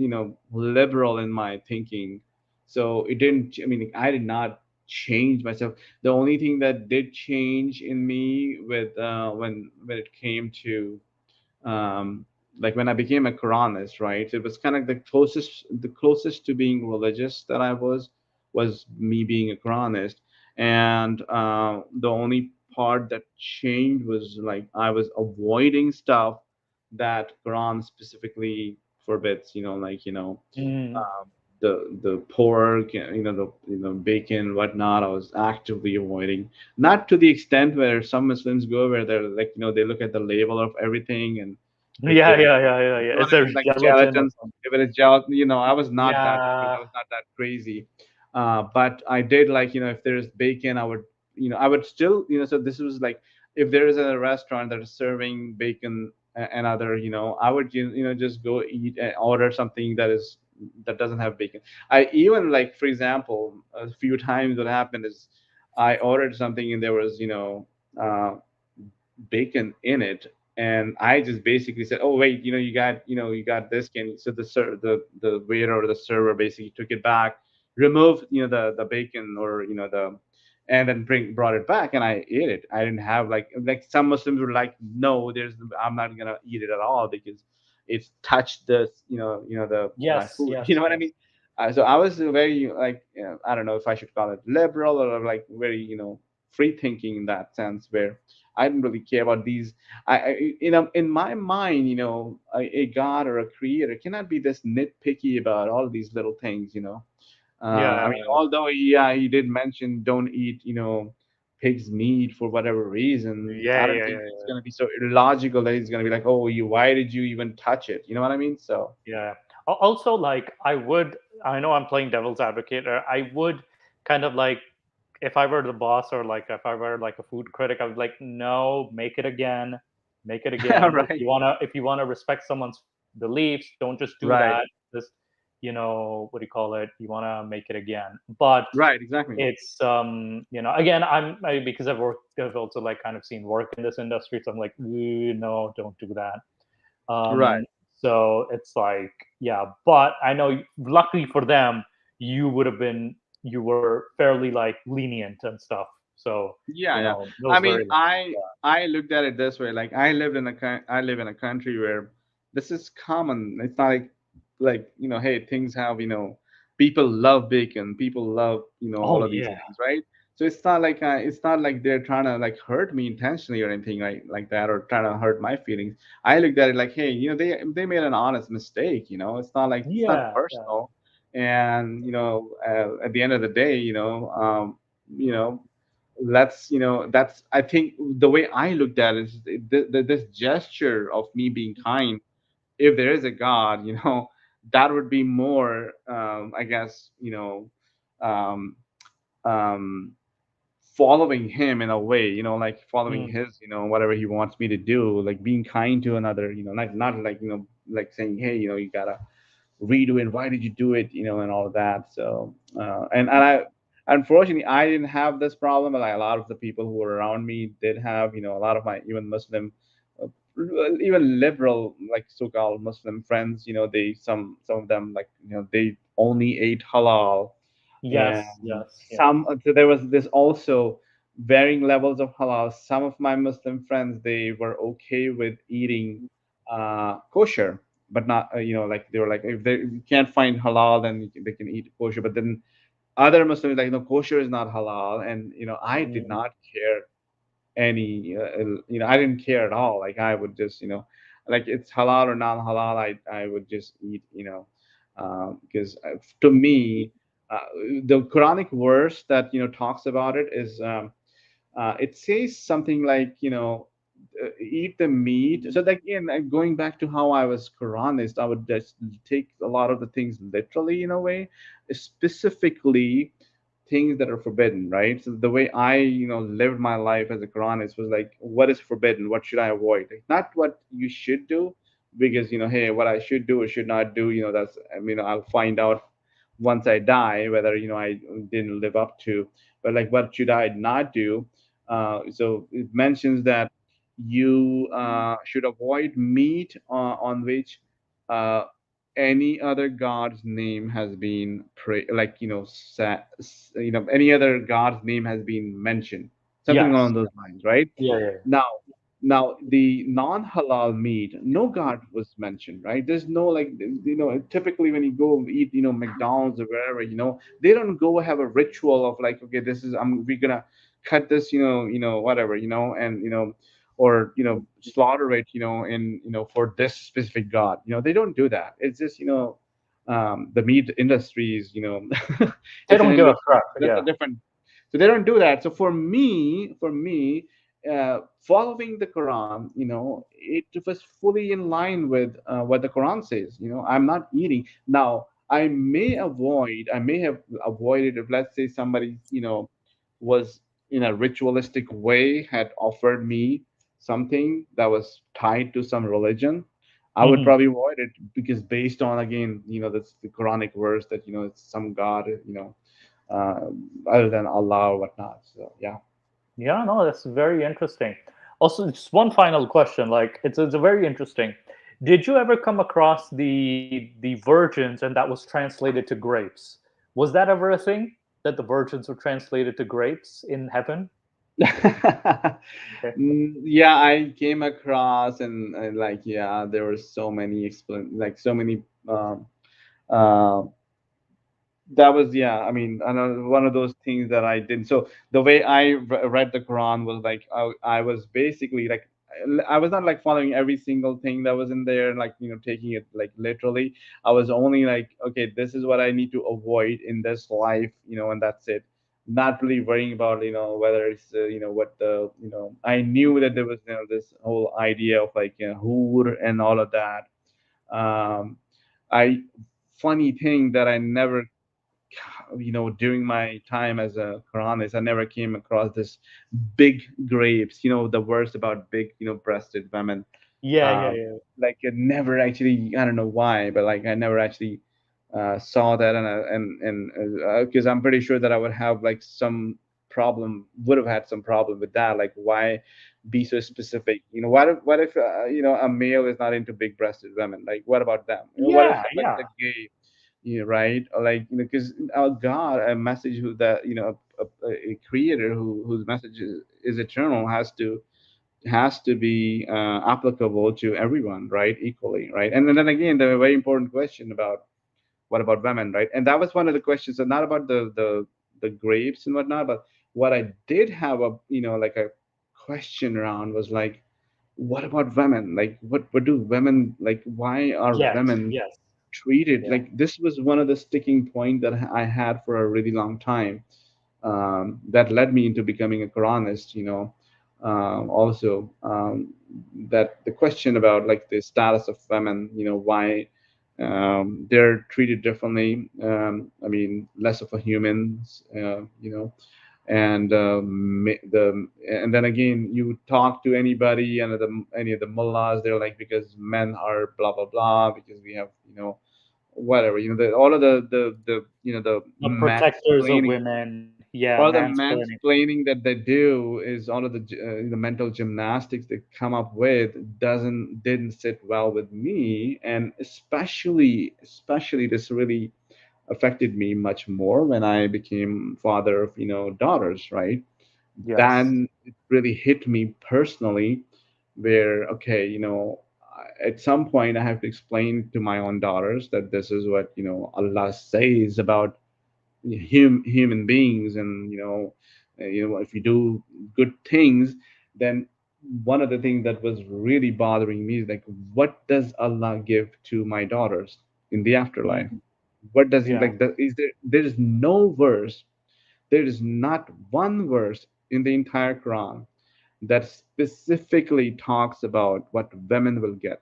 liberal in my thinking. So it didn't. I mean, I did not change myself. The only thing that did change in me with when it came to, um, like when I became a Quranist, right? It was kind of the closest to being religious that I was me being a Quranist, and the only part that changed was like I was avoiding stuff that Quran specifically forbids. Mm. The pork, the bacon, whatnot. I was actively avoiding. Not to the extent where some Muslims go, where they're like, they look at the label of everything, and if Yeah, it's, yeah, yeah, yeah, you yeah. know what Is I there mean, like gelatin or gelatin. something? If it is gelatin, I was not that. I Yeah. was not that crazy. But I did like, if there's bacon, I would still, So this was like, if there is a restaurant that is serving bacon and other, I would, just go eat and order something that doesn't have bacon. I even, like, for example, a few times what happened is I ordered something and there was, uh, bacon in it, and I just basically said, "Oh wait, you got this." So the waiter or the server basically took it back, removed the bacon, or and then brought it back, and I ate it. I didn't have like some Muslims were like, "No, I'm not gonna eat it at all because it's touched my Yes, food." You yes, know what I yes. mean? So I was very like, I don't know if I should call it liberal or like very free thinking in that sense, where I didn't really care about these. In my mind, a God or a creator cannot be this nitpicky about all these little things. I Yeah, mean, although yeah, he did mention don't eat, pig's meat for whatever reason. yeah, I don't yeah, think yeah, it's yeah. gonna be so illogical that he's gonna be like, oh, why did you even touch it? You know what I mean? So Yeah. Also, like, I know I'm playing devil's advocate, or I would kind of like, if I were the boss or like if I were like a food critic, I would like, no, make it again. make it again. If Right. you wanna if you wanna respect someone's beliefs, don't just do Right. that. Just, what do you call it? You wanna make it again. But Right. Exactly. it's again, because I've also like kind of seen work in this industry, so I'm like, no, don't do that. Right. So it's like, yeah, but I know, luckily for them, you were fairly like lenient and stuff. So Yeah, yeah. that I was mean, very lucky. I looked at it this way. Like I live in a country where this is common. It's not like hey, things have people love bacon, people love Oh all of these yeah. things, right? So it's not like they're trying to like hurt me intentionally or anything like that, or trying to hurt my feelings. I looked at it like, hey, they made an honest mistake. It's not like it's not Yeah, yeah. personal, and at the end of the day, you know let's that's I think the way I looked at it is this gesture of me being kind, if there is a God, that would be more, I guess, um um following him in a way, like following Mm, his, whatever he wants me to do, like being kind to another, not like like saying, hey, you gotta redo it, why did you do it, and all of that. So and I unfortunately I didn't have this problem, but like a lot of the people who were around me did have, a lot of my even Muslim, uh, even liberal, like so-called Muslim friends, they some of them, like they only ate halal. yes, And yes, yeah. some, so there was this also varying levels of halal. Some of my Muslim friends, they were okay with eating kosher, but not, like they were like, if they can't find halal, then they can eat kosher. But then other Muslims like, no, kosher is not halal, and I did Mm, not care any, I didn't care at all. Like I would just, like it's halal or non halal, I would just eat, because to me, uh, the Quranic verse that talks about it is, it says something like, eat the meat. So like, again, going back to how I was Quranist, I would just take a lot of the things literally in a way, specifically things that are forbidden, right? So the way I, lived my life as a Quranist was like, what is forbidden? What should I avoid? Like, not what you should do, because hey, what I should do or should not do, that's, I mean, I'll find out once I die whether I didn't live up to. But like, what should I not do? So it mentions that you should avoid meat on which uh, any other god's name has been like any other god's name has been mentioned, something yes. along those lines, right? Yeah, yeah, Now, the non-halal meat, no god was mentioned, right? There's no, like, typically when you go eat, McDonald's or wherever, they don't go have a ritual of like, okay, this is, we're gonna cut this, whatever, and or slaughter it, in for this specific god. They don't do that. It's just, the meat industries, they it's an don't give a industry, crap. that's Yeah. a different. So they don't do that. So for me, following the Quran, it was fully in line with what the Quran says. I'm not eating now. I may have avoided, if let's say somebody, was in a ritualistic way, had offered me something that was tied to some religion, I would Mhm. probably avoid it, because based on, again, that's the Quranic verse that it's some God, uh, other than Allah or whatnot. So yeah. Yeah, no, that's very interesting. Also, just one final question. Like, it's a very interesting. Did you ever come across the virgins and that was translated to grapes? Was that ever a thing, that the virgins were translated to grapes in heaven? Okay. Yeah, I came across, and like, yeah, there were so many like so many, um, uh, that was, yeah, I mean, I know one of those things that I did. So the way I read the Quran was like, I was basically like, I was not like following every single thing that was in there, like taking it like literally. I was only like, okay, this is what I need to avoid in this life, and that's it. Not really worrying about whether it's what the I knew that there was this whole idea of like hoor and all of that. I Funny thing that I never during my time as a quranist, I never came across this big grapes, the verse about big, breasted women. Yeah, yeah, um, yeah. like I never actually, I don't know why, but like I never actually saw that, and because I'm pretty sure that I would have like some problem, would have had some problem with that. Like, why be so specific? What if a male is not into big-breasted women? Like, what about them? What if Yeah, like yeah. the gay, right? Or like, because our God, a message who that a creator whose message is eternal, has to be applicable to everyone, right? Equally, right? And then again, the very important question about what about women, right? And that was one of the questions, and not about the grapes and whatnot, but what I did have a like a question around was like, what about women? Like, what do women like? Why are Yes, women yes. treated Yeah. like? This was one of the sticking point that I had for a really long time, that led me into becoming a Quranist. Also, that the question about like the status of women, why they're treated differently. I mean, less of a humans, and and then again, you talk to anybody and any of the mullahs, they're like, because men are blah blah blah, because we have whatever, all of the The protectors of mansplaining. women. Yeah, All the mansplaining. mansplaining that they do is all of the mental gymnastics they come up with didn't sit well with me, and especially this really affected me much more when I became father of daughters, right? Yes. Then it really hit me personally, where okay, at some point I have to explain to my own daughters that this is what Allah says about human beings, and if you do good things, then one of the things that was really bothering me is like, what does Allah give to my daughters in the afterlife? Mhm. What does he Yeah. like? There is no verse, there is not one verse in the entire Quran that specifically talks about what women will get.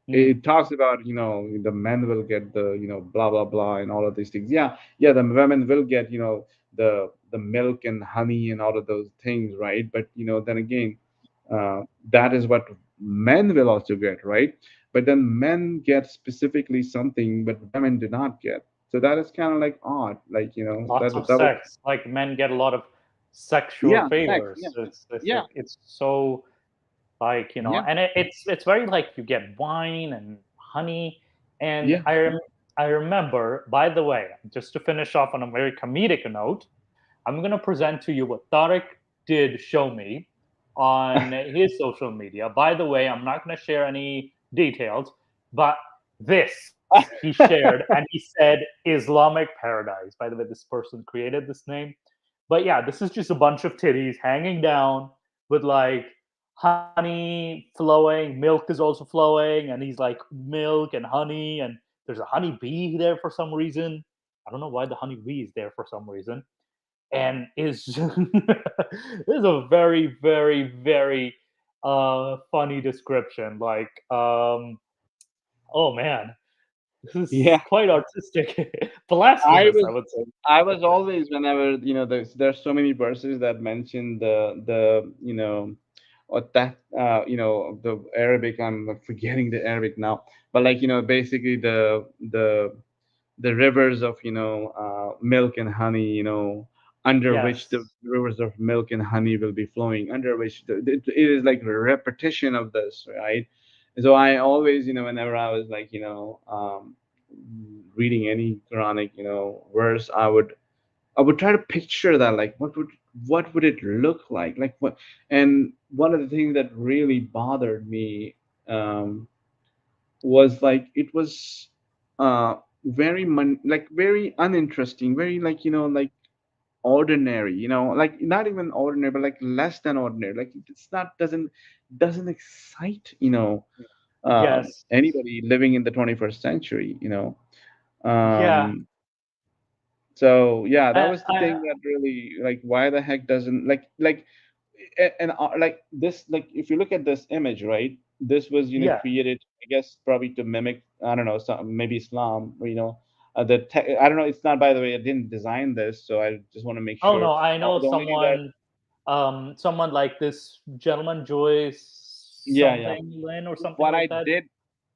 Mm. It talks about the men will get the blah blah blah and all of these things. Yeah, the women will get the milk and honey and all of those things, right? But then again, uh, that is what men will also get, right? But then men get specifically something but women do not get. So that is kind of like odd, like Lots of that was. sex. Like men get a lot of sexual Yeah, sex. favors. Yeah, It's so like yeah, and it's very like you get wine and honey. And yeah. I remember, by the way, just to finish off on a very comedic note, I'm gonna present to you what Tariq did show me on his social media. By the way, I'm not gonna share any details, but this he shared, and he said Islamic paradise. By the way, this person created this name. But yeah, this is just a bunch of titties hanging down with like honey flowing, milk is also flowing, and he's like milk and honey, and there's a honey bee there for some reason. I don't know why the honey bee is there for some reason, and is is a very very funny description. Like, oh man, this is Yeah. quite artistic, I blasphemous, I was would say. I was always, whenever there's so many verses that mention the or that the Arabic. I'm forgetting the Arabic now, but like basically the rivers of milk and honey, under which the Yes. rivers of milk and honey will be flowing, under which it is like a repetition of this, right? So I always, whenever I was like reading any Quranic verse, I would try to picture that, like what would it look like what. And one of the things that really bothered me, um, was like it was uh like very uninteresting, very like like ordinary, like not even ordinary, but like less than ordinary, like it's not doesn't excite Yes. anybody living in the 21st century. Yeah. um so yeah, that was the I thing that really, like, why the heck doesn't and like this, like if you look at this image, right? This was Yeah. created, I guess, probably to mimic, I don't know, some maybe Islam, or I don't know. It's not, by the way. I didn't design this, so I just want to make Oh sure. no, I know The only thing that, someone like this gentleman Joyce yeah, yeah. something Lynn or something What like I that. did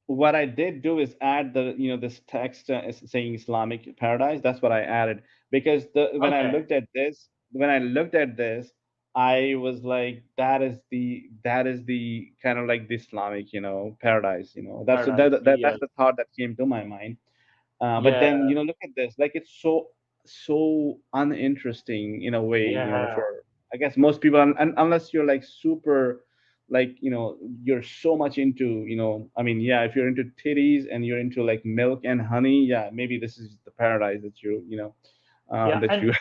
what I did do is add the this text saying Islamic paradise. That's what I added because when I Okay, looked at this, I was like, that is the kind of like the Islamic paradise. paradise. That's Yes. the thought that came to my mind. But Yeah. then look at this, like it's so uninteresting in a way, Yeah. for I guess most people, unless you're like super, like you're so much into, I mean, yeah, if you're into titties and you're into like milk and honey, yeah, maybe this is the paradise that Yeah. that And you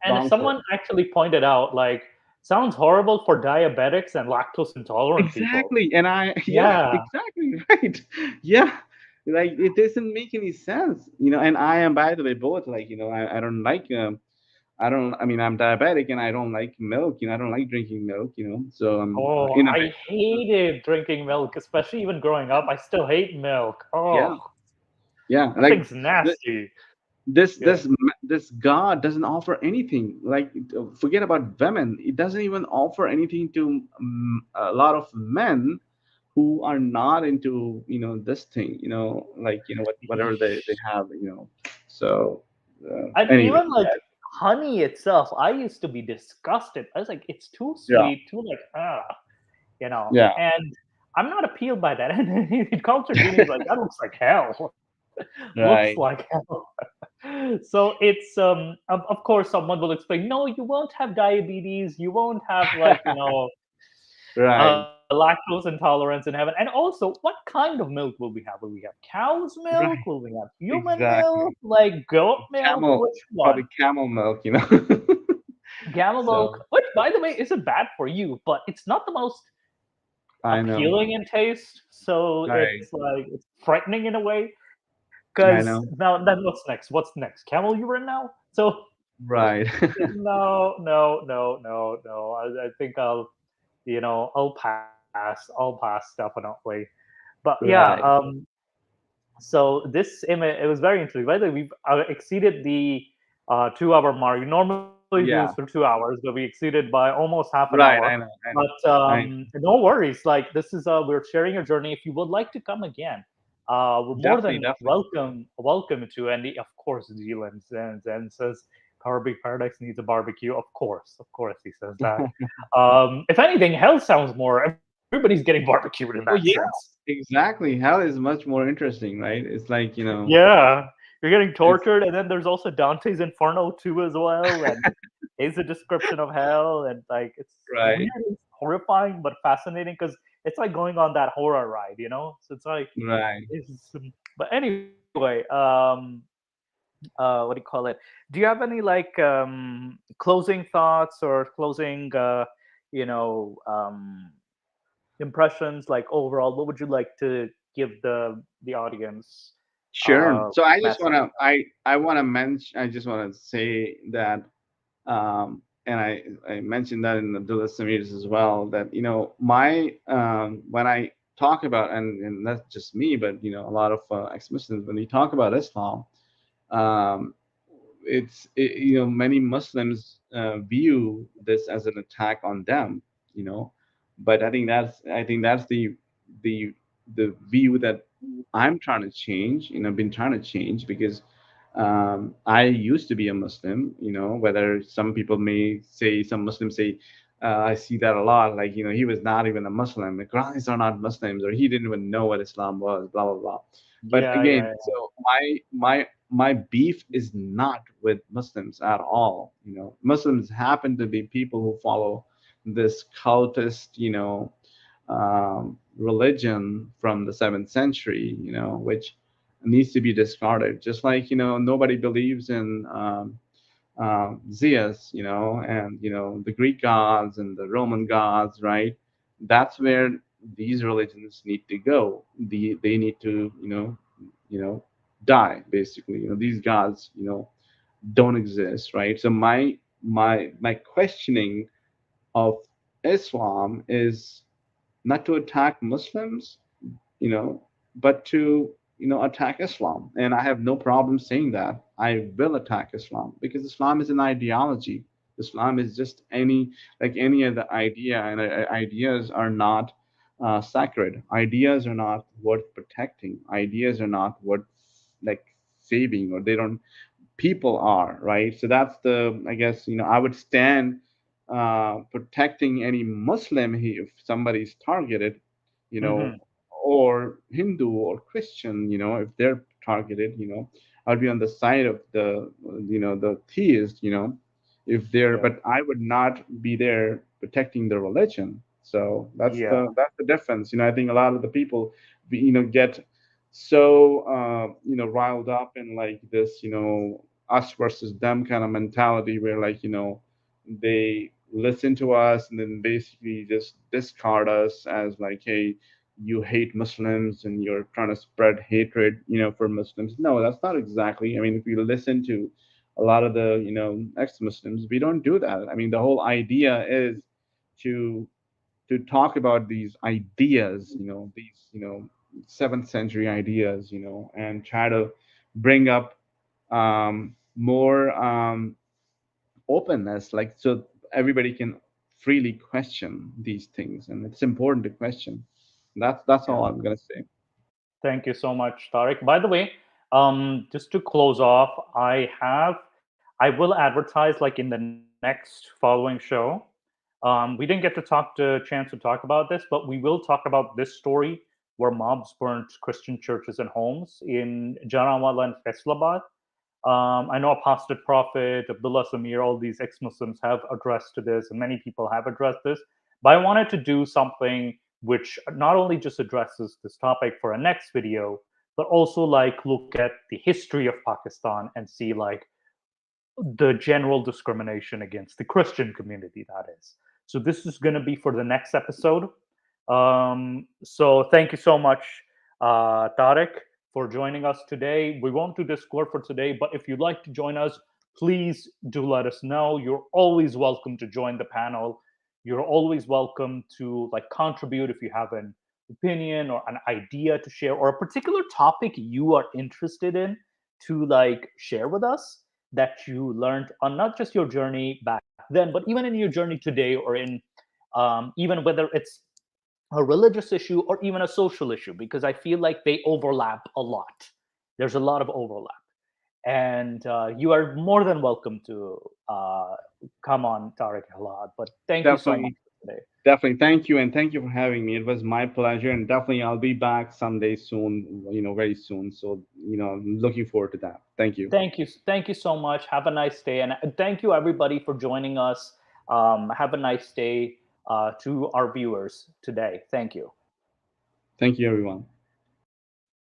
and long for. someone actually pointed out like sounds horrible for diabetics and lactose intolerant people. Exactly. And yeah, Yeah. exactly, right. Yeah. Like it doesn't make any sense, and I am, by the way, both, like, I don't like, I mean, I'm diabetic and I don't like milk, I don't like drinking milk, so Oh, in a I way, hated drinking milk, especially even growing up. I still hate milk. Oh, yeah, yeah, that like thing's nasty. Yeah. this God doesn't offer anything. Like, forget about women, it doesn't even offer anything to a lot of men who are not into this thing, like whatever they have, so And anyway, even like honey itself, I used to be disgusted. I was like, it's too yeah, sweet, too like yeah, And I'm not appealed by that. And culture genius like that looks like hell. Looks right, like hell. So it's of course someone will explain, no, you won't have diabetes, you won't have like right, lactose intolerance in heaven. And also, what kind of milk will we have? Will we have cow's milk? right, Will we have human milk? exactly. Like goat milk? Camel, Which probably one? camel milk, Camel milk, so which by the way isn't bad for you, but it's not the most I know, appealing in taste. So right, it's like it's frightening in a way. I Because know, now then what's next? What's next? Camel urine now? So right, no, no, no, no, no. I think I'll pass. I'll pass definitely. But yeah, right, so this image, it was very interesting. By the way, we've exceeded the 2 hour mark. We normally do this for yeah, 2 hours, but we exceeded by almost half an hour. right, I know, I know, But I no worries. Like this is we're sharing a journey. If you would like to come again, we're more definitely, than definitely. welcome to. And of course, Zealand and says Power Paradise needs a barbecue. Of course, he says that. If anything, hell sounds more. Everybody's getting barbecued in that Oh yeah, sense. exactly. Hell is much more interesting, right? It's like, Yeah, you're getting it's tortured, and then there's also Dante's Inferno too as well, and is a description of hell, and like it's right, weird, it's horrifying, but fascinating because it's like going on that horror ride, So it's like right. it's. But anyway, what do you call it? Do you have any like closing thoughts or closing, you know, impressions? Like overall, what would you like to give the audience Sure. So I just message? wanna I wanna mention I just wanna say that, and I mentioned that in the Dulles Samirs as well, that my when I talk about, and that's just me, but a lot of ex-Muslims, when we talk about Islam, um, many Muslims view this as an attack on them, you know, but I think that's the the view that I'm trying to change, been trying to change, because I used to be a Muslim, whether some people may say, some Muslims say, I see that a lot, like, he was not even a Muslim, the Quranis are not Muslims, or he didn't even know what Islam was, blah, blah, blah. But Yeah, again, yeah, so my beef is not with Muslims at all. Muslims happen to be people who follow this cultist, religion from the 7th century, which needs to be discarded. Just like, nobody believes in Zeus, and the Greek gods and the Roman gods, right? That's where these religions need to go. They need to, die, basically. These gods, don't exist, right? So my questioning of Islam is not to attack Muslims, but to attack Islam, and I have no problem saying that. I will attack Islam because Islam is an ideology. Islam is just like any other idea, and ideas are not sacred. Ideas are not worth protecting. Ideas are not worth like saving, or they don't. People are, right? So that's the, I guess, I would stand protecting any Muslim if somebody's targeted, you know, Hmm. or Hindu or Christian, if they're targeted, I'd be on the side of the theist, if they're, Yeah. but I would not be there protecting the religion. So Yeah. that's the difference. I think a lot of the people, get so riled up in like this, us versus them kind of mentality, where like they listen to us and then basically just discard us as like, hey, you hate Muslims and you're trying to spread hatred, for Muslims. No, that's not exactly. I mean, if you listen to a lot of the, ex-Muslims, we don't do that. I mean, the whole idea is to talk about these ideas, these, 7th century ideas, and try to bring up more openness, like, so everybody can freely question these things, and it's important to question. That's Yeah. all I'm gonna say. Thank you so much, Tariq. By the way, just to close off, I will advertise like in the next following show. We didn't get to chance to talk about this, but we will talk about this story where mobs burnt Christian churches and homes in Jaranwala and Faisalabad. I know Apostate Prophet, Abdullah Samir, all these ex-Muslims have addressed to this, and many people have addressed this. But I wanted to do something which not only just addresses this topic for a next video, but also like look at the history of Pakistan and see like the general discrimination against the Christian community, that is. So this is going to be for the next episode. So thank you so much, Tariq, for joining us today. We won't do Discord for today, but if you'd like to join us, please do let us know. You're always welcome to join the panel. You're always welcome to like contribute if you have an opinion or an idea to share, or a particular topic you are interested in to like share with us, that you learned on not just your journey back then, but even in your journey today, or in even whether it's a religious issue or even a social issue, because I feel like they overlap a lot. There's a lot of overlap. And you are more than welcome to come on, Tariq Elhaad. But thank you so much Definitely, for today. definitely. Thank you, and thank you for having me. It was my pleasure, and definitely I'll be back someday soon. Very soon. So I'm looking forward to that. Thank you. Thank you so much. Have a nice day, and thank you everybody for joining us. Have a nice day to our viewers today. Thank you. Thank you, everyone.